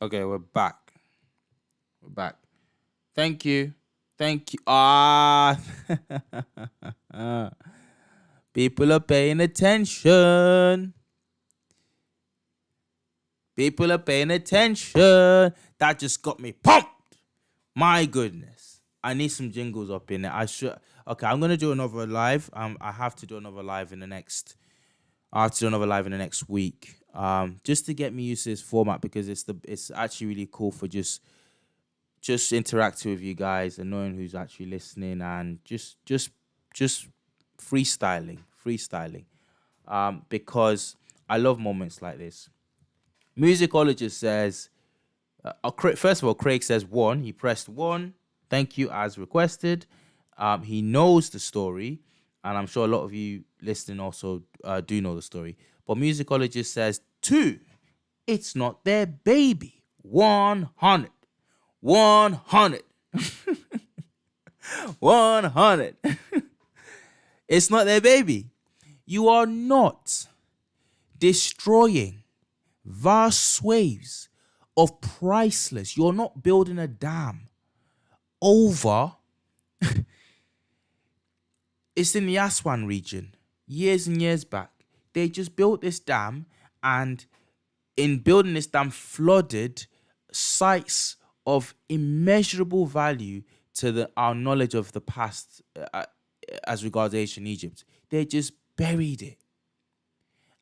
Speaker 1: Okay, we're back. We're back. Thank you. Thank you. People are paying attention. People are paying attention. That just got me pumped. My goodness. I need some jingles up in there. Okay, I'm gonna do another live. I have to do another live in the next. I have to do another live in the next week. Just to get me used to this format, because it's actually really cool for just interacting with you guys and knowing who's actually listening, and just freestyling. Because I love moments like this. Musicologist says, first of all, Craig says 1. He pressed 1. Thank you, as requested. He knows the story, and I'm sure a lot of you listening also do know the story. But musicologist says 2. It's not their baby. 100. 100. 100. It's not their baby. You are not destroying vast swathes of priceless. You're not building a dam over. It's in the Aswan region. Years and years back, they just built this dam, and in building this dam, flooded sites of immeasurable value to our knowledge of the past as regards ancient Egypt. They just buried it.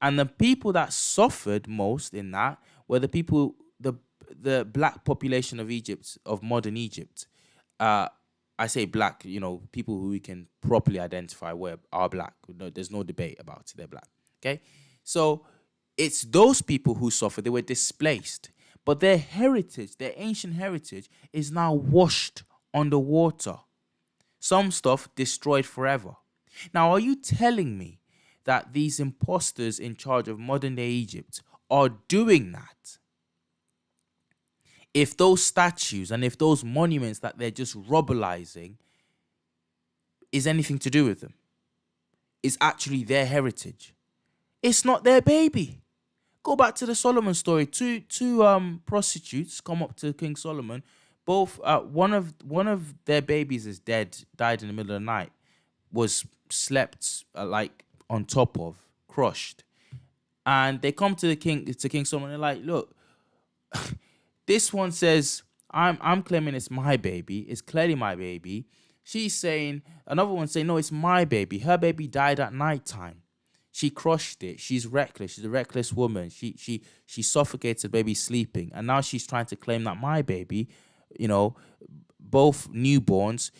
Speaker 1: And the people that suffered most in that were the people, the black population of Egypt, of modern Egypt. I say black, people who we can properly identify are black. No, there's no debate about it. They're black. Okay? So it's those people who suffered. They were displaced. But their heritage, their ancient heritage, is now washed underwater. Some stuff destroyed forever. Now, are you telling me that these imposters in charge of modern day Egypt are doing that? if those statues and if those monuments that they're just rubberizing is anything to do with them, is actually their heritage. It's not their baby. Go back to the Solomon story. Two prostitutes come up to King Solomon. Both one of their babies is dead, died in the middle of the night, was slept like on top of, crushed. And they come to King Solomon. They're like, look, this one says I'm claiming it's my baby. It's clearly my baby. She's saying, another one saying, no, it's my baby. Her baby died at nighttime. She crushed it. She's reckless. She's a reckless woman. She suffocates the baby sleeping. And now she's trying to claim that my baby, both newborns,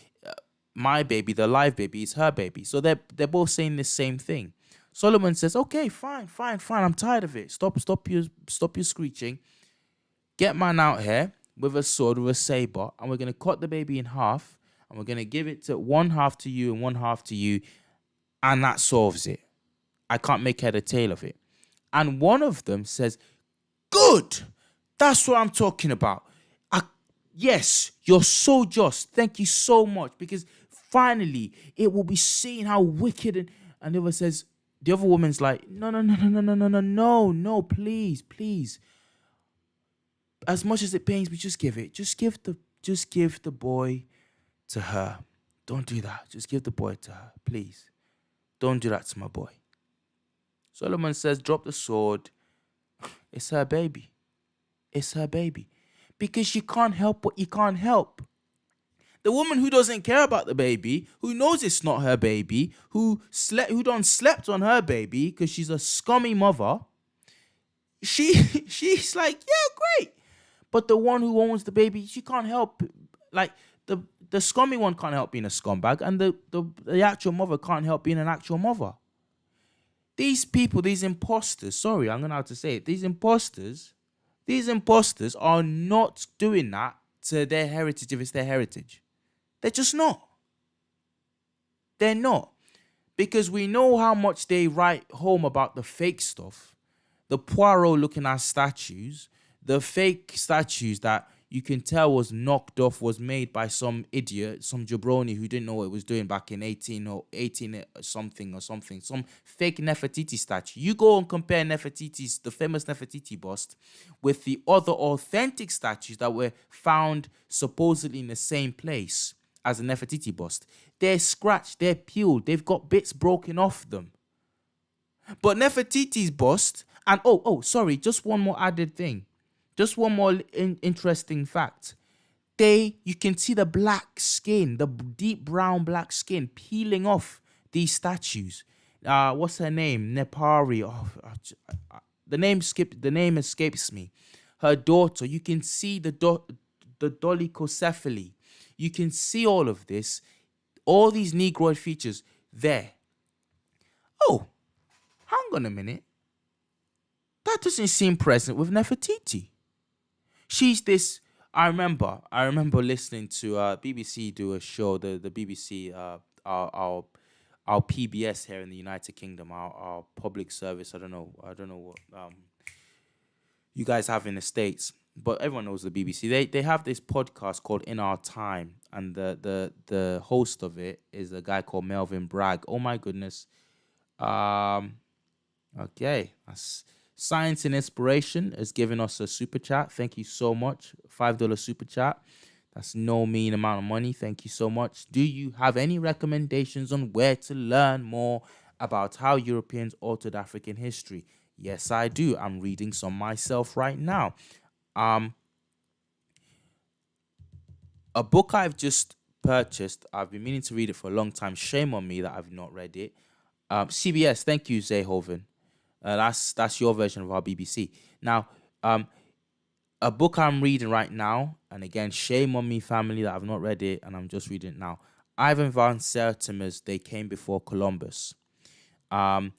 Speaker 1: my baby, the live baby, is her baby. So they're both saying the same thing. Solomon says, okay, fine. I'm tired of it. Stop your screeching. Get man out here with a sword, with a saber, and we're going to cut the baby in half, and we're going to give it to one half to you and one half to you, and that solves it. I can't make head or tail of it. And one of them says, good, that's what I'm talking about. Yes, you're so just. Thank you so much, because finally it will be seen how wicked. And the other says, the other woman's like, no, please. As much as it pains me, just give it. Just give the boy to her. Don't do that. Just give the boy to her, please. Don't do that to my boy. Solomon says, drop the sword. It's her baby. It's her baby. Because you can't help what you can't help. The woman who doesn't care about the baby, who knows it's not her baby, who done slept on her baby because she's a scummy mother, she's like, yeah, great. But the one who owns the baby, she can't help. Like, the scummy one can't help being a scumbag, and the actual mother can't help being an actual mother. These people, these imposters, sorry, I'm going to have to say it, these imposters are not doing that to their heritage if it's their heritage. They're just not. They're not. Because we know how much they write home about the fake stuff, the Poirot looking at statues, the fake statues that you can tell was knocked off, was made by some idiot, some jabroni who didn't know what it was doing back in 18 something, some fake Nefertiti statue. You go and compare Nefertiti's, the famous Nefertiti bust, with the other authentic statues that were found supposedly in the same place as the Nefertiti bust. They're scratched, they're peeled, they've got bits broken off them. But Nefertiti's bust, and sorry, just one more added thing. Just one more interesting fact. You can see the black skin, the deep brown black skin peeling off these statues. What's her name? Nepari. The name escapes me. Her daughter. You can see the dolichocephaly. You can see all of this, all these Negroid features there. Oh, hang on a minute. That doesn't seem present with Nefertiti. She's this. I remember listening to BBC do a show. The BBC, our PBS here in the United Kingdom, our public service. I don't know what you guys have in the States, but everyone knows the BBC. They have this podcast called In Our Time, and the host of it is a guy called Melvin Bragg. Oh my goodness. Okay, that's. Science and Inspiration has given us a super chat. Thank you so much. $5 super chat. That's no mean amount of money. Thank you so much. Do you have any recommendations on where to learn more about how Europeans altered African history? Yes, I do. I'm reading some myself right now. A book I've just purchased. I've been meaning to read it for a long time. Shame on me that I've not read it. CBS. Thank you, Zayhoven. That's your version of our BBC. Now, a book I'm reading right now, and again, shame on me, family, that I've not read it, and I'm just reading it now. Ivan van Sertima's They Came Before Columbus. And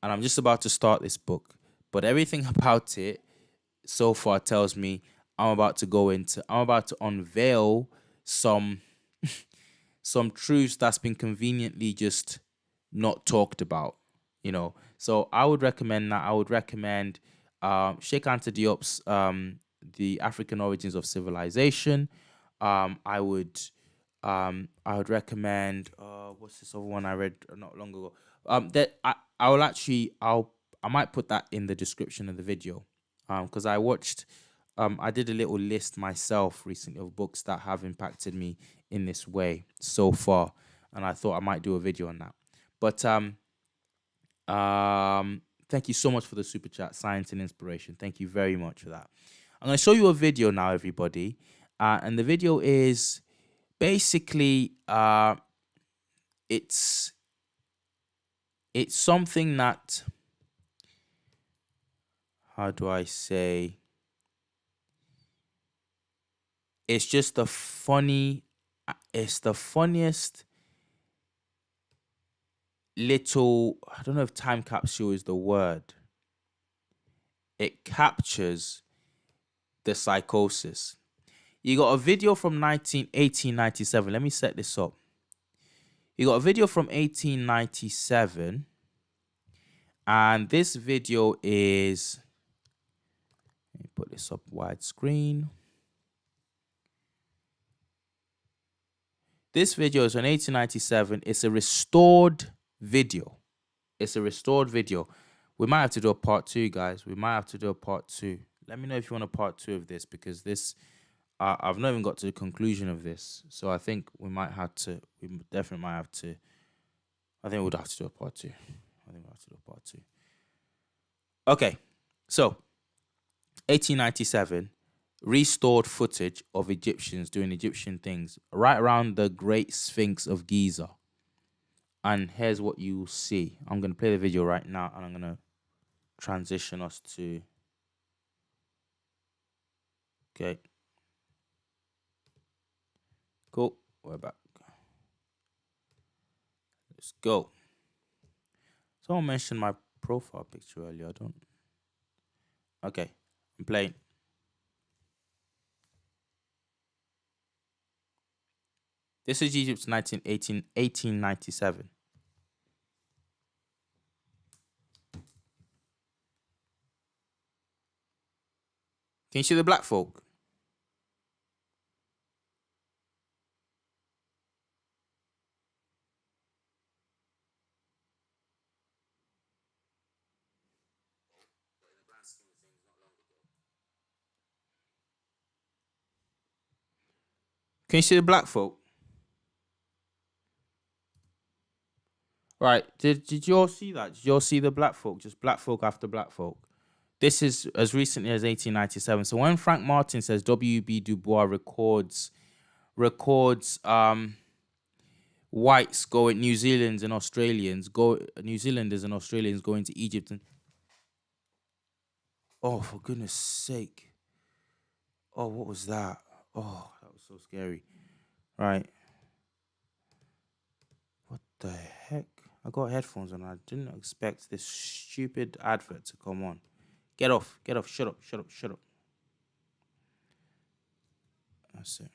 Speaker 1: I'm just about to start this book, but everything about it so far tells me I'm about to unveil some truths that's been conveniently just not talked about, So I would recommend that. I would recommend Sheikh Anta Diop's the African origins of civilization. I would recommend what's this other one I read not long ago. That I will actually I might put that in the description of the video. Because I did a little list myself recently of books that have impacted me in this way so far, and I thought I might do a video on that. But thank you so much for the super chat, Science and Inspiration. Thank you very much for that. I'm going to show you a video now, everybody. And the video is basically, it's something that, how do I say? It's just it's the funniest little, I don't know if time capsule is the word. It captures the psychosis. You got a video from 1897. Let me set this up. You got a video from 1897. And this video is, let me put this up widescreen. This video is from 1897. It's a restored video. It's a restored video. We might have to do a part 2, guys. We might have to do a part 2. Let me know if you want a part 2 of this, because this, I've not even got to the conclusion of this. So I think we definitely might have to. I think we'll have to do a part 2. Okay, so 1897, restored footage of Egyptians doing Egyptian things right around the Great Sphinx of Giza. And here's what you will see. I'm going to play the video right now, and I'm going to transition us to... Okay. Cool. We're back. Let's go. Someone mentioned my profile picture earlier. I don't... Okay. I'm playing. This is Egypt's 1897. Can you see the black folk? Can you see the black folk? Right. Did you all see that? Did you all see the black folk? Just black folk after black folk. This is as recently as 1897. So when Frank Martin says W.B. Du Bois records whites going, New Zealanders and Australians going to Egypt, and oh, for goodness sake. Oh, what was that? Oh, that was so scary. Right. What the heck? I got headphones on. I didn't expect this stupid advert to come on. Get off. Shut up. That's it.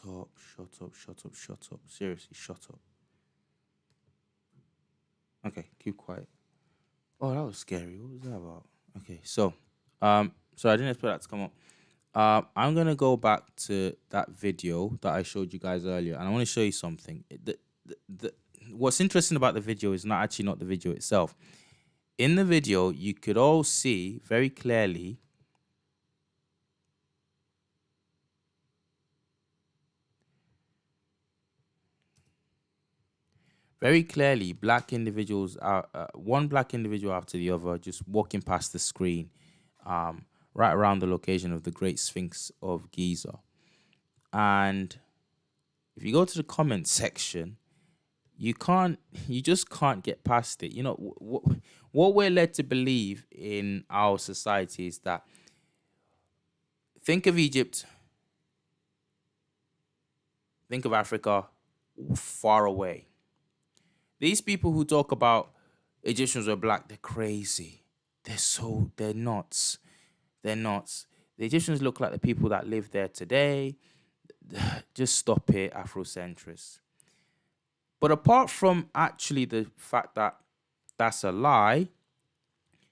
Speaker 1: Oh, shut up. Seriously, shut up. Okay, keep quiet. Oh, that was scary. What was that about? Okay, so, I didn't expect that to come up. I'm gonna go back to that video that I showed you guys earlier, and I want to show you something. What's interesting about the video is not the video itself. In the video, you could all see very clearly black individuals are one black individual after the other just walking past the screen, right around the location of the Great Sphinx of Giza. And if you go to the comment section, you just can't get past it. You know, what we're led to believe in our society is that, think of Egypt, think of Africa, far away. These people who talk about Egyptians were black, they're crazy. They're nuts. They're nuts. The Egyptians look like the people that live there today. Just stop it, Afrocentrists. But apart from actually the fact that that's a lie,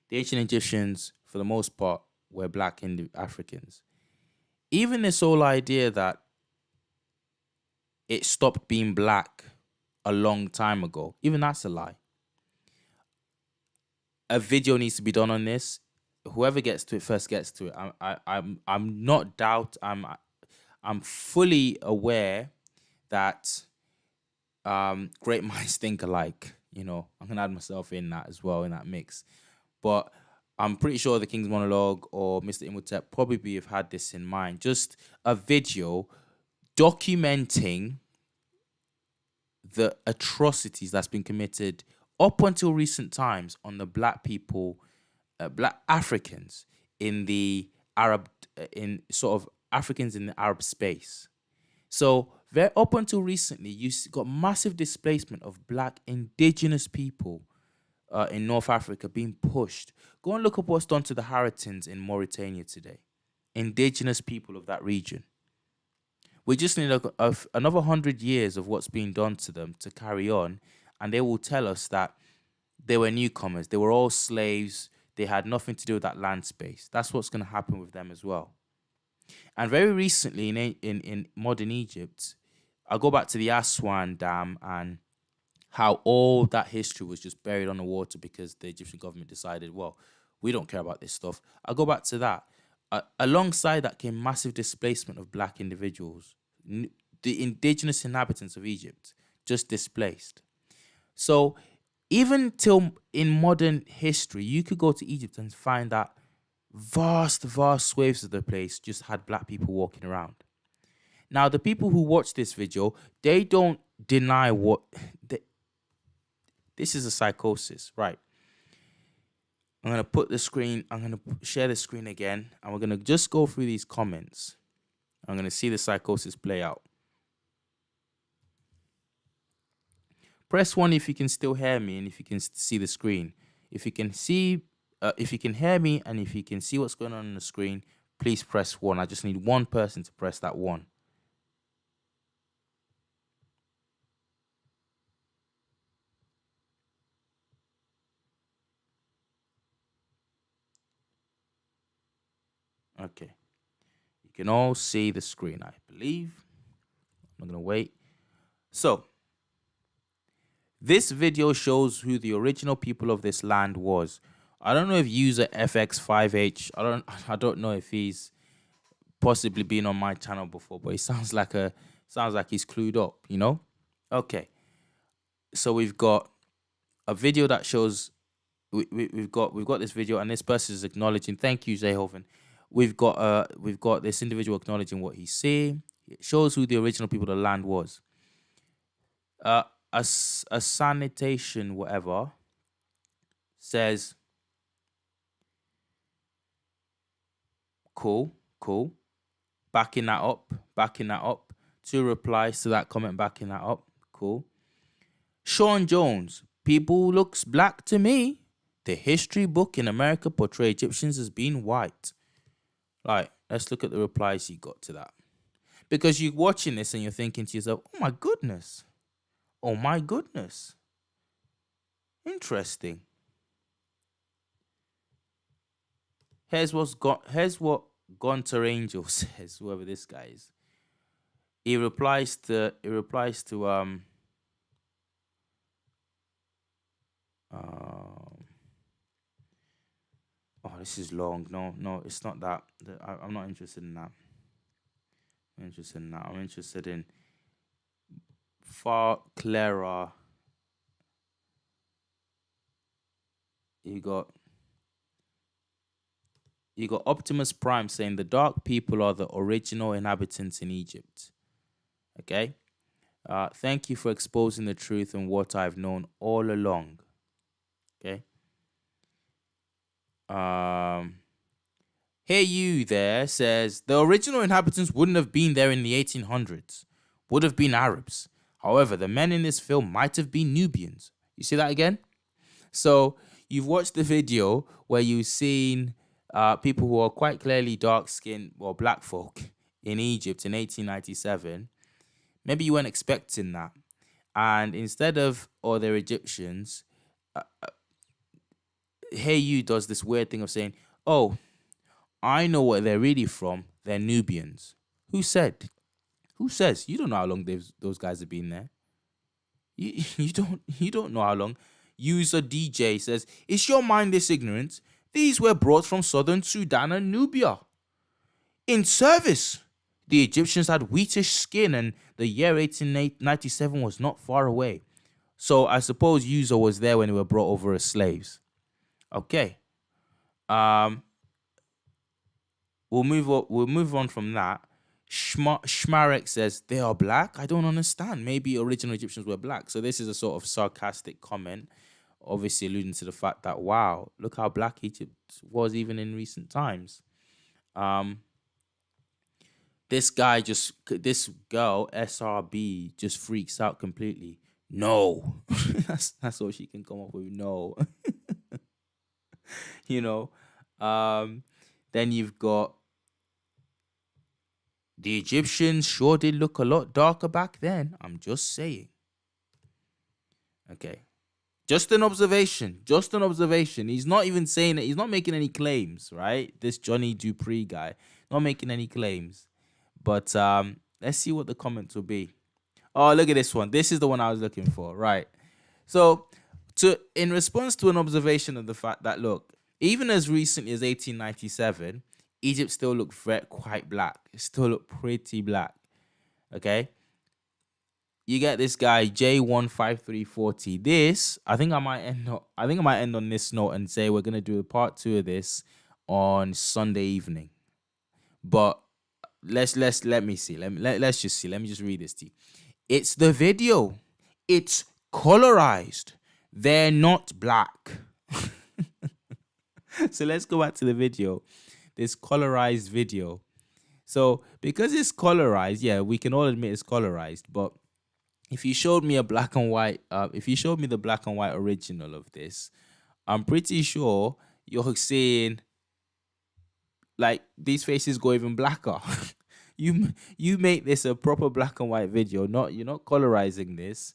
Speaker 1: the ancient Egyptians, for the most part, were black Africans. Even this whole idea that it stopped being black a long time ago, even that's a lie. A video needs to be done on this. Whoever gets to it first gets to it. I'm not doubt. I'm fully aware that great minds think alike. You know, I'm gonna add myself in that as well, in that mix. But I'm pretty sure the King's Monologue or Mr. Imhotep probably have had this in mind. Just a video documenting the atrocities that's been committed up until recent times on the black people, black Africans in the Arab, in sort of Africans in the Arab space. So very up until recently, you got massive displacement of black indigenous people in North Africa being pushed. Go and look up what's done to the Haratins in Mauritania today. Indigenous people of that region. We just need another 100 years of what's being done to them to carry on, and they will tell us that they were newcomers. They were all slaves. They had nothing to do with that land space. That's what's going to happen with them as well. And very recently in modern Egypt, I go back to the Aswan Dam and how all that history was just buried on the water because the Egyptian government decided, well, we don't care about this stuff. I go back to that. Alongside that came massive displacement of black individuals, the indigenous inhabitants of Egypt, just displaced. So even till in modern history, you could go to Egypt and find that vast swathes of the place just had black people walking around. Now, the people who watch this video, they don't deny what... This is a psychosis, right? I'm going to put the screen, I'm going to share the screen again, and we're going to just go through these comments. I'm going to see the psychosis play out. Press 1 if you can still hear me and if you can see the screen. If you can see, if you can hear me and if you can see what's going on the screen, please press 1. I just need one person to press that 1. Okay. You can all see the screen, I believe. I'm going to wait. So, this video shows who the original people of this land was. I don't know if user FX5H, I don't know if he's possibly been on my channel before, but he sounds like he's clued up, you know? Okay. So we've got a video that shows we've got this video, and this person is acknowledging. Thank you, Zayhoven. We've got this individual acknowledging what he's saying. It shows who the original people of the land was. A sanitation whatever says, cool. Backing that up. 2 replies to that comment backing that up. Cool. Sean Jones, people looks black to me. The history book in America portray Egyptians as being white. Right, let's look at the replies he got to that. Because you're watching this and you're thinking to yourself, oh my goodness. Interesting. Here's what Gunter Angel says, whoever this guy is. He replies to oh, this is long. No, it's not that. I'm not interested in that. I'm interested in far clearer. You got Optimus Prime saying the dark people are the original inhabitants in Egypt. Okay? Thank you for exposing the truth and what I've known all along. Okay? Hey you there says the original inhabitants wouldn't have been there in the 1800s. Would have been Arabs. However, the men in this film might have been Nubians. You see that again? So you've watched the video where you've seen people who are quite clearly dark-skinned or black folk in Egypt in 1897. Maybe you weren't expecting that. And instead of, oh, they're Egyptians, Hey You does this weird thing of saying, oh, I know where they're really from. They're Nubians. Who said? Who says? You don't know how long those guys have been there. You don't know how long. User DJ says, is your mind this ignorant? These were brought from southern Sudan and Nubia. In service. The Egyptians had wheatish skin and the year 1897 was not far away. So I suppose User was there when they were brought over as slaves. Okay. We'll move on from that. Shmarek says, they are black? I don't understand. Maybe original Egyptians were black. So this is a sort of sarcastic comment, obviously alluding to the fact that, wow, look how black Egypt was even in recent times. This girl, SRB, just freaks out completely. No. That's all she can come up with. No. Then you've got the Egyptians sure did look a lot darker back then. I'm just saying. Okay. Just an observation. He's not even saying it. He's not making any claims, right? This Johnny Dupree guy. Not making any claims. But let's see what the comments will be. Oh, look at this one. This is the one I was looking for. Right. So, in response to an observation of the fact that, look, even as recently as 1897, Egypt still looked quite black. It still looked pretty black. Okay. You get this guy J15340. This, I think I might end on this note and say we're gonna do a part 2 of this on Sunday evening. But let me see. Let's just see. Let me just read this to you. It's the video. It's colorized. They're not black. So let's go back to the video. This colorized video. So because it's colorized, yeah, we can all admit it's colorized. But if you showed me the black and white original of this, I'm pretty sure you're seeing like these faces go even blacker. You make this a proper black and white video. You're not colorizing this.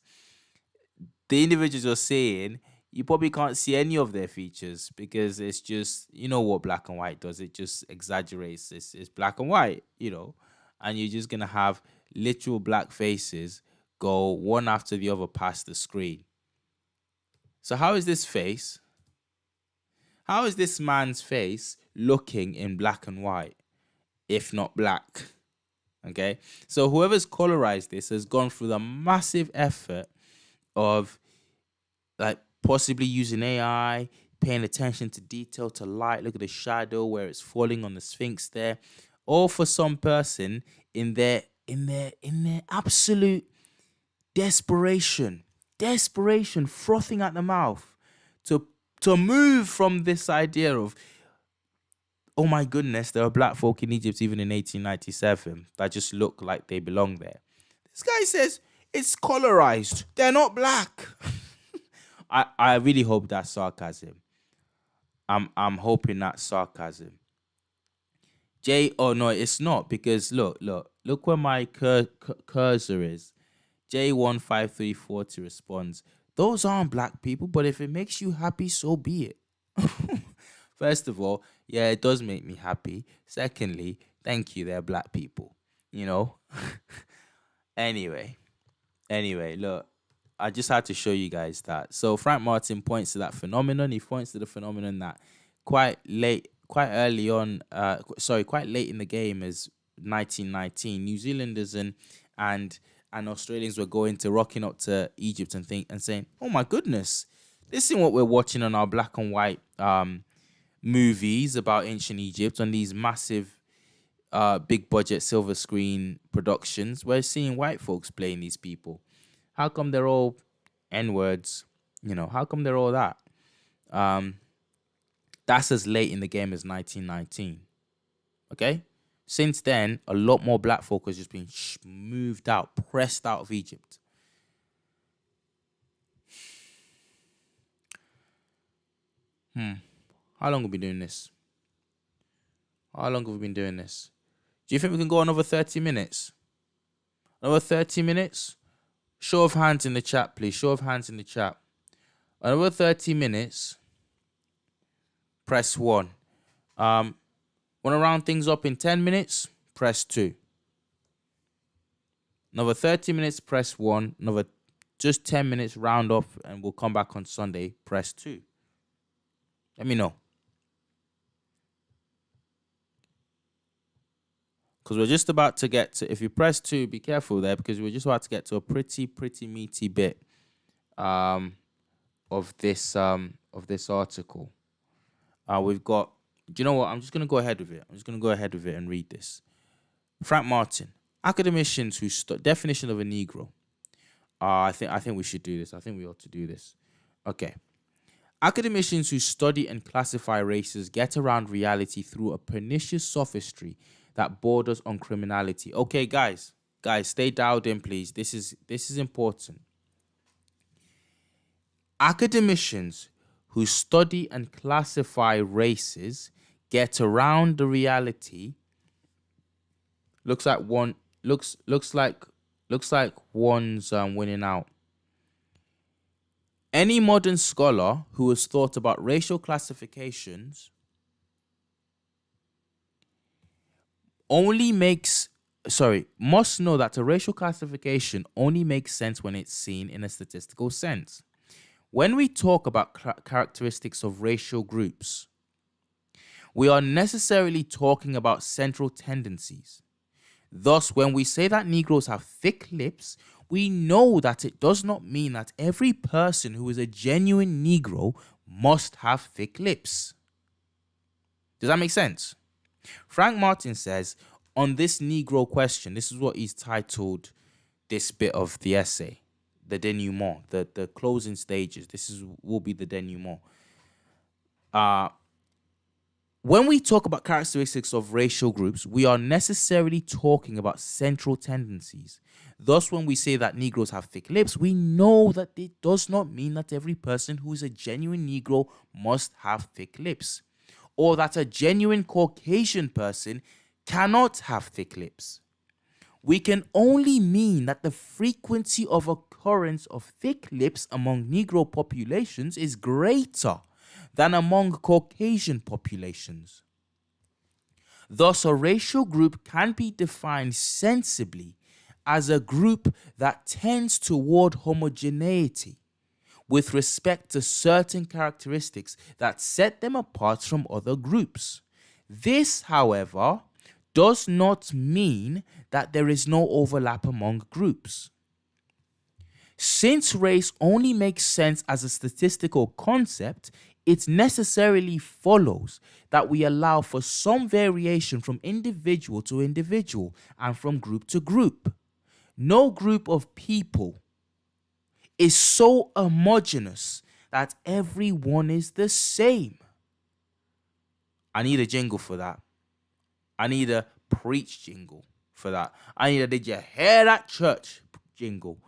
Speaker 1: The individuals you're saying, you probably can't see any of their features because it's just, you know what black and white does. It just exaggerates. It's black and white, and you're just gonna have literal black faces go one after the other past the screen. So how is this face? How is this man's face looking in black and white, if not black? Okay, so whoever's colorized this has gone through the massive effort of like possibly using AI, paying attention to detail, to light. Look at the shadow where it's falling on the Sphinx there. All for some person in their absolute desperation, frothing at the mouth to move from this idea of, oh my goodness, there are black folk in Egypt even in 1897 that just look like they belong there. This guy says it's colorized. They're not black. I really hope that's sarcasm. I'm hoping that's sarcasm. Oh no, it's not, because look where my cursor is. J15340 responds, those aren't black people, but if it makes you happy, so be it. First of all, yeah, it does make me happy. Secondly, thank you, they're black people, Anyway, look, I just had to show you guys that. So Frank Martin points to that phenomenon. He points to the phenomenon that quite late in the game as 1919, New Zealanders and Australians were rocking up to Egypt and saying, oh my goodness, this isn't what we're watching on our black and white movies about ancient Egypt, on these massive big budget silver screen productions. We're seeing white folks playing these people. How come they're all N-words? How come they're all that? That's as late in the game as 1919. Okay? Since then, a lot more black folk has just been moved out, pressed out of Egypt. How long have we been doing this? Do you think we can go another 30 minutes? Another 30 minutes? Show of hands in the chat, please. Show of hands in the chat. Another 30 minutes. Press 1. Want to round things up in 10 minutes? Press 2. Another 30 minutes, press 1. Another just 10 minutes, round up, and we'll come back on Sunday. Press 2. Let me know. Because we're just about to get to, if you press 2, be careful there, because we're just about to get to a pretty meaty bit of this article. We've got, do you know what? I'm just going to go ahead with it. I'm just going to go ahead with it and read this. Frank Martin, academicians who definition of a Negro. I think we should do this. I think we ought to do this. Okay. Academicians who study and classify races get around reality through a pernicious sophistry that borders on criminality. Okay, guys, stay dialed in, please. This is important. Academicians who study and classify races get around the reality. Looks like one's winning out. Any modern scholar who has thought about racial classifications must know that a racial classification only makes sense when it's seen in a statistical sense. When we talk about characteristics of racial groups, we are necessarily talking about central tendencies. Thus, when we say that Negroes have thick lips, we know that it does not mean that every person who is a genuine Negro must have thick lips. Does that make sense? Frank Martin says, on this Negro question, this is what he's titled this bit of the essay, the denouement, the closing stages. Will be the denouement. When we talk about characteristics of racial groups, we are necessarily talking about central tendencies. Thus, when we say that Negroes have thick lips, we know that it does not mean that every person who is a genuine Negro must have thick lips, or that a genuine Caucasian person cannot have thick lips. We can only mean that the frequency of occurrence of thick lips among Negro populations is greater than among Caucasian populations. Thus, a racial group can be defined sensibly as a group that tends toward homogeneity with respect to certain characteristics that set them apart from other groups. This, however, does not mean that there is no overlap among groups. Since race only makes sense as a statistical concept, it necessarily follows that we allow for some variation from individual to individual and from group to group. No group of people is so homogeneous that everyone is the same. I need a jingle for that. I need a preach jingle for that. I need a did you hear that church jingle?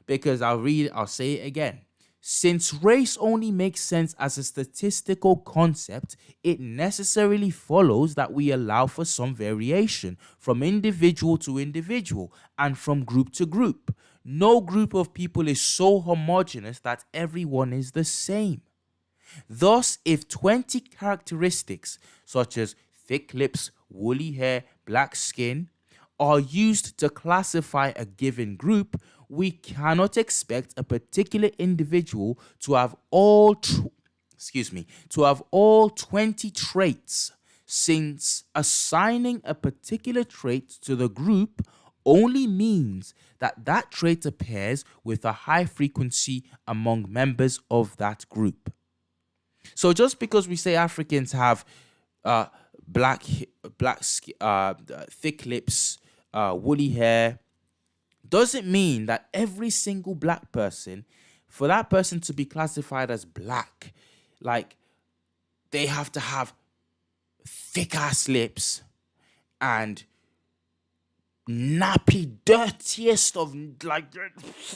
Speaker 1: Because I'll say it again. Since race only makes sense as a statistical concept, it necessarily follows that we allow for some variation from individual to individual and from group to group. No group of people is so homogeneous that everyone is the same. Thus, if 20 characteristics such as thick lips, woolly hair, black skin are used to classify a given group, we cannot expect a particular individual to have all 20 traits, since assigning a particular trait to the group only means that that trait appears with a high frequency among members of that group. So just because we say Africans have thick lips, woolly hair, doesn't mean that every single black person, for that person to be classified as black, like they have to have thick ass lips and nappy, dirtiest of, like,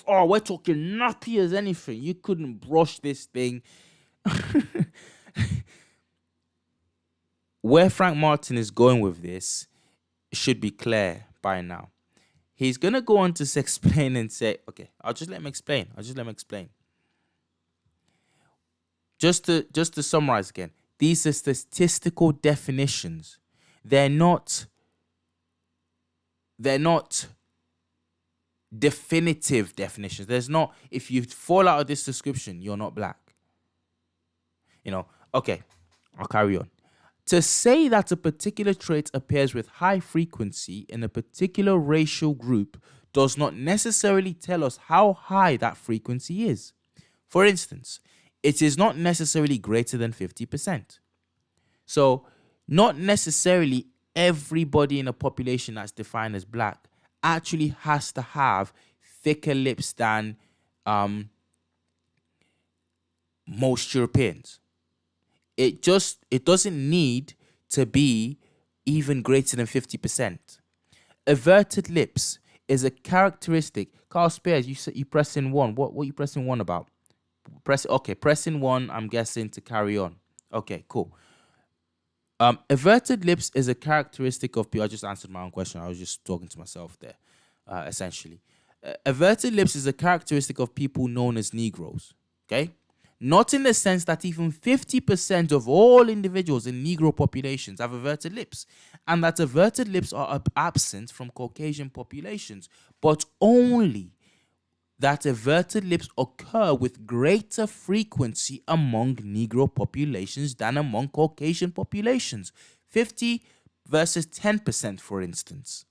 Speaker 1: oh, we're talking nappy as anything. You couldn't brush this thing. Where Frank Martin is going with this should be clear by now. he's gonna go on to explain and say, okay, I'll just let him explain. Just to summarize again, these are statistical definitions. They're not definitive definitions. There's not, if you fall out of this description, you're not black. Okay, I'll carry on. To say that a particular trait appears with high frequency in a particular racial group does not necessarily tell us how high that frequency is. For instance, it is not necessarily greater than 50%. So, not necessarily everybody in a population that's defined as black actually has to have thicker lips than most Europeans. It doesn't need to be even greater than 50%. Averted lips is a characteristic. Carl Spears, you pressing one. What you pressing one about? Pressing one, I'm guessing, to carry on. Okay, cool. Averted lips is a characteristic of people. I just answered my own question. I was just talking to myself there, essentially. Averted lips is a characteristic of people known as Negroes, okay? Not in the sense that even 50% of all individuals in Negro populations have averted lips, and that averted lips are absent from Caucasian populations, but only that averted lips occur with greater frequency among Negro populations than among Caucasian populations. 50 versus 10%, for instance.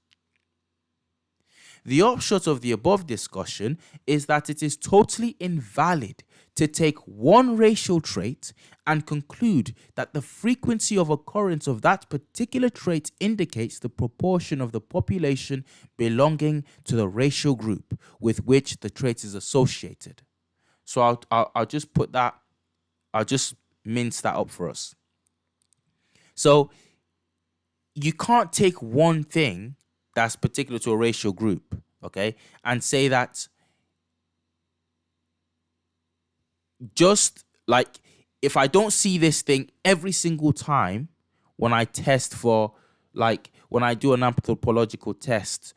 Speaker 1: The upshot of the above discussion is that it is totally invalid to take one racial trait and conclude that the frequency of occurrence of that particular trait indicates the proportion of the population belonging to the racial group with which the trait is associated. So I'll just put that, I'll just mince that up for us. So you can't take one thing that's particular to a racial group, okay, and say that just like, if I don't see this thing every single time when I test for, like, when I do an anthropological test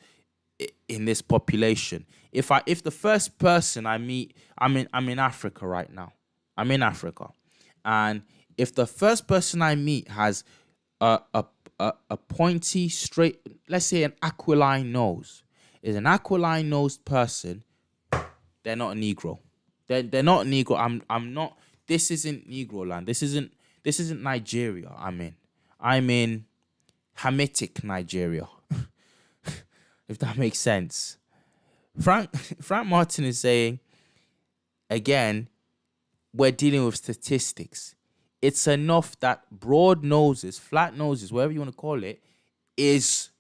Speaker 1: in this population, if the first person I meet, I'm in Africa right now. I'm in Africa. And if the first person I meet has a pointy, straight, let's say an aquiline nose, is an aquiline nosed person, they're not a Negro. They're not a Negro. I'm not. This isn't Negro land. This isn't Nigeria. I'm in Hamitic Nigeria. If that makes sense. Frank Martin is saying, again, we're dealing with statistics. It's enough that broad noses, flat noses, whatever you want to call it, is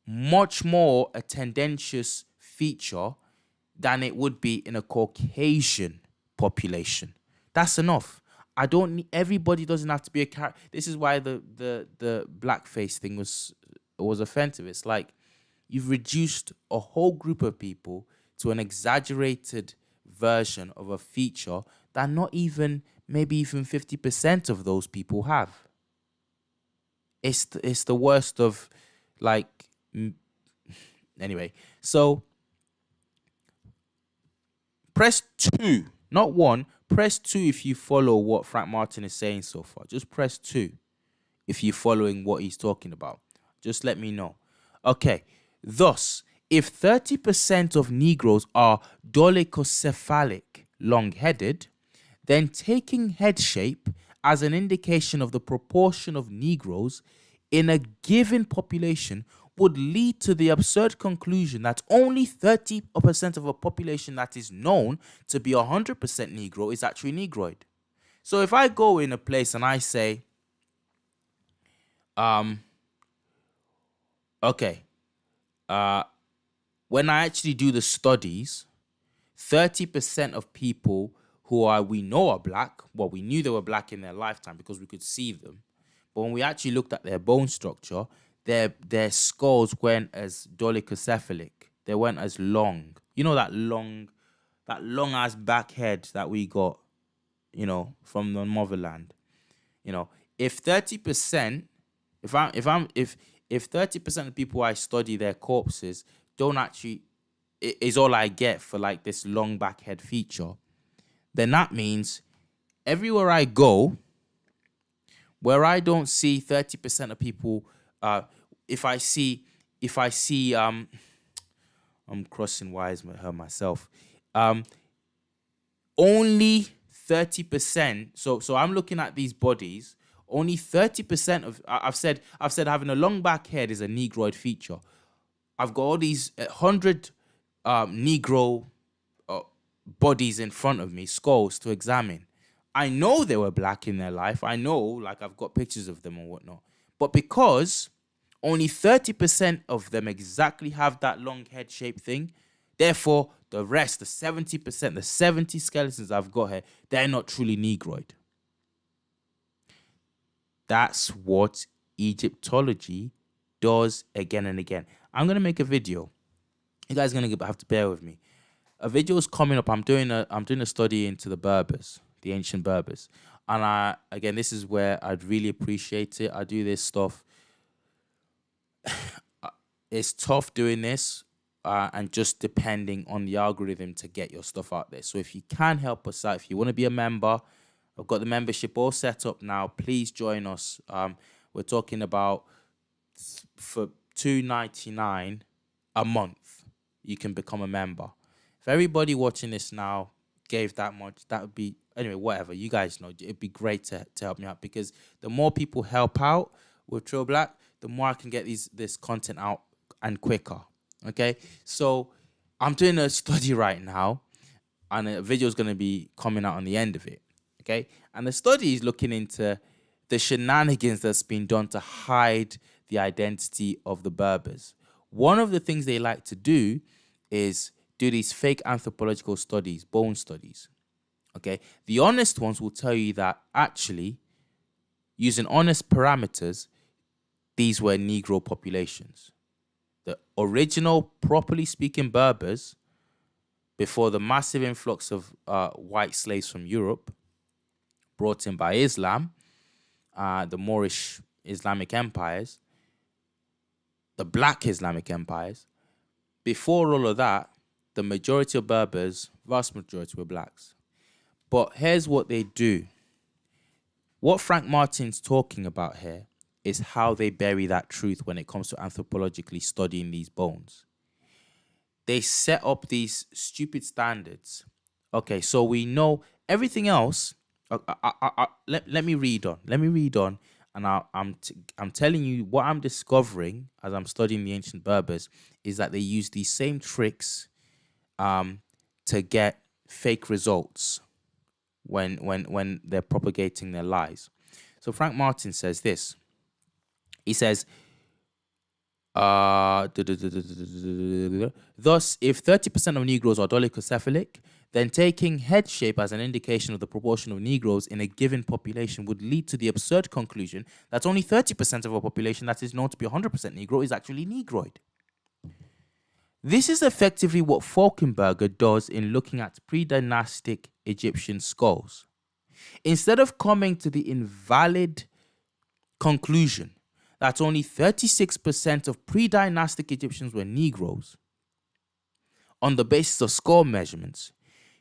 Speaker 1: much more a tendentious feature than it would be in a Caucasian population. That's enough. Everybody doesn't have to be a character. This is why the blackface thing was offensive. It's like you've reduced a whole group of people to an exaggerated version of a feature that not even, maybe even 50% of those people have. It's the worst of, like, anyway. So press 2, not 1. Press 2 if you follow what Frank Martin is saying so far. Just press 2 if you're following what he's talking about. Just let me know. Okay. Thus, if 30% of Negroes are dolichocephalic, long-headed, then taking head shape as an indication of the proportion of Negroes in a given population would lead to the absurd conclusion that only 30% of a population that is known to be 100% Negro is actually Negroid. So if I go in a place and I say, when I actually do the studies, 30% of people we know are black, well, we knew they were black in their lifetime because we could see them. But when we actually looked at their bone structure, their skulls weren't as dolichocephalic. They weren't as long. You know, that long ass back head that we got, from the motherland. If 30%, if 30% of people I study their corpses don't actually, is all I get for like this long back head feature, then that means everywhere I go, where I don't see 30% of people, if I see, I'm crossing wires with her myself. Only 30%. So I'm looking at these bodies. Only 30% of I've said having a long back head is a Negroid feature. I've got all these 100 Negro bodies in front of me, skulls to examine. I know they were black in their life. I know, like I've got pictures of them and whatnot. But because only 30% of them exactly have that long head shape thing, therefore the rest, the 70%, the 70 skeletons I've got here, they're not truly Negroid. That's what Egyptology does again and again. I'm going to make a video. You guys are going to have to bear with me. A video is coming up. I'm doing a study into the Berbers, the ancient Berbers. And again, this is where I'd really appreciate it. I do this stuff. It's tough doing this and just depending on the algorithm to get your stuff out there. So if you can help us out, if you want to be a member, I've got the membership all set up now. Please join us. We're talking about for $2.99 a month, you can become a member. If everybody watching this now gave that much, that would be, anyway, whatever. You guys know, it'd be great to help me out, because the more people help out with Trill Black, the more I can get this content out and quicker. Okay? So I'm doing a study right now, and a video is going to be coming out on the end of it. Okay? And the study is looking into the shenanigans that's been done to hide the identity of the Berbers. One of the things they like to do is do these fake anthropological studies, bone studies. Okay? The honest ones will tell you that actually, using honest parameters, these were Negro populations. The original, properly speaking Berbers, before the massive influx of white slaves from Europe brought in by Islam, the Moorish Islamic empires, the black Islamic empires, before all of that, the majority of Berbers, vast majority, were blacks. But here's what they do. What Frank Martin's talking about here is how they bury that truth when it comes to anthropologically studying these bones. They set up these stupid standards. Okay, so we know everything else. Let me read on. Let me read on. And I'm telling you what I'm discovering as I'm studying the ancient Berbers is that they use these same tricks to get fake results when they're propagating their lies. So Frank Martin says this. He says, thus, if 30% of Negroes are dolichocephalic, then taking head shape as an indication of the proportion of Negroes in a given population would lead to the absurd conclusion that only 30% of a population that is known to be 100% Negro is actually Negroid. This is effectively what Falkenberger does in looking at pre-dynastic Egyptian skulls. Instead of coming to the invalid conclusion that only 36% of pre-dynastic Egyptians were Negroes on the basis of skull measurements,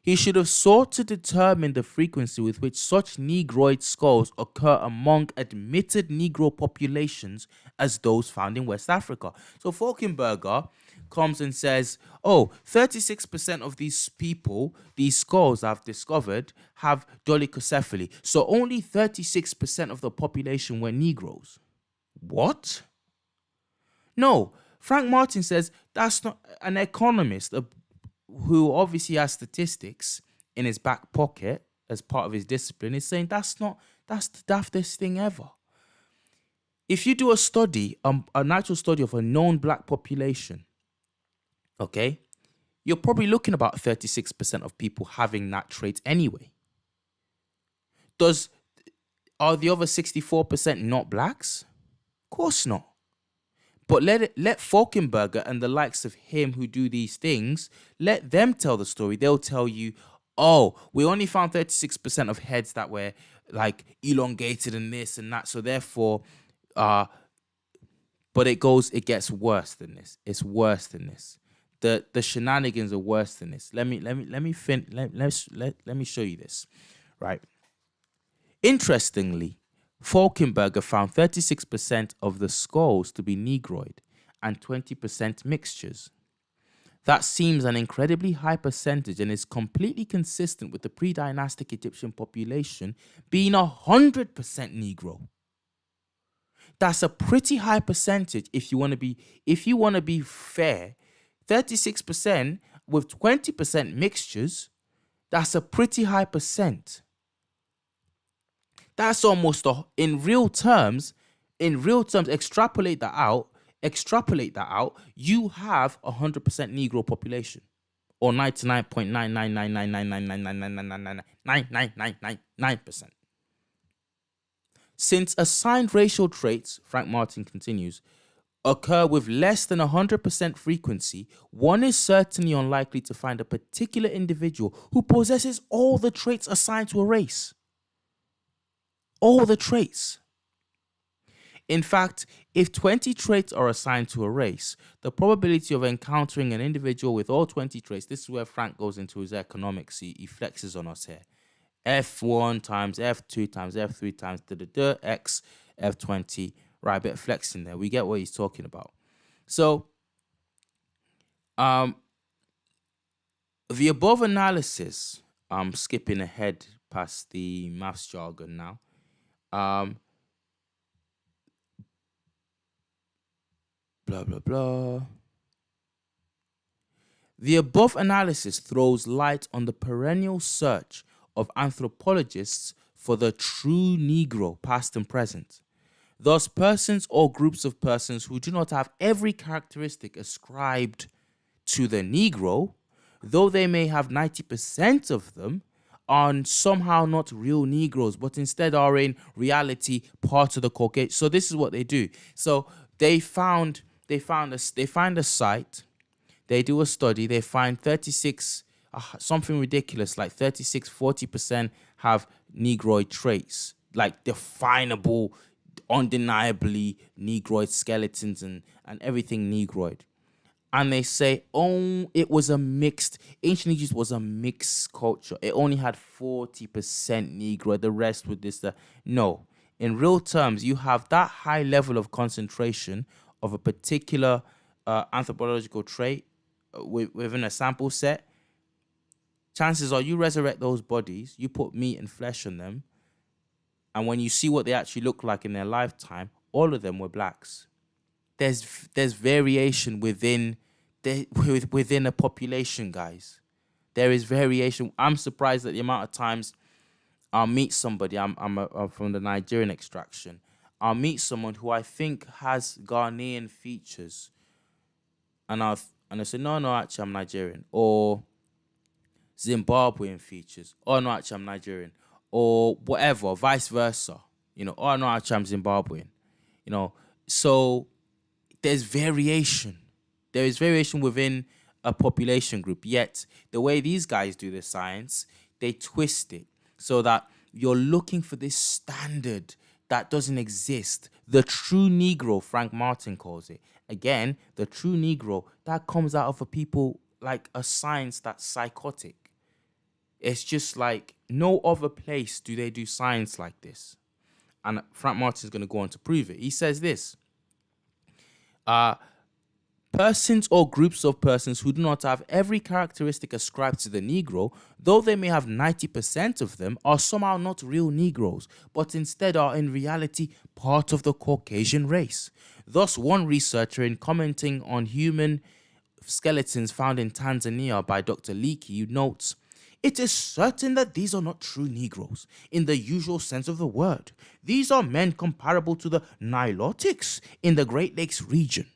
Speaker 1: he should have sought to determine the frequency with which such Negroid skulls occur among admitted Negro populations as those found in West Africa. So Falkenberger comes and says, oh, 36% of these people, these skulls I've discovered, have dolichocephaly. So only 36% of the population were Negroes. What? No, Frank Martin says that's not an economist who obviously has statistics in his back pocket as part of his discipline is saying that's the daftest thing ever. If you do a study, an actual study of a known black population, okay, you're probably looking about 36% of people having that trait anyway. Are the other 64% not blacks? Of course not. But let Falkenberger and the likes of him who do these things, let them tell the story. They'll tell you, oh, we only found 36% of heads that were like elongated and this and that. So therefore, but it gets worse than this. It's worse than this. The shenanigans are worse than this. Let me show you this. Right. Interestingly, Falkenberger found 36% of the skulls to be Negroid and 20% mixtures. That seems an incredibly high percentage and is completely consistent with the pre-dynastic Egyptian population being 100% Negro. That's a pretty high percentage if you want to be fair. 36% with 20% mixtures, that's a pretty high percent. That's almost in real terms, extrapolate that out, you have 100% Negro population, or 99.999999999999999%. Since assigned racial traits, Frank Martin continues, occur with less than 100% frequency, one is certainly unlikely to find a particular individual who possesses all the traits assigned to a race. All the traits. In fact, if 20 traits are assigned to a race, the probability of encountering an individual with all 20 traits, this is where Frank goes into his economics, he flexes on us here. F1 times F2 times F3 times X F20, right, a bit of flexing there. We get what he's talking about. So, the above analysis, I'm skipping ahead past the maths jargon now. Blah, blah, blah. The above analysis throws light on the perennial search of anthropologists for the true Negro, past and present. Thus, persons or groups of persons who do not have every characteristic ascribed to the Negro, though they may have 90% of them, are somehow not real Negroes, but instead are in reality part of the Caucasian. So this is what they do. So they find a site, they do a study, they find 36, something ridiculous, like 40% have Negroid traits, like definable, undeniably Negroid skeletons and everything Negroid. And they say, oh, ancient Egypt was a mixed culture. It only had 40% Negro, the rest with this. No, in real terms, you have that high level of concentration of a particular anthropological trait within a sample set. Chances are you resurrect those bodies, you put meat and flesh on them, and when you see what they actually look like in their lifetime, all of them were blacks. There's variation within a population, guys. There is variation. I'm surprised at the amount of times I'll meet somebody. I'm from the Nigerian extraction. I'll meet someone who I think has Ghanaian features, and I say, no, actually I'm Nigerian, or Zimbabwean features, or no, actually I'm Nigerian, or whatever, vice versa. Or no, actually I'm Zimbabwean. So there's variation. There is variation within a population group. Yet, the way these guys do the science, they twist it so that you're looking for this standard that doesn't exist. The true Negro, Frank Martin calls it. Again, the true Negro, that comes out of a people like a science that's psychotic. It's just like no other place do they do science like this. And Frank Martin's going to go on to prove it. He says this. Persons or groups of persons who do not have every characteristic ascribed to the Negro, though they may have 90% of them, are somehow not real Negroes, but instead are in reality part of the Caucasian race. Thus, one researcher, in commenting on human skeletons found in Tanzania by Dr. Leakey, notes, "It is certain that these are not true Negroes, in the usual sense of the word. These are men comparable to the Nilotics in the Great Lakes region,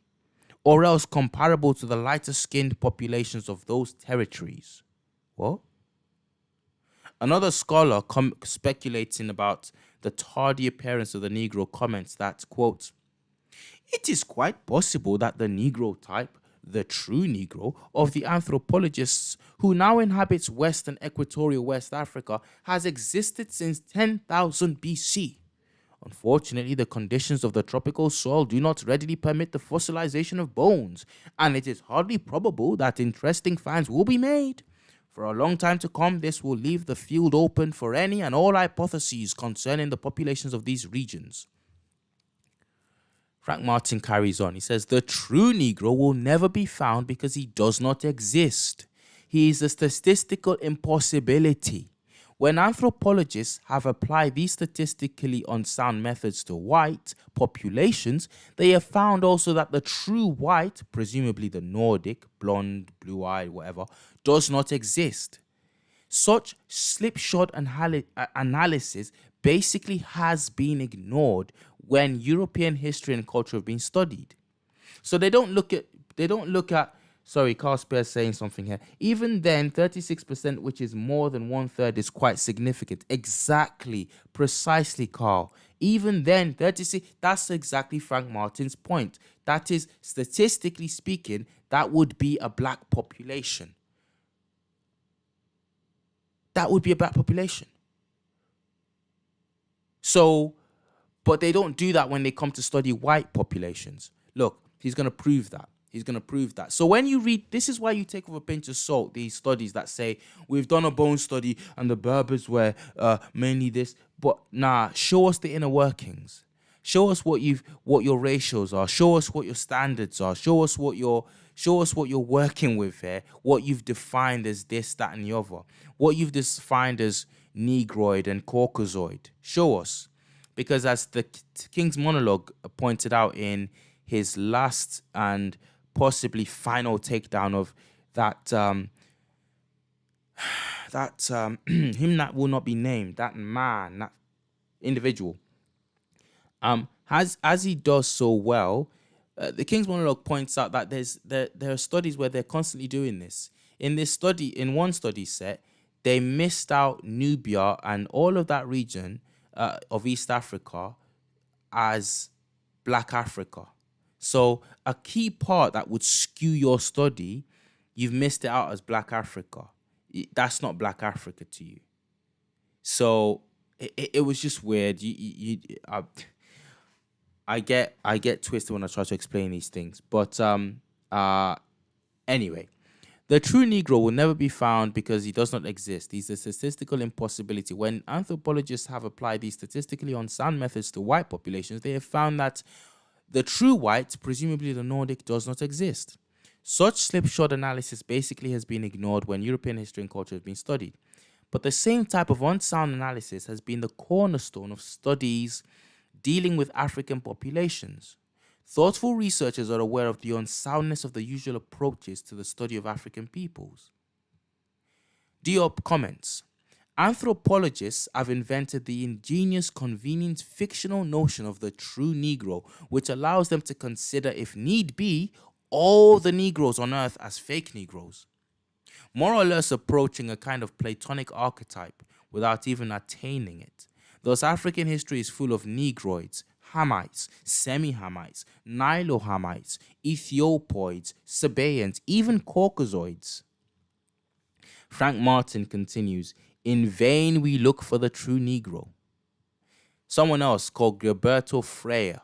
Speaker 1: or else comparable to the lighter-skinned populations of those territories." What? Another scholar speculating about the tardy appearance of the Negro comments that, quote, "It is quite possible that the Negro type, the true Negro, of the anthropologists who now inhabits West and Equatorial West Africa has existed since 10,000 BC. Unfortunately, the conditions of the tropical soil do not readily permit the fossilization of bones, and it is hardly probable that interesting finds will be made. For a long time to come, this will leave the field open for any and all hypotheses concerning the populations of these regions. Frank Martin carries on. He says, the true Negro will never be found because he does not exist. He is a statistical impossibility. When anthropologists have applied these statistically unsound methods to white populations, they have found also that the true white, presumably the Nordic, blonde, blue-eyed, whatever, does not exist. Such slipshod analysis basically has been ignored when European history and culture have been studied. So they don't look at sorry, Carl Spears saying something here. Even then, 36%, which is more than 1/3, is quite significant. Exactly, precisely, Carl. Even then, 36, that's exactly Frank Martin's point. That is, statistically speaking, that would be a black population. That would be a black population. So, but they don't do that when they come to study white populations. Look, he's going to prove that. He's going to prove that. So when you read, this is why you take with a pinch of salt these studies that say, we've done a bone study and the Berbers were mainly this. But nah, show us the inner workings. Show us what your ratios are. Show us what your standards are. Show us what you're working with here. What you've defined as this, that, and the other. What you've defined as Negroid and Caucasoid. Show us. Because as the King's monologue pointed out in his last and possibly final takedown of that him that will not be named, that man, that individual, as he does so well, the King's monologue points out that there are studies where they're constantly doing this. In one study set, they missed out Nubia and all of that region of East Africa as Black Africa. So a key part that would skew your study, you've missed it out as Black Africa. That's not Black Africa to you. So it was just weird. I get twisted when I try to explain these things. But anyway, the true Negro will never be found because he does not exist. He's a statistical impossibility. When anthropologists have applied these statistically unsound methods to white populations, they have found that the true white, presumably the Nordic, does not exist. Such slipshod analysis basically has been ignored when European history and culture have been studied. But the same type of unsound analysis has been the cornerstone of studies dealing with African populations. Thoughtful researchers are aware of the unsoundness of the usual approaches to the study of African peoples. Diop comments, anthropologists have invented the ingenious, convenient, fictional notion of the true Negro, which allows them to consider, if need be, all the Negroes on earth as fake Negroes, more or less approaching a kind of Platonic archetype without even attaining it. Thus, African history is full of Negroids, Hamites, semi-Hamites, Nilo-Hamites, Ethiopoids, Sabaeans, even Caucasoids. Frank Martin continues, in vain we look for the true Negro. Someone else called Gilberto Freire,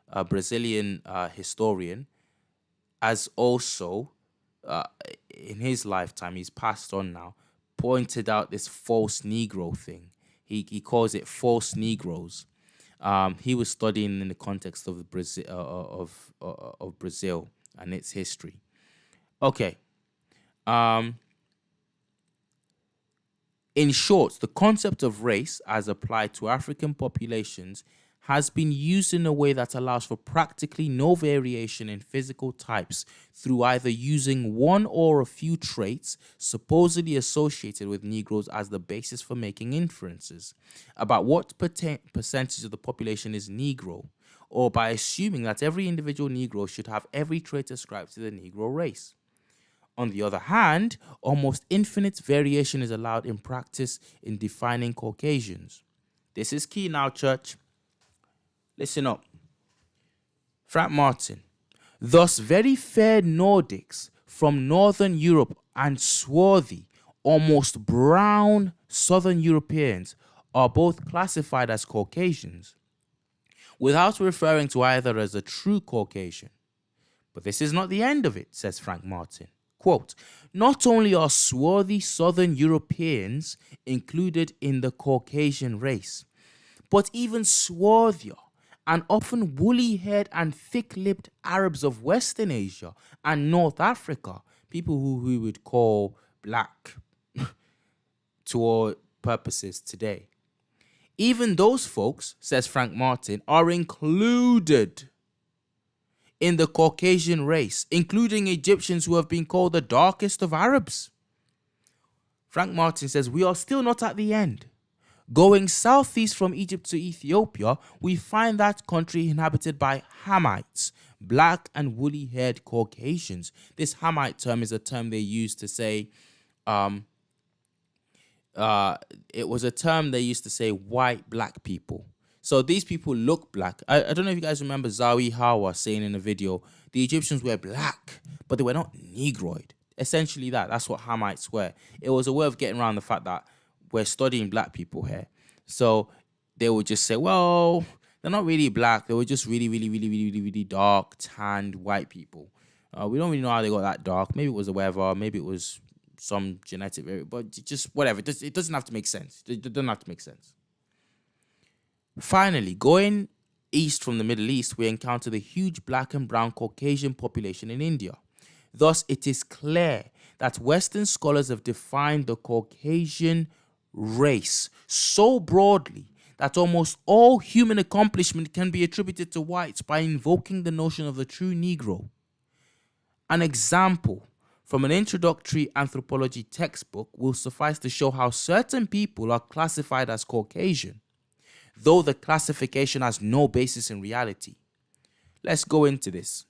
Speaker 1: a Brazilian historian, has also, in his lifetime, he's passed on now, pointed out this false Negro thing. He calls it false Negroes. He was studying in the context of Brazil and its history. Okay. In short, the concept of race as applied to African populations has been used in a way that allows for practically no variation in physical types through either using one or a few traits supposedly associated with Negroes as the basis for making inferences about what percentage of the population is Negro, or by assuming that every individual Negro should have every trait ascribed to the Negro race. On the other hand, almost infinite variation is allowed in practice in defining Caucasians. This is key now, church. Listen up. Frank Martin. Thus, very fair Nordics from Northern Europe and swarthy, almost brown Southern Europeans are both classified as Caucasians. without referring to either as a true Caucasian. But this is not the end of it, says Frank Martin. Quote, not only are swarthy Southern Europeans included in the Caucasian race, but even swarthier and often woolly-haired and thick-lipped Arabs of Western Asia and North Africa, people who we would call black to all purposes today. Even those folks, says Frank Martin, are included in the Caucasian race, including Egyptians who have been called the darkest of Arabs. Frank Martin says, we are still not at the end. Going southeast from Egypt to Ethiopia, we find that country inhabited by Hamites, black and woolly-haired Caucasians. This Hamite term is a term they used to say, it was a term they used to say white black people. So these people look black. I don't know if you guys remember Zawi Hawa saying in a video, the Egyptians were black, but they were not Negroid. Essentially that's what Hamites were. It was a way of getting around the fact that we're studying black people here. So they would just say, well, they're not really black. They were just really, really, really, really, really, really dark, tanned white people. We don't really know how they got that dark. Maybe it was the weather. Maybe it was some genetic area, but just whatever. It doesn't have to make sense. It doesn't have to make sense. Finally, going east from the Middle East, we encounter the huge black and brown Caucasian population in India. Thus, it is clear that Western scholars have defined the Caucasian race so broadly that almost all human accomplishment can be attributed to whites by invoking the notion of the true Negro. An example from an introductory anthropology textbook will suffice to show how certain people are classified as Caucasian, though the classification has no basis in reality. Let's go into this.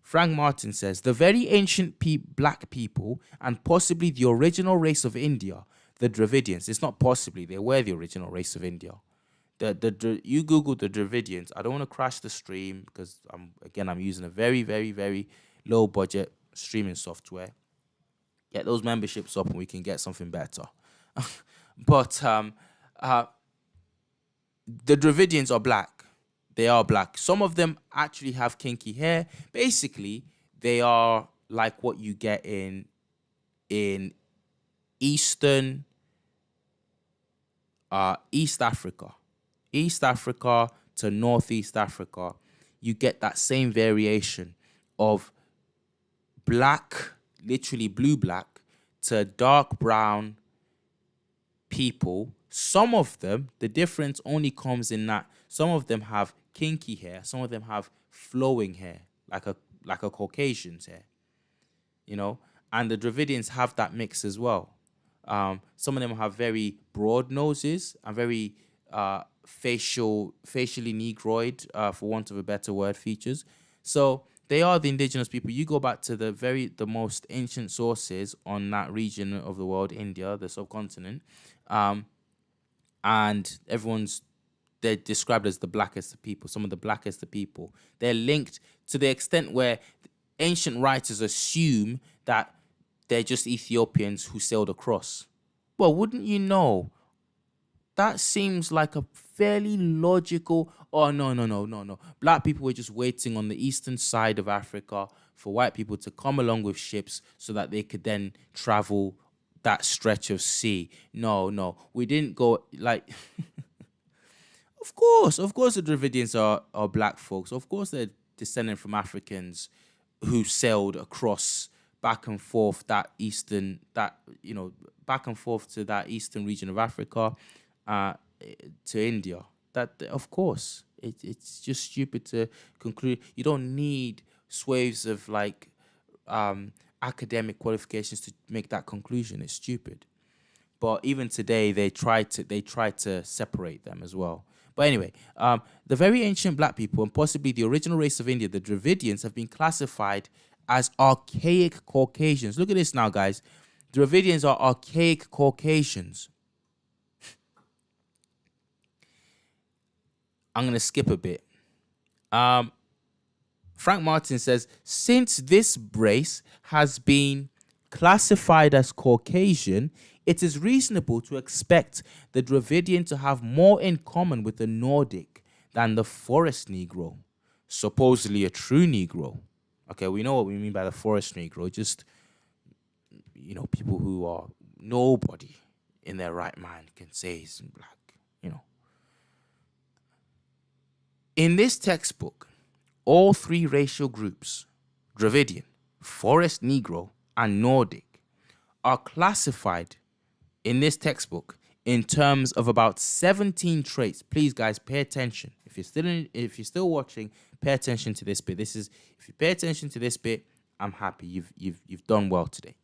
Speaker 1: Frank Martin says, the very ancient black people and possibly the original race of India, the Dravidians, it's not possibly, they were the original race of India. You Google the Dravidians. I don't want to crash the stream because I'm using a very, very, very low budget streaming software. Get those memberships up and we can get something better. But the Dravidians are black. They are black. Some of them actually have kinky hair. Basically, they are like what you get in East Africa. East Africa to Northeast Africa, you get that same variation of black, literally blue-black, to dark brown people. Some of them, the difference only comes in that some of them have kinky hair, some of them have flowing hair, like a Caucasian's hair, and the Dravidians have that mix as well. Some of them have very broad noses and very facially negroid, for want of a better word, features. So they are the indigenous people. You go back to the most ancient sources on that region of the world, India, the subcontinent, and they're described as the blackest of people, some of the blackest of people. They're linked to the extent where ancient writers assume that they're just Ethiopians who sailed across. Well, wouldn't you know? That seems like a fairly logical, no. Black people were just waiting on the eastern side of Africa for white people to come along with ships so that they could then travel that stretch of sea. No, we didn't go like... Of course the Dravidians are black folks. Of course they're descended from Africans who sailed across back and forth to that eastern region of Africa, to India. That, of course, it's just stupid to conclude. You don't need swathes of academic qualifications to make that conclusion. It's stupid. But even today, they try to separate them as well. But anyway, the very ancient black people and possibly the original race of India, the Dravidians, have been classified as archaic Caucasians. Look at this now, guys. Dravidians are archaic Caucasians. I'm going to skip a bit. Frank Martin says, since this race has been classified as Caucasian, it is reasonable to expect the Dravidian to have more in common with the Nordic than the forest Negro, supposedly a true Negro. Okay, we know what we mean by the forest Negro, just, people who are nobody in their right mind can say is black. In this textbook, all three racial groups, Dravidian, Forest Negro, and Nordic, are classified in this textbook in terms of about 17 traits. Please, guys, pay attention. If you're still watching, pay attention to this bit. If you pay attention to this bit, I'm happy. You've done well today.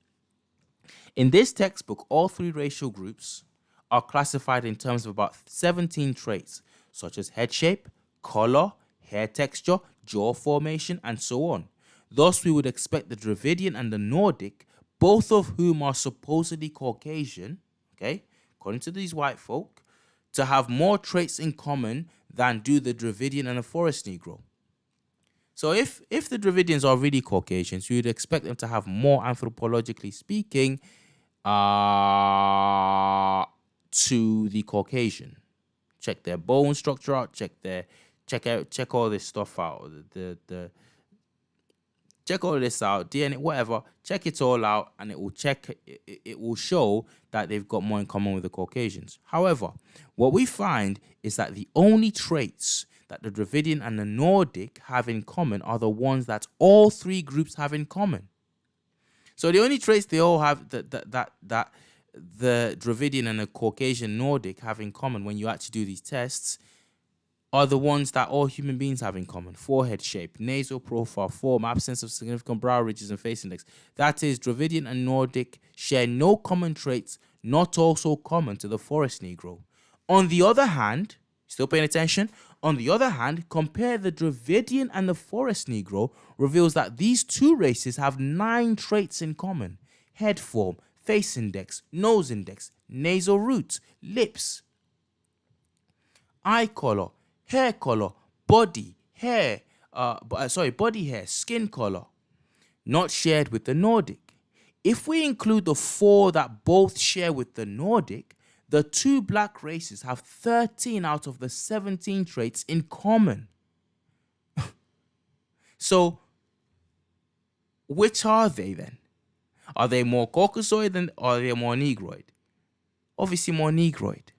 Speaker 1: In this textbook, all three racial groups are classified in terms of about 17 traits, such as head shape, color, hair texture, jaw formation, and so on. Thus, we would expect the Dravidian and the Nordic, both of whom are supposedly Caucasian, okay, according to these white folk, to have more traits in common than do the Dravidian and the Forest Negro. So if the Dravidians are really Caucasians, you would expect them to have more, anthropologically speaking, to the Caucasian. Check their bone structure out, check all this stuff out, check all this out, DNA, whatever, check it all out, and it will show that they've got more in common with the Caucasians. However, what we find is that the only traits that the Dravidian and the Nordic have in common are the ones that all three groups have in common. So the only traits they all have that the Dravidian and the Caucasian Nordic have in common when you actually do these tests are the ones that all human beings have in common. Forehead shape, nasal profile, form, absence of significant brow ridges and face index. That is, Dravidian and Nordic share no common traits, not also common to the Forest Negro. On the other hand, still paying attention? On the other hand, compare the Dravidian and the Forest Negro reveals that these two races have 9 traits in common. Head form, face index, nose index, nasal roots, lips, eye color, hair color, body hair, skin color, not shared with the Nordic. If we include the 4 that both share with the Nordic, the 2 black races have 13 out of the 17 traits in common. So, which are they then? Are they more Caucasoid or are they more Negroid? Obviously more Negroid,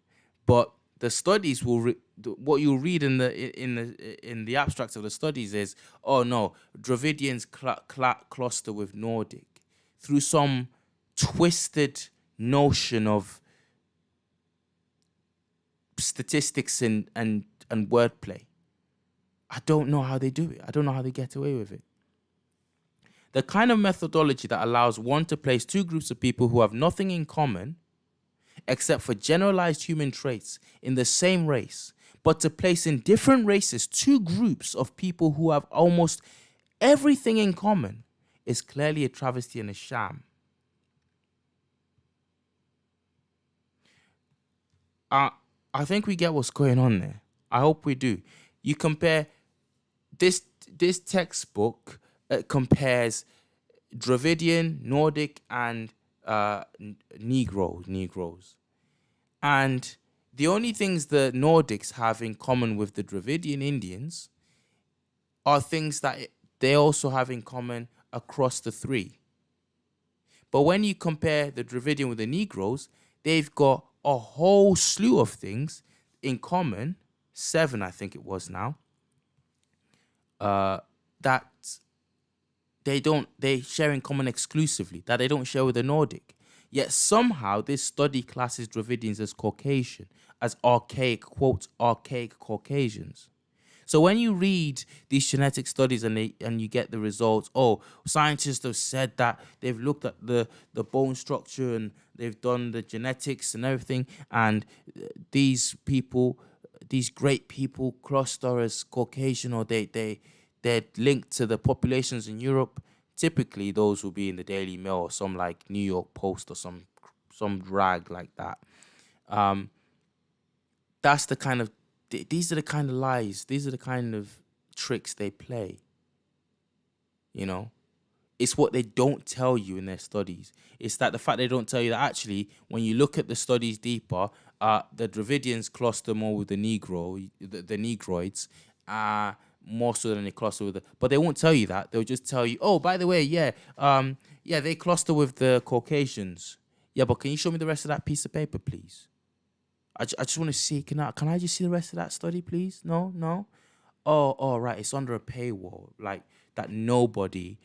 Speaker 1: but the studies will what you'll read in the abstracts of the studies is, oh no, Dravidians cluster with Nordic through some twisted notion of statistics and wordplay. I don't know how they do it. I don't know how they get away with it. The kind of methodology that allows one to place 2 groups of people who have nothing in common except for generalized human traits in the same race, but to place in different races 2 groups of people who have almost everything in common is clearly a travesty and a sham. I think we get what's going on there. I hope we do. You compare this textbook compares Dravidian, Nordic, and Negroes. And the only things the Nordics have in common with the Dravidian Indians are things that they also have in common across the 3. But when you compare the Dravidian with the Negroes, they've got a whole slew of things in common, 7 I think it was now, that they share in common exclusively, that they don't share with the Nordic. Yet somehow this study classes Dravidians as Caucasian, as archaic, quote, archaic Caucasians. So when you read these genetic studies and you get the results, scientists have said that they've looked at the bone structure and they've done the genetics and everything, and these great people cluster as Caucasian, or they're linked to the populations in Europe. Typically, those will be in the Daily Mail or some like New York Post or some drag like that. That's the kind of these are the kind of lies. These are the kind of tricks they play. You know, it's what they don't tell you in their studies. It's that the fact they don't tell you that actually, when you look at the studies deeper, the Dravidians cluster more with the the Negroids, more so than they cluster with but they won't tell you that. They'll just tell you, oh, by the way, yeah, they cluster with the Caucasians. Yeah, but can you show me the rest of that piece of paper, please? I just want to see. Can I just see the rest of that study, please? No, no. Oh, right. It's under a paywall, like that. Nobody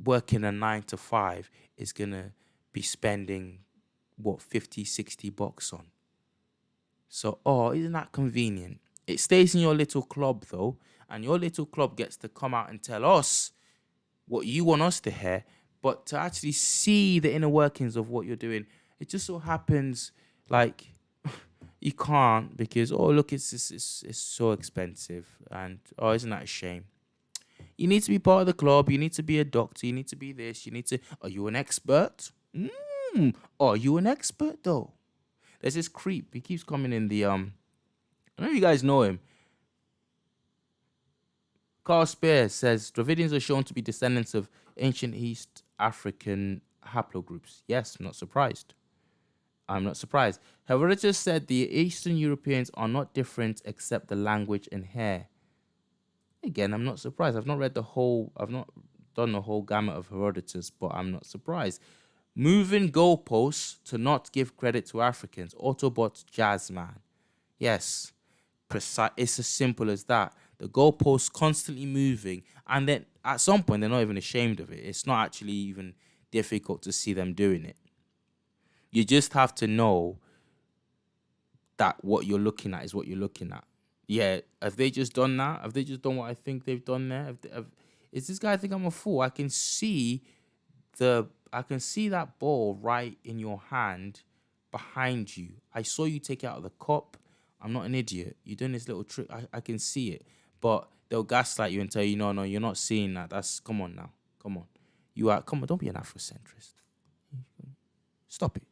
Speaker 1: working a 9 to 5 is gonna be spending what, 50, $60 on. So, isn't that convenient? It stays in your little club though, and your little club gets to come out and tell us what you want us to hear, but to actually see the inner workings of what you're doing, it just so happens like you can't, because look, it's so expensive, and isn't that a shame? You need to be part of the club. You need to be a doctor. You need to be this. You need to. Are you an expert? Are you an expert though? There's this creep. He keeps coming in the I don't know if you guys know him. Carl Spears says Dravidians are shown to be descendants of ancient East African haplogroups. Yes, I'm not surprised. Herodotus said the Eastern Europeans are not different except the language and hair. Again, I'm not surprised. I've not done the whole gamut of Herodotus, but I'm not surprised. Moving goalposts to not give credit to Africans. Autobot Jazzman. Yes, precise. It's as simple as that. The goalposts constantly moving, and then at some point they're not even ashamed of it. It's not actually even difficult to see them doing it. You just have to know that what you're looking at is what you're looking at. Yeah, have they just done that? Have they just done what I think they've done there? Is this guy think I'm a fool? I can see that ball right in your hand behind you. I saw you take it out of the cup. I'm not an idiot. You're doing this little trick. I can see it. But they'll gaslight you and tell you, no, you're not seeing that. Come on now. Come on. Come on, don't be an Afrocentrist. Stop it.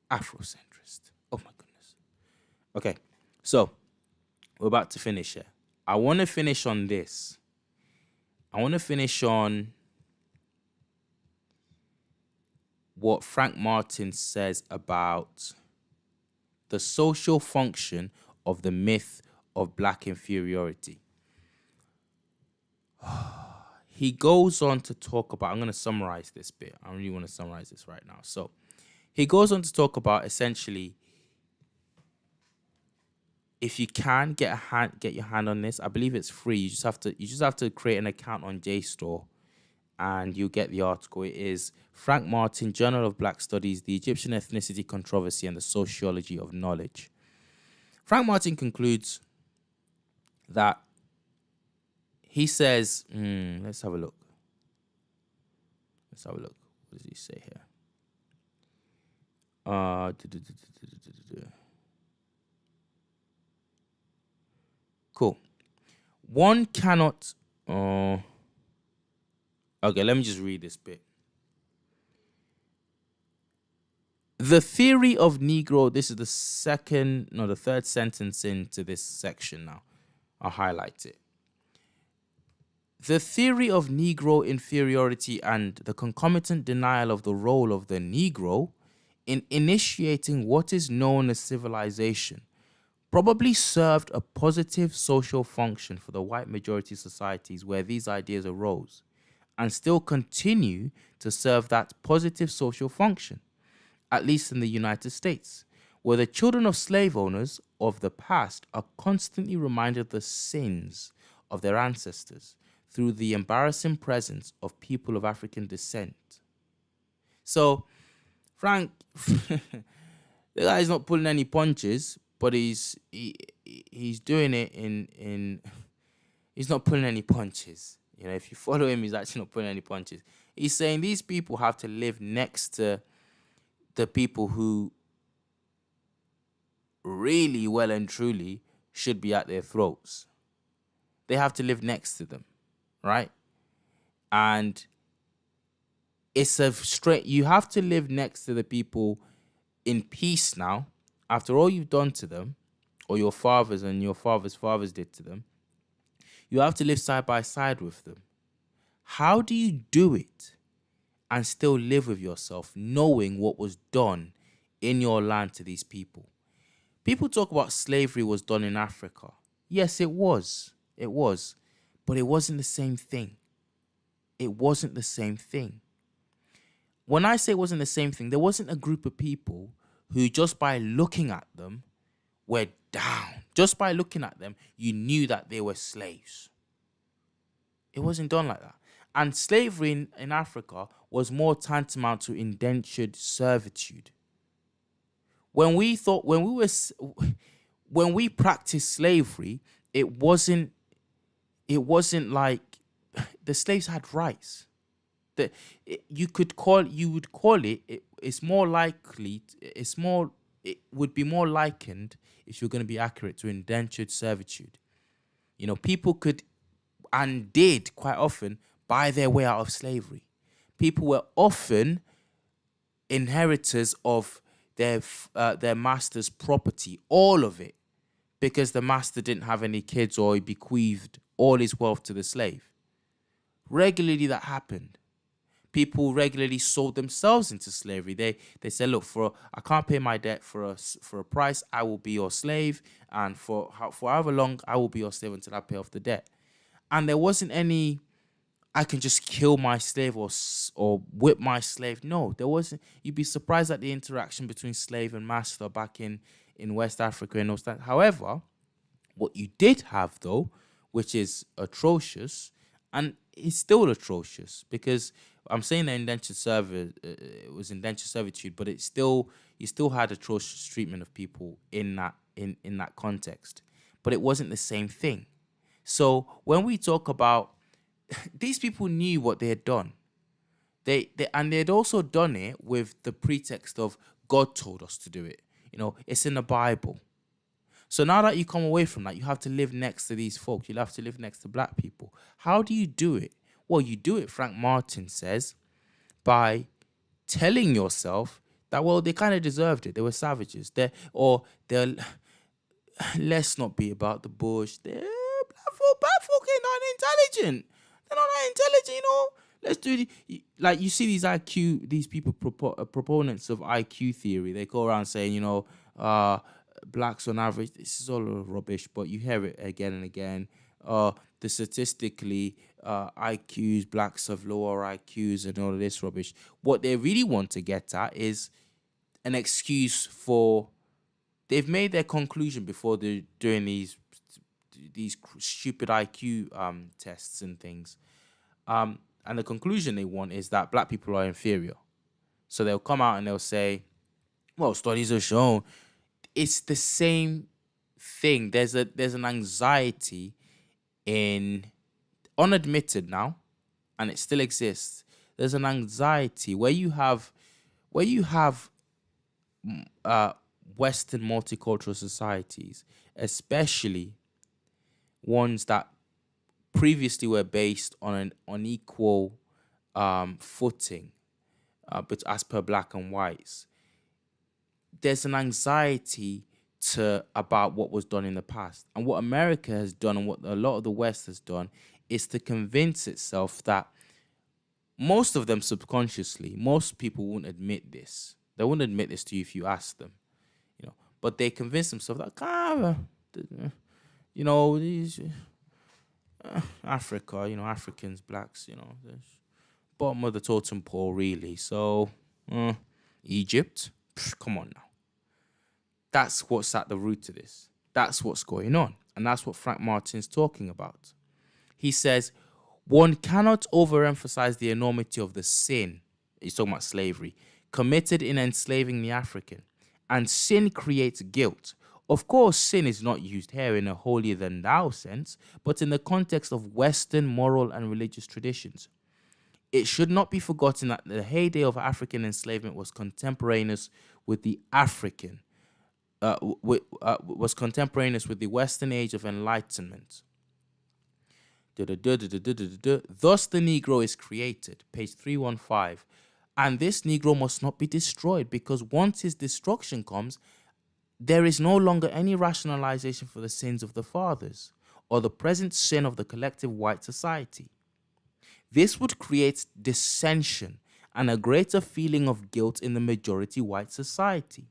Speaker 1: Afrocentrist. Oh my goodness. Okay, so we're about to finish here. I want to finish on this. I want to finish on what Frank Martin says about the social function of the myth of black inferiority. He goes on to talk about, I'm going to summarize this bit. I really want to summarize this right now. So he goes on to talk about essentially, if you can get your hand on this, I believe it's free. You just have to create an account on JSTOR and you get the article. It is Frank Martin, Journal of Black Studies, the Egyptian Ethnicity Controversy and the Sociology of Knowledge. Frank Martin concludes that he says, let's have a look. What does he say here? Cool. One cannot... okay, let me just read this bit. The theory of Negro... This is the third sentence into this section now. I'll highlight it. The theory of Negro inferiority and the concomitant denial of the role of the Negro in initiating what is known as civilization probably served a positive social function for the white majority societies where these ideas arose, and still continue to serve that positive social function, at least in the United States, where the children of slave owners of the past are constantly reminded of the sins of their ancestors through the embarrassing presence of people of African descent. So, Frank, the guy's not pulling any punches, but he's doing it in he's not pulling any punches. You know, if you follow him, he's actually not pulling any punches. He's saying these people have to live next to the people who really well and truly should be at their throats. They have to live next to them, right? And it's you have to live next to the people in peace now, after all you've done to them, or your fathers and your fathers' fathers did to them. You have to live side by side with them. How do you do it and still live with yourself, knowing what was done in your land to these people. People talk about slavery was done in Africa. Yes, it was. It was. But it wasn't the same thing. It wasn't the same thing. When I say it wasn't the same thing, there wasn't a group of people who just by looking at them were down. Just by looking at them, you knew that they were slaves. It wasn't done like that. And slavery in Africa was more tantamount to indentured servitude. When we practiced slavery, it wasn't like the slaves had rights. You would call it. It's more likely. It would be more likened, if you're going to be accurate, to indentured servitude. People could and did quite often buy their way out of slavery. People were often inheritors of their master's property, all of it, because the master didn't have any kids or he bequeathed all his wealth to the slave. Regularly that happened. People regularly sold themselves into slavery. They said, look, I can't pay my debt for a price, I will be your slave, and for however long I will be your slave until I pay off the debt. And there wasn't any, I can just kill my slave or whip my slave. No, there wasn't. You'd be surprised at the interaction between slave and master back in West Africa and all that. However, what you did have, though, which is atrocious, and it's still atrocious, because I'm saying that it was indentured servitude, but you still had atrocious treatment of people in that context. But it wasn't the same thing. So when we talk about these people knew what they had done, they had also done it with the pretext of God told us to do it. It's in the Bible. So now that you come away from that, you have to live next to these folks. You'll have to live next to black people. How do you do it? Well, you do it, Frank Martin says, by telling yourself that, well, they kind of deserved it. They were savages. Let's not be about the bush. Black folk ain't not intelligent. They're not that intelligent, Let's do like you see these people proponents of IQ theory. They go around saying, blacks on average. This is all rubbish, but you hear it again and again. The statistically IQs, blacks have lower IQs and all of this rubbish. What they really want to get at is an excuse for. They've made their conclusion before they're doing these stupid IQ tests and things. And the conclusion they want is that black people are inferior. So they'll come out and they'll say, well, studies have shown. It's the same thing. There's an anxiety unadmitted now, and it still exists. There's an anxiety where you have Western multicultural societies, especially ones that previously were based on an unequal footing, but as per black and whites. There's an anxiety about what was done in the past. And what America has done and what a lot of the West has done is to convince itself that, most of them subconsciously, most people wouldn't admit this. They wouldn't admit this to you if you asked them. But they convince themselves that, these Africa, Africans, blacks, there's bottom of the totem pole, really. So, Egypt, come on now. That's what's at the root of this. That's what's going on. And that's what Frank Martin's talking about. He says, one cannot overemphasize the enormity of the sin, he's talking about slavery, committed in enslaving the African. And sin creates guilt. Of course, sin is not used here in a holier-than-thou sense, but in the context of Western moral and religious traditions. It should not be forgotten that the heyday of African enslavement was contemporaneous with the Western Age of Enlightenment. Thus, the Negro is created, page 315, and this Negro must not be destroyed, because once his destruction comes, there is no longer any rationalization for the sins of the fathers or the present sin of the collective white society. This would create dissension and a greater feeling of guilt in the majority white society.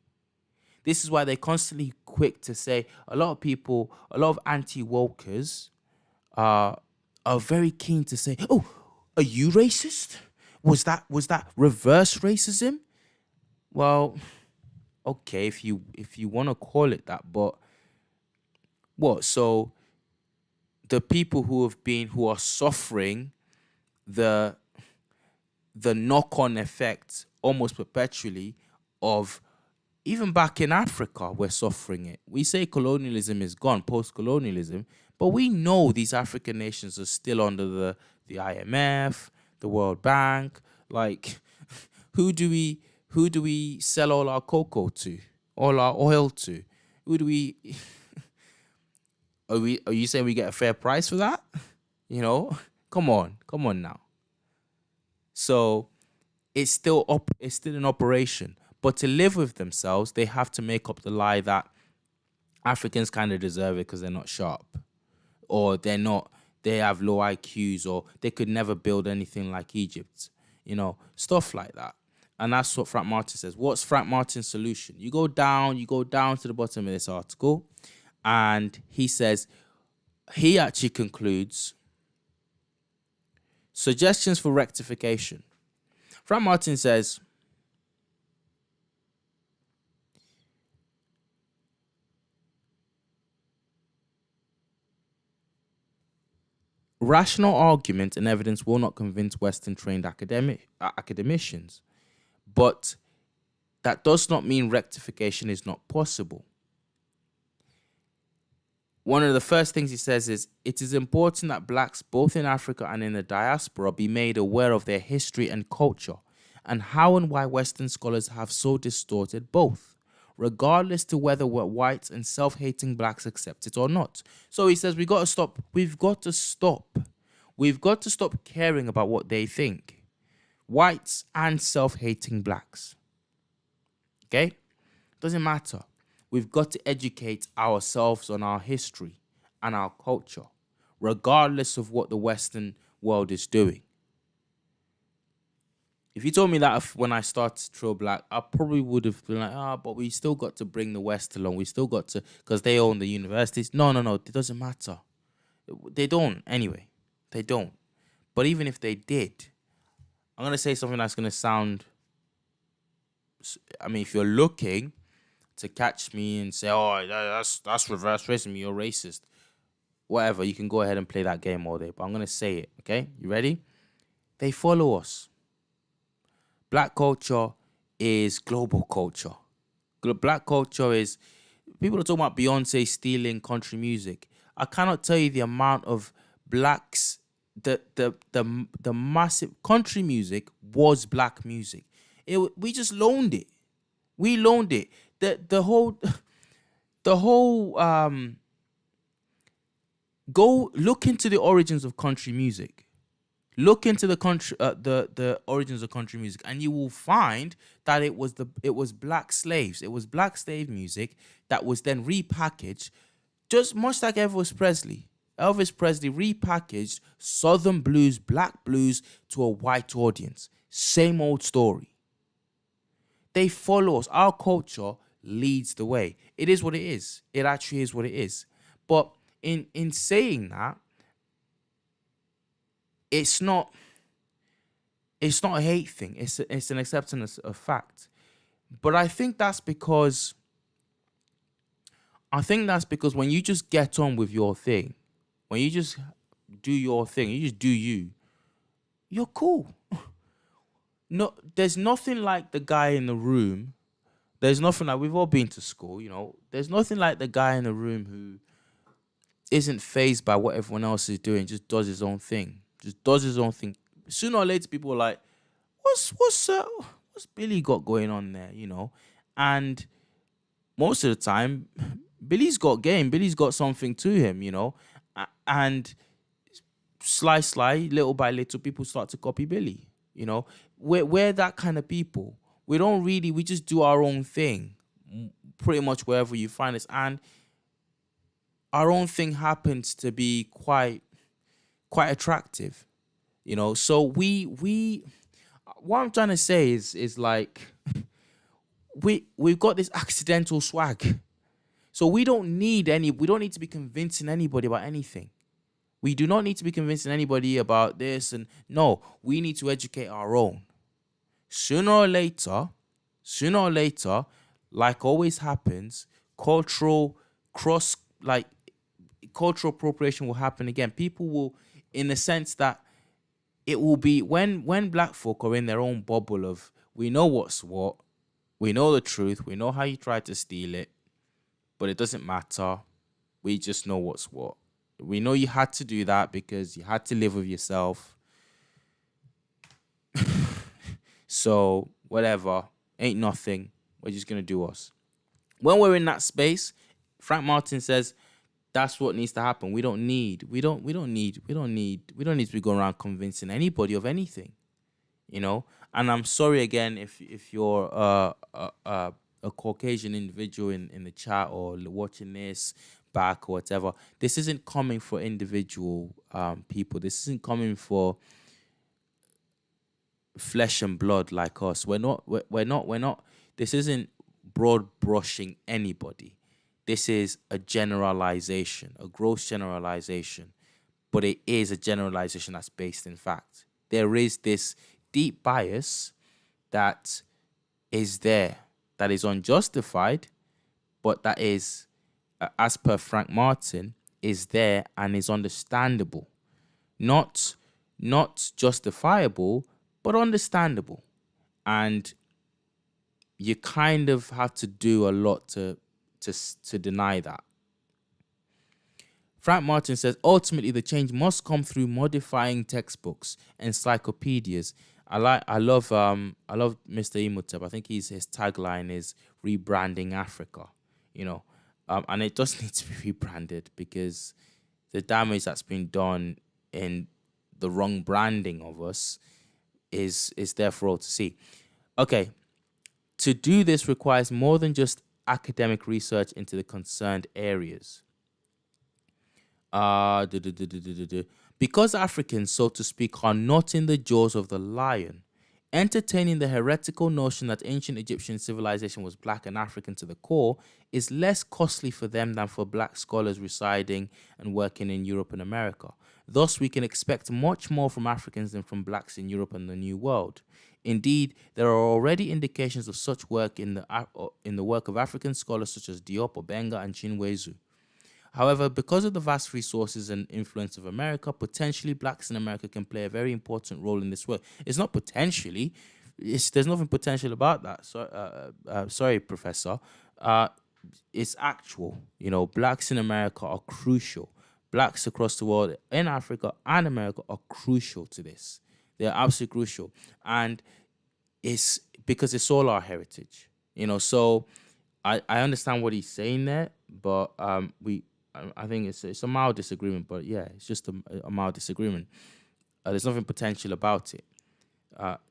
Speaker 1: This is why they're constantly quick to say, a lot of people, a lot of anti-wokers are very keen to say, "Oh, are you racist? Was that reverse racism?" Well, okay, if you want to call it that, but what? So the people who are suffering the knock-on effect almost perpetually of, even back in Africa, we're suffering it. We say colonialism is gone, post-colonialism, but we know these African nations are still under the IMF, the World Bank. Like, who do we sell all our cocoa to, all our oil to? Who do we? Are you saying we get a fair price for that? Come on now. So it's still an operation. But to live with themselves, they have to make up the lie that Africans kind of deserve it because they're not sharp, or they have low IQs, or they could never build anything like Egypt, stuff like that. And that's what Frank Martin says. What's Frank Martin's solution? You go down to the bottom of this article, and he actually concludes suggestions for rectification. Frank Martin says, rational argument and evidence will not convince Western-trained academicians, but that does not mean rectification is not possible. One of the first things he says is, it is important that blacks, both in Africa and in the diaspora, be made aware of their history and culture, and how and why Western scholars have so distorted both, regardless to whether whites and self-hating blacks accept it or not. So he says, we've got to stop caring about what they think. Whites and self-hating blacks. Okay? Doesn't matter. We've got to educate ourselves on our history and our culture, regardless of what the Western world is doing. If you told me that when I started Trill Black, I probably would have been like, but we still got to bring the West along. We still got to, because they own the universities. No, it doesn't matter. They don't, anyway. They don't. But even if they did, I'm going to say something that's going to sound, if you're looking to catch me and say, that's reverse racism, you're racist, whatever, you can go ahead and play that game all day. But I'm going to say it, okay? You ready? They follow us. Black culture is global culture. Black culture is, people are talking about Beyonce stealing country music. I cannot tell you the amount of blacks, the massive country music was black music. We just loaned it. We loaned it. The whole go look into the origins of country music. Look into the origins of country music, and you will find that it was black slaves. It was black slave music that was then repackaged, just much like Elvis Presley. Elvis Presley repackaged Southern blues, black blues to a white audience. Same old story. They follow us. Our culture leads the way. It is what it is. It actually is what it is. But in saying that, it's not a hate thing. It's an acceptance of fact. But I think that's because when you just get on with your thing, when you just do your thing, you just do you, you're cool. No, there's nothing like the guy in the room. There's nothing like, we've all been to school, there's nothing like the guy in the room who isn't fazed by what everyone else is doing, just does his own thing. Sooner or later, people are like, what's Billy got going on there, And most of the time, Billy's got game. Billy's got something to him, And sly, little by little, people start to copy Billy, We're that kind of people. We just do our own thing, pretty much wherever you find us. And our own thing happens to be quite attractive, So what I'm trying to say is like, we've got this accidental swag. So we don't need to be convincing anybody about anything. We do not need to be convincing anybody about this, and no, we need to educate our own. Sooner or later, like always happens, cultural cross like cultural appropriation will happen again. People will, in the sense that it will be when black folk are in their own bubble of, we know what's what, we know the truth, we know how you tried to steal it, but it doesn't matter. We just know what's what. We know you had to do that because you had to live with yourself. So whatever, ain't nothing. We're just gonna do us. When we're in that space, Frank Martin says that's what needs to happen. We don't need to be going around convincing anybody of anything, you know. And I'm sorry again if you're a Caucasian individual in the chat or watching this back or whatever. This isn't coming for individual people. This isn't coming for flesh and blood like us. We're not. This isn't broad brushing anybody. This is a generalization, a gross generalization, but it is a generalization that's based in fact. There is this deep bias that is there, that is unjustified, but that is, as per Frank Martin, is there and is understandable. Not justifiable, but understandable. And you kind of have to do a lot to deny that. Frank Martin says, ultimately, the change must come through modifying textbooks, encyclopedias. I love Mr. Imhotep. I think his tagline is rebranding Africa, you know, and it does need to be rebranded because the damage that's been done in the wrong branding of us is there for all to see. Okay, to do this requires more than just academic research into the concerned areas. Because Africans, so to speak, are not in the jaws of the lion, entertaining the heretical notion that ancient Egyptian civilization was black and African to the core is less costly for them than for black scholars residing and working in Europe and America. Thus, we can expect much more from Africans than from blacks in Europe and the New World. Indeed, there are already indications of such work in the work of African scholars such as Diop, Obenga, and Chinwezu. However, because of the vast resources and influence of America, potentially blacks in America can play a very important role in this work. It's not potentially. There's nothing potential about that. So, sorry, Professor. It's actual. You know, blacks in America are crucial. Blacks across the world, in Africa and America, are crucial to this. They're absolutely crucial. And it's because it's all our heritage. You know, so I understand what he's saying there, but I think it's a mild disagreement, but yeah, it's just a mild disagreement. There's nothing potential about it.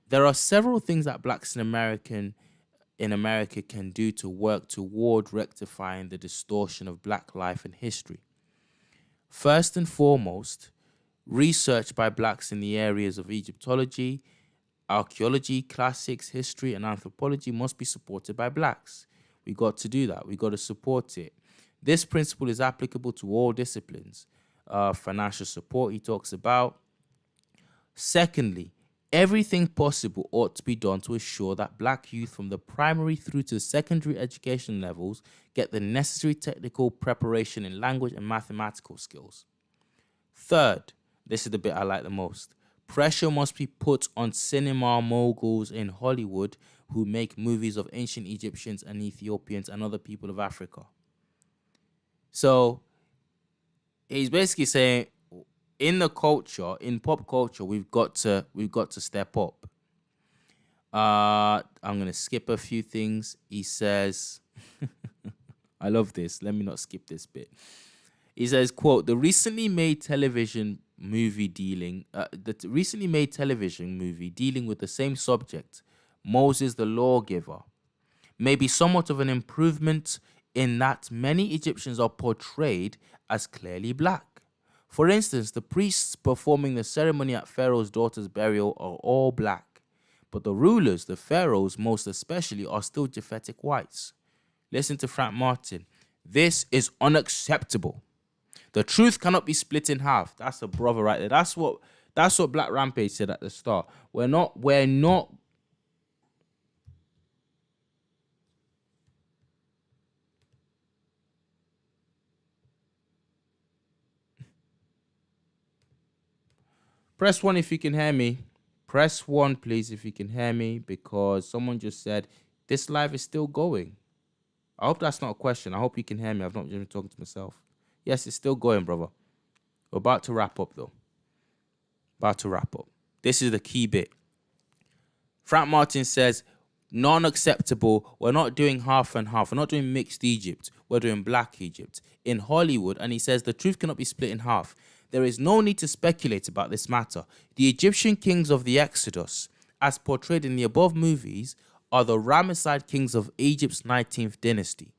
Speaker 1: There are several things that blacks in America can do to work toward rectifying the distortion of black life and history. First and foremost, research by blacks in the areas of Egyptology, archaeology, classics, history, and anthropology must be supported by blacks. We got to do that. We got to support it. This principle is applicable to all disciplines. Financial support he talks about. Secondly, everything possible ought to be done to ensure that black youth from the primary through to the secondary education levels get the necessary technical preparation in language and mathematical skills. Third, this is the bit I like the most. Pressure must be put on cinema moguls in Hollywood who make movies of ancient Egyptians and Ethiopians and other people of Africa. So he's basically saying, in the culture, in pop culture, we've got to step up. I'm gonna skip a few things. He says, I love this. Let me not skip this bit. He says, quote, the recently made television movie dealing with the same subject, Moses the Lawgiver, may be somewhat of an improvement in that many Egyptians are portrayed as clearly black. For instance, the priests performing the ceremony at Pharaoh's daughter's burial are all black, but the rulers, the pharaohs most especially, are still Japhetic whites. Listen to Frank Martin. This is unacceptable. The truth cannot be split in half. That's a brother right there. That's what Black Rampage said at the start. We're not Press 1 if you can hear me. Press 1, please, if you can hear me, because someone just said this live is still going. I hope that's not a question. I hope you can hear me. I've not been talking to myself. Yes, it's still going, brother. We're about to wrap up, though. About to wrap up. This is the key bit. Frank Martin says, non-acceptable. We're not doing half and half. We're not doing mixed Egypt. We're doing black Egypt. In Hollywood, and he says the truth cannot be split in half. There is no need to speculate about this matter. The Egyptian kings of the Exodus, as portrayed in the above movies, are the Ramesside kings of Egypt's 19th dynasty.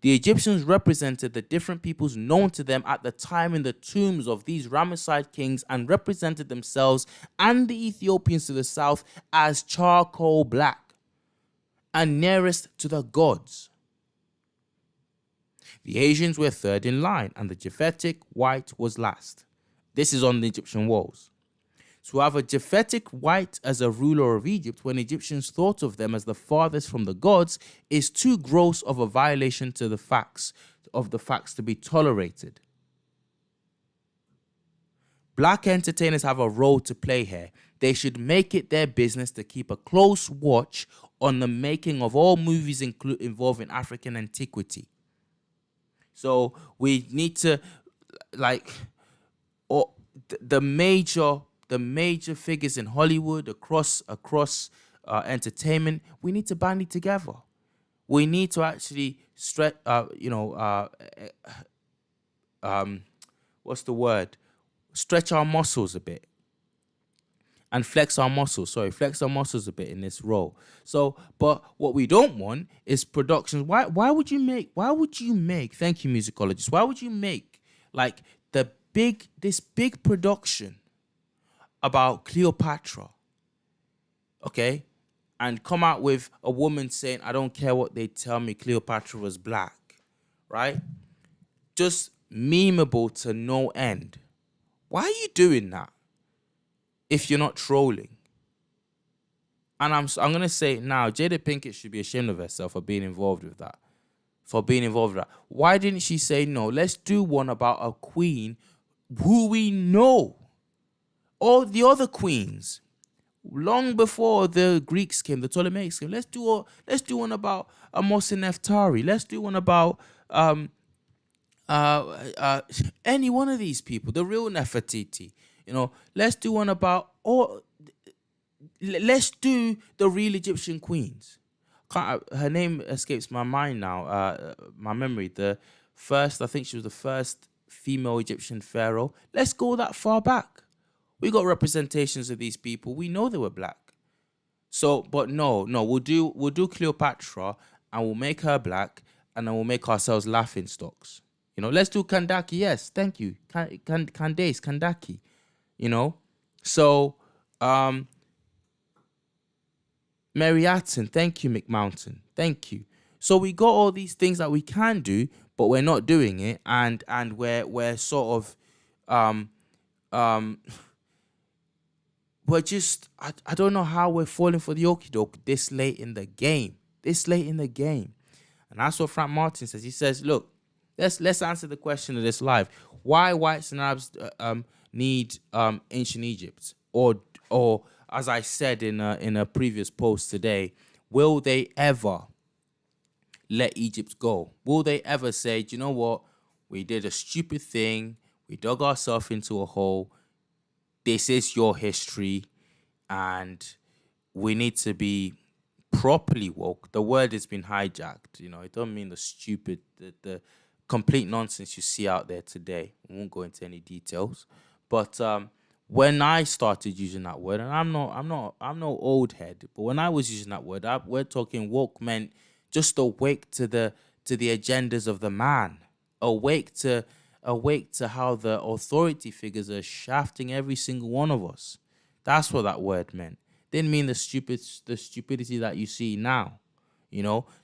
Speaker 1: The Egyptians represented the different peoples known to them at the time in the tombs of these Ramesside kings and represented themselves and the Ethiopians to the south as charcoal black and nearest to the gods. The Asians were third in line and the Japhetic white was last. This is on the Egyptian walls. To have a Japhetic white as a ruler of Egypt when Egyptians thought of them as the farthest from the gods is too gross of a violation to the facts to be tolerated. Black entertainers have a role to play here. They should make it their business to keep a close watch on the making of all movies involving African antiquity. So we need to, the major figures in Hollywood, across entertainment, we need to band it together. We need to actually stretch our muscles a bit and flex our muscles a bit in this role. So, but what we don't want is productions. Why would you make, thank you, musicologist, why would you make this big production about Cleopatra, okay, and come out with a woman saying, I don't care what they tell me, Cleopatra was black, right? Just memeable to no end. Why are you doing that if you're not trolling? And I'm going to say it now, Jada Pinkett should be ashamed of herself for being involved with that. Why didn't she say, no, let's do one about a queen who we know? All the other queens, long before the Greeks came, the Ptolemaics came. Let's do one about Mos Neftari. Let's do one about any one of these people, the real Nefertiti. Let's do one about let's do the real Egyptian queens. Her name escapes my mind now. My memory. I think she was the first female Egyptian pharaoh. Let's go that far back. We got representations of these people. We know they were black. So, but no, we'll do Cleopatra and we'll make her black and then we'll make ourselves laughing stocks. Let's do Kandaki. Yes, thank you. Candace, Kandaki. So, Mary Atton, thank you, McMountain. Thank you. So we got all these things that we can do, but we're not doing it, and we're sort of we're just I don't know how we're falling for the okie doke this late in the game. And that's what Frank Martin says. He says, look, let's answer the question of this live. Why whites and Arabs need ancient Egypt? Or as I said in a previous post today, will they ever let Egypt go? Will they ever say, do you know what? We did a stupid thing. We dug ourselves into a hole. This is your history. And we need to be properly woke. The word has been hijacked. It don't mean the stupid, the complete nonsense you see out there today. I won't go into any details. But when I started using that word, and I'm no old head, but when I was using that word, we're talking woke meant just awake to the agendas of the man, awake to how the authority figures are shafting every single one of us. That's what that word meant. didn't mean the stupidity that you see now.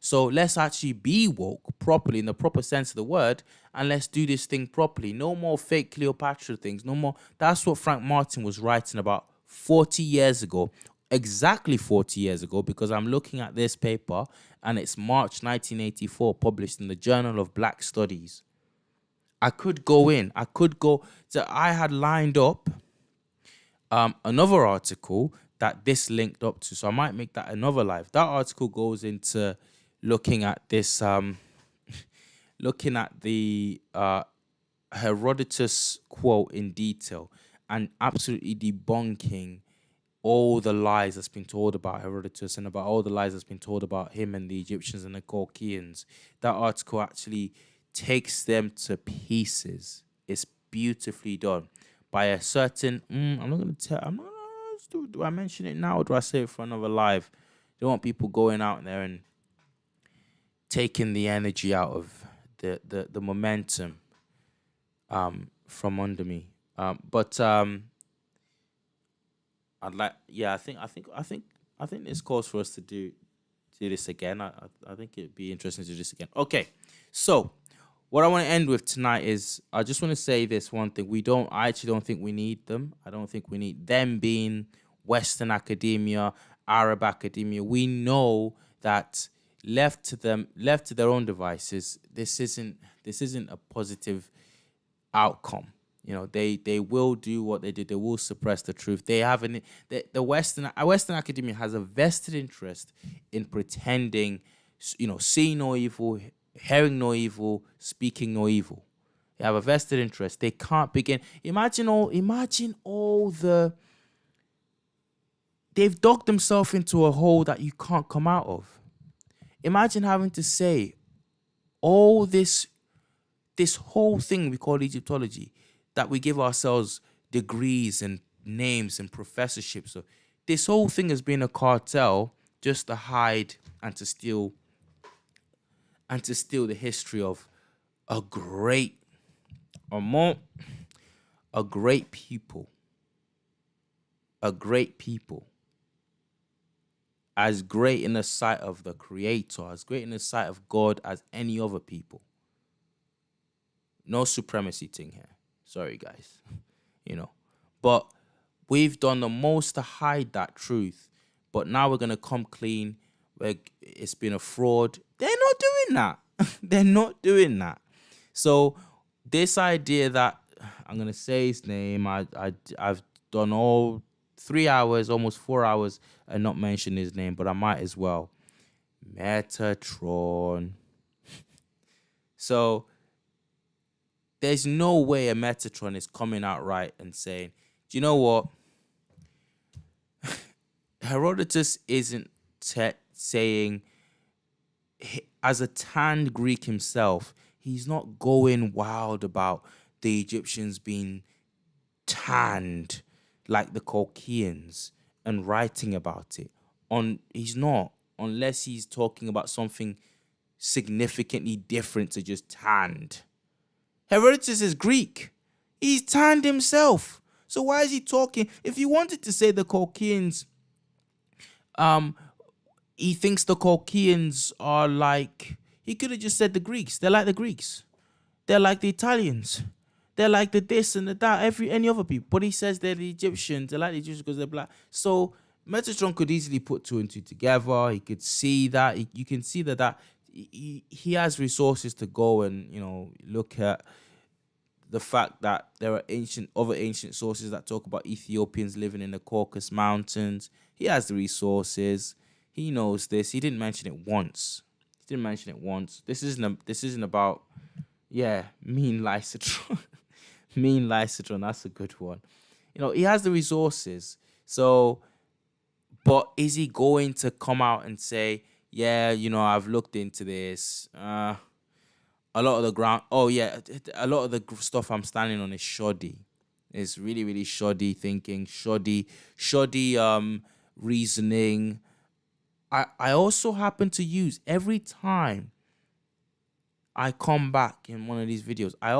Speaker 1: So let's actually be woke properly in the proper sense of the word, and let's do this thing properly. No more fake Cleopatra things. No more. That's what Frank Martin was writing about 40 years ago, exactly 40 years ago, because I'm looking at this paper and it's March 1984, published in the Journal of Black Studies. I had lined up another article that this linked up to, so I might make that another live. That article goes into looking at this, looking at the Herodotus quote in detail and absolutely debunking all the lies that's been told about Herodotus and about all the lies that's been told about him and the Egyptians and the Colchians. That article actually takes them to pieces. It's beautifully done by a certain. I'm not going to tell. I'm not. Do I mention it now or do I say it for another live? Don't want people going out there and taking the energy out of the momentum from under me. But I'd like. Yeah, I think this calls for us to do this again. I think it'd be interesting to do this again. Okay, so what I want to end with tonight is I just want to say this one thing. I actually don't think we need them. I don't think we need them being Western academia, Arab academia. We know that left to their own devices, this isn't a positive outcome. They will do what they do. They will suppress the truth. They have the Western academia has a vested interest in pretending, seeing no evil, hearing no evil, speaking no evil. They have a vested interest. They can't begin. Imagine all the. They've dug themselves into a hole that you can't come out of. Imagine having to say all this whole thing we call Egyptology, that we give ourselves degrees and names and professorships. So this whole thing has been a cartel just to hide and to steal the history of a great people. A great people. As great in the sight of the Creator, as great in the sight of God as any other people. No supremacy thing here. Sorry, guys. But we've done the most to hide that truth. But now we're going to come clean. It's been a fraud. They're not doing that. They're not doing that. So this idea that I'm going to say his name, I've done all 3 hours, almost 4 hours, and not mention his name, but I might as well. Metatron. So there's no way a Metatron is coming out right and saying, do you know what? Herodotus isn't saying, as a tanned Greek himself, he's not going wild about the Egyptians being tanned like the Colchians and writing about it. He's not, unless he's talking about something significantly different to just tanned. Herodotus is Greek. He's tanned himself. So why is he talking? If he wanted to say the Colchians, he thinks the Colchians are like, he could have just said the Greeks. They're like the Greeks. They're like the Italians. They're like the this and the that, any other people. But he says they're the Egyptians. They're like the Egyptians because they're black. So Metatron could easily put two and two together. He could see that. You can see that he has resources to go and, look at the fact that there are other ancient sources that talk about Ethiopians living in the Caucasus Mountains. He has the resources. He knows this. He didn't mention it once. This isn't about, mean Lysitron. Mean Lysitron, that's a good one. He has the resources. So, but is he going to come out and say, I've looked into this. A lot of the stuff I'm standing on is shoddy. It's really, really shoddy thinking, shoddy reasoning. I also happen to use, every time I come back in one of these videos, I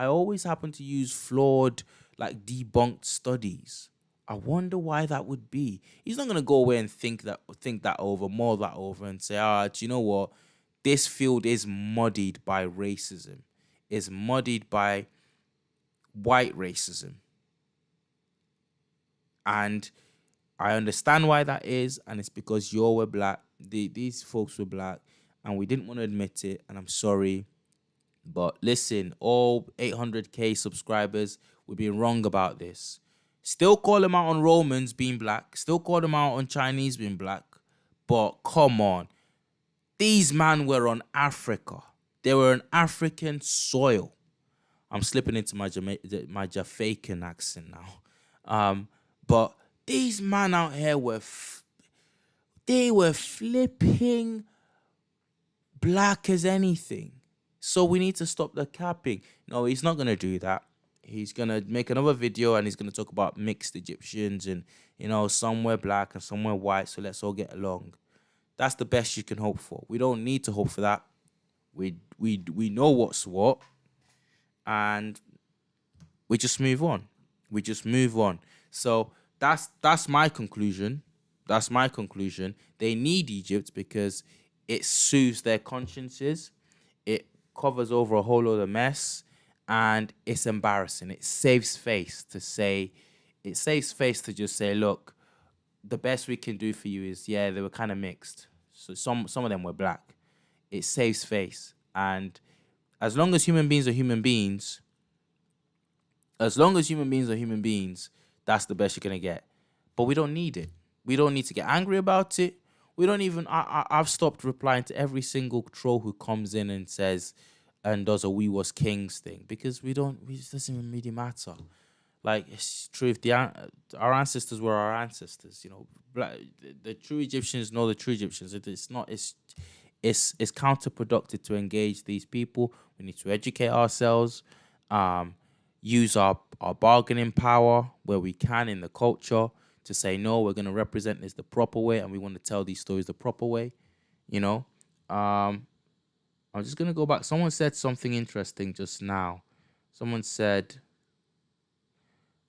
Speaker 1: always happen to use flawed, like debunked studies I wonder why that would be. He's not gonna go away and think that over, mull that over, and say, do you know what? This field is muddied by racism. Is muddied by white racism. And I understand why that is, and it's because you were black. These folks were black, and we didn't want to admit it, and I'm sorry. But listen, all 800K subscribers, we've been wrong about this. Still call them out on Romans being black. Still call them out on Chinese being black. But come on. These men were on Africa. They were on African soil. I'm slipping into my Jamaican accent now. But these men out here they were flipping black as anything. So we need to stop the capping. No, he's not going to do that. He's going to make another video and he's going to talk about mixed Egyptians and, some were black and some were white. So let's all get along. That's the best you can hope for. We don't need to hope for that. We know what's what. And we just move on. We just move on. So that's my conclusion. That's my conclusion. They need Egypt because it soothes their consciences. It covers over a whole lot of mess. And it's embarrassing. It saves face to just say, look, the best we can do for you is, they were kind of mixed. So some of them were black. It saves face. And as long as human beings are human beings, that's the best you're going to get. But we don't need it. We don't need to get angry about it. We don't even, I've stopped replying to every single troll who comes in and says, and does a we was kings thing, because it doesn't even really matter. Like, it's true, if our ancestors were our ancestors, the true Egyptians know the true Egyptians. It's counterproductive to engage these people. We need to educate ourselves, use our bargaining power where we can in the culture to say, no, we're going to represent this the proper way, and we want to tell these stories the proper way, I'm just going to go back. Someone said something interesting just now. Someone said,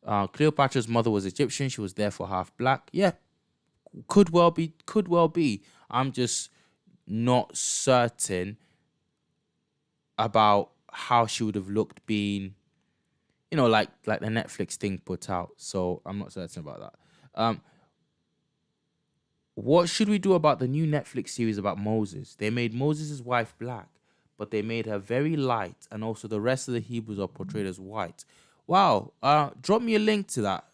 Speaker 1: Cleopatra's mother was Egyptian. She was therefore half black. Yeah, could well be. I'm just not certain about how she would have looked being, like the Netflix thing put out. So I'm not certain about that. What should we do about the new Netflix series about Moses? They made Moses' wife black, but they made her very light, and also the rest of the Hebrews are portrayed as white. Wow. Drop me a link to that.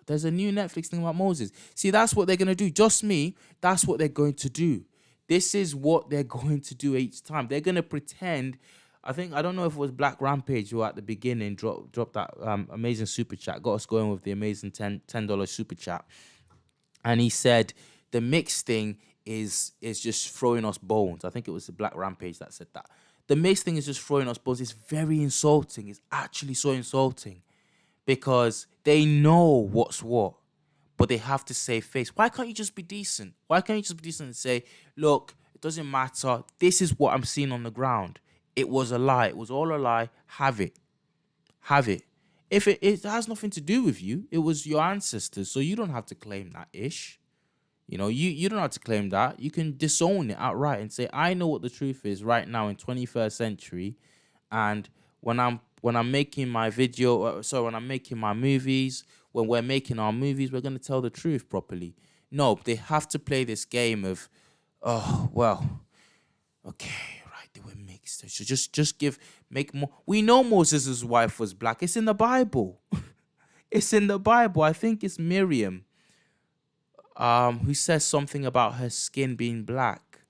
Speaker 1: There's a new Netflix thing about Moses. See, that's what they're going to do. Just me, that's what they're going to do. This is what they're going to do each time. They're going to pretend. I don't know if it was Black Rampage who at the beginning dropped that amazing super chat, got us going with the amazing $10 super chat. And he said the mix thing is just throwing us bones. I think it was the Black Rampage that said that. The mix thing is just throwing us bones. It's very insulting. It's actually so insulting because they know what's what, but they have to save face. Why can't you just be decent? Why can't you just be decent and say, look, it doesn't matter. This is what I'm seeing on the ground. It was a lie. It was all a lie. Have it. If it has nothing to do with you, it was your ancestors, so you don't have to claim that ish. You don't have to claim that. You can disown it outright and say, I know what the truth is right now in 21st century, and when I'm making my when I'm making my movies, when we're making our movies, we're going to tell the truth properly. No, they have to play this game of, oh, well, okay, right, they were mixed. So make more. We know Moses' wife was black. It's in the Bible. It's in the Bible. I think it's Miriam, who says something about her skin being black.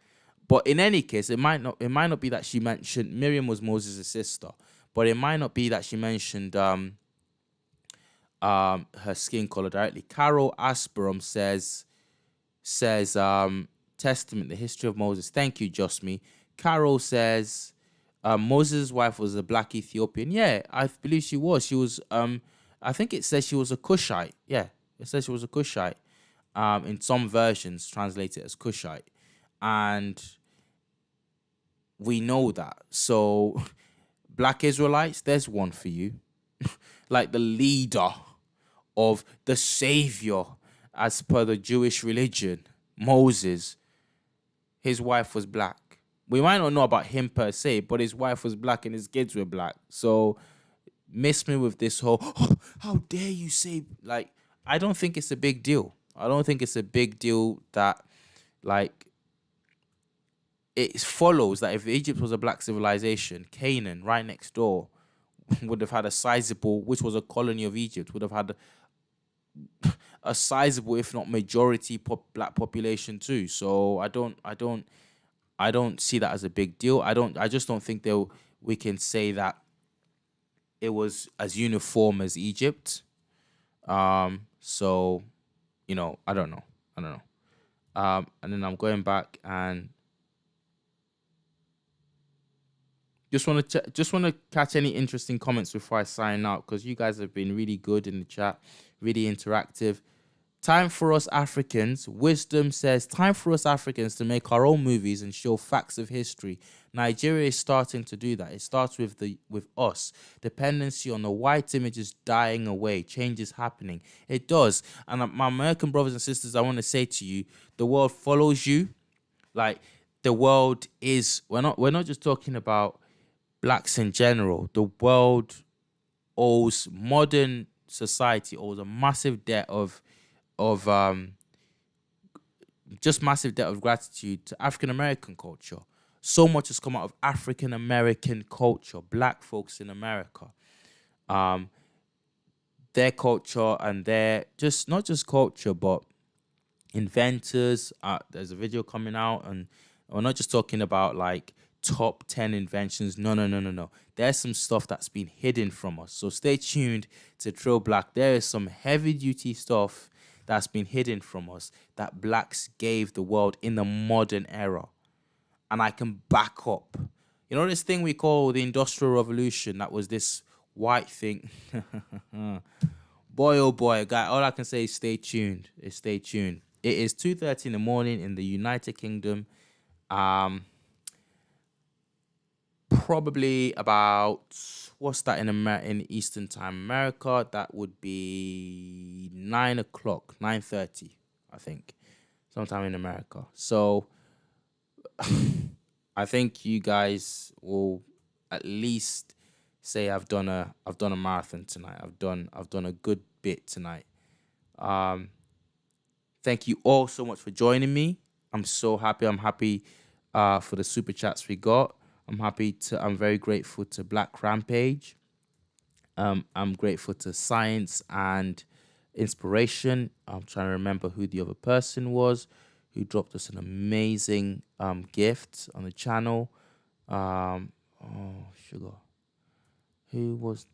Speaker 1: But in any case, it might not be that she mentioned Miriam was Moses' sister, but it might not be that she mentioned her skin color directly. Carol Asperum says Testament, the history of Moses. Thank you, Josmi. Carol says Moses' wife was a black Ethiopian. Yeah, I believe she was. She was I think it says she was a Cushite. Yeah, it says she was a Cushite. In some versions translate it as Cushite. And we know that. So black Israelites, there's one for you. Like the leader of the savior, as per the Jewish religion, Moses, his wife was black. We might not know about him per se, but his wife was black and his kids were black. So miss me with this whole, oh, how dare you say, like, I don't think it's a big deal. I don't think it's a big deal that, like, it follows that if Egypt was a black civilization, Canaan, right next door, would have had a sizable, which was a colony of Egypt, would have had a sizable, if not majority, black population too. So I don't see that as a big deal. I just don't think we can say that it was as uniform as Egypt. So, I don't know. And then I'm going back and just want to catch any interesting comments before I sign out, because you guys have been really good in the chat, really interactive. Time for us Africans. Wisdom says, time for us Africans to make our own movies and show facts of history. Nigeria is starting to do that. It starts with us. Dependency on the white image is dying away. Change is happening. It does. And my American brothers and sisters, I want to say to you, the world follows you. Like, the world is, we're not just talking about blacks in general. The world owes, modern society owes a massive debt of massive debt of gratitude to African American culture. So much has come out of African American culture, black folks in America. Their culture and their not just culture, but inventors. There's a video coming out, and we're not just talking about like top 10 inventions. No. There's some stuff that's been hidden from us. So stay tuned to Trill Black. There is some heavy duty stuff that's been hidden from us that blacks gave the world in the modern era. And I can back up. This thing we call the Industrial Revolution, that was this white thing. Boy, oh boy, guy, all I can say is stay tuned. Stay tuned. It is 2:30 in the morning in the United Kingdom. Probably about, what's that in Eastern Time? America, that would be 9 o'clock, 9:30, I think, sometime in America. So I think you guys will at least say I've done a marathon tonight. I've done a good bit tonight. Thank you all so much for joining me. I'm so happy. I'm happy for the super chats we got. I'm very grateful to Black Rampage. I'm grateful to Science and Inspiration. I'm trying to remember who the other person was who dropped us an amazing gift on the channel. Sugar. Who was,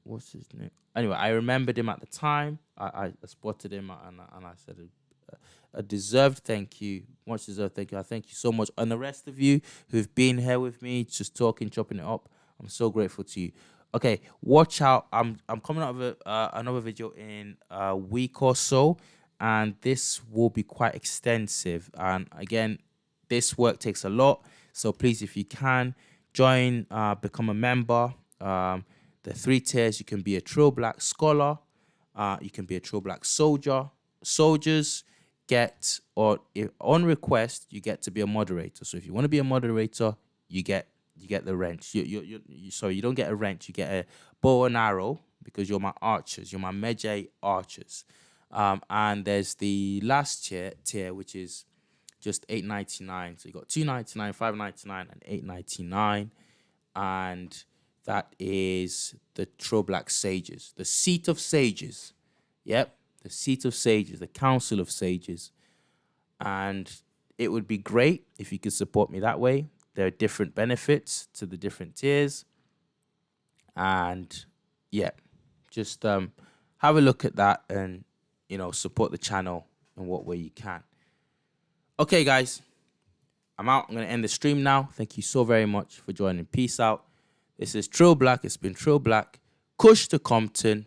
Speaker 1: what's his name? Anyway, I remembered him at the time. I spotted him and I said a deserved thank you. Much deserved thank you. I thank you so much. And the rest of you who've been here with me, just talking, chopping it up, I'm so grateful to you. Okay, watch out. I'm coming out with another video in a week or so, and this will be quite extensive. And again, this work takes a lot. So please, if you can, join, become a member. The 3 tiers. You can be a Trill Black Scholar. You can be a Trill Black Soldier. Soldiers get, or if on request, you get to be a moderator. So if you want to be a moderator, you get the wrench. You don't get a wrench. You get a bow and arrow, because you're my archers. You're my Medjay archers. And there's the last tier, which is just $8.99. So you got $2.99, $5.99, and $8.99, and that is the Trill Black Sages, the seat of sages. Yep, the seat of sages, the council of sages. And it would be great if you could support me that way. There are different benefits to the different tiers. And yeah, just have a look at that and, support the channel in what way you can. Okay, guys, I'm out. I'm going to end the stream now. Thank you so very much for joining. Peace out. This is Trill Black. It's been Trill Black. Kush to Compton.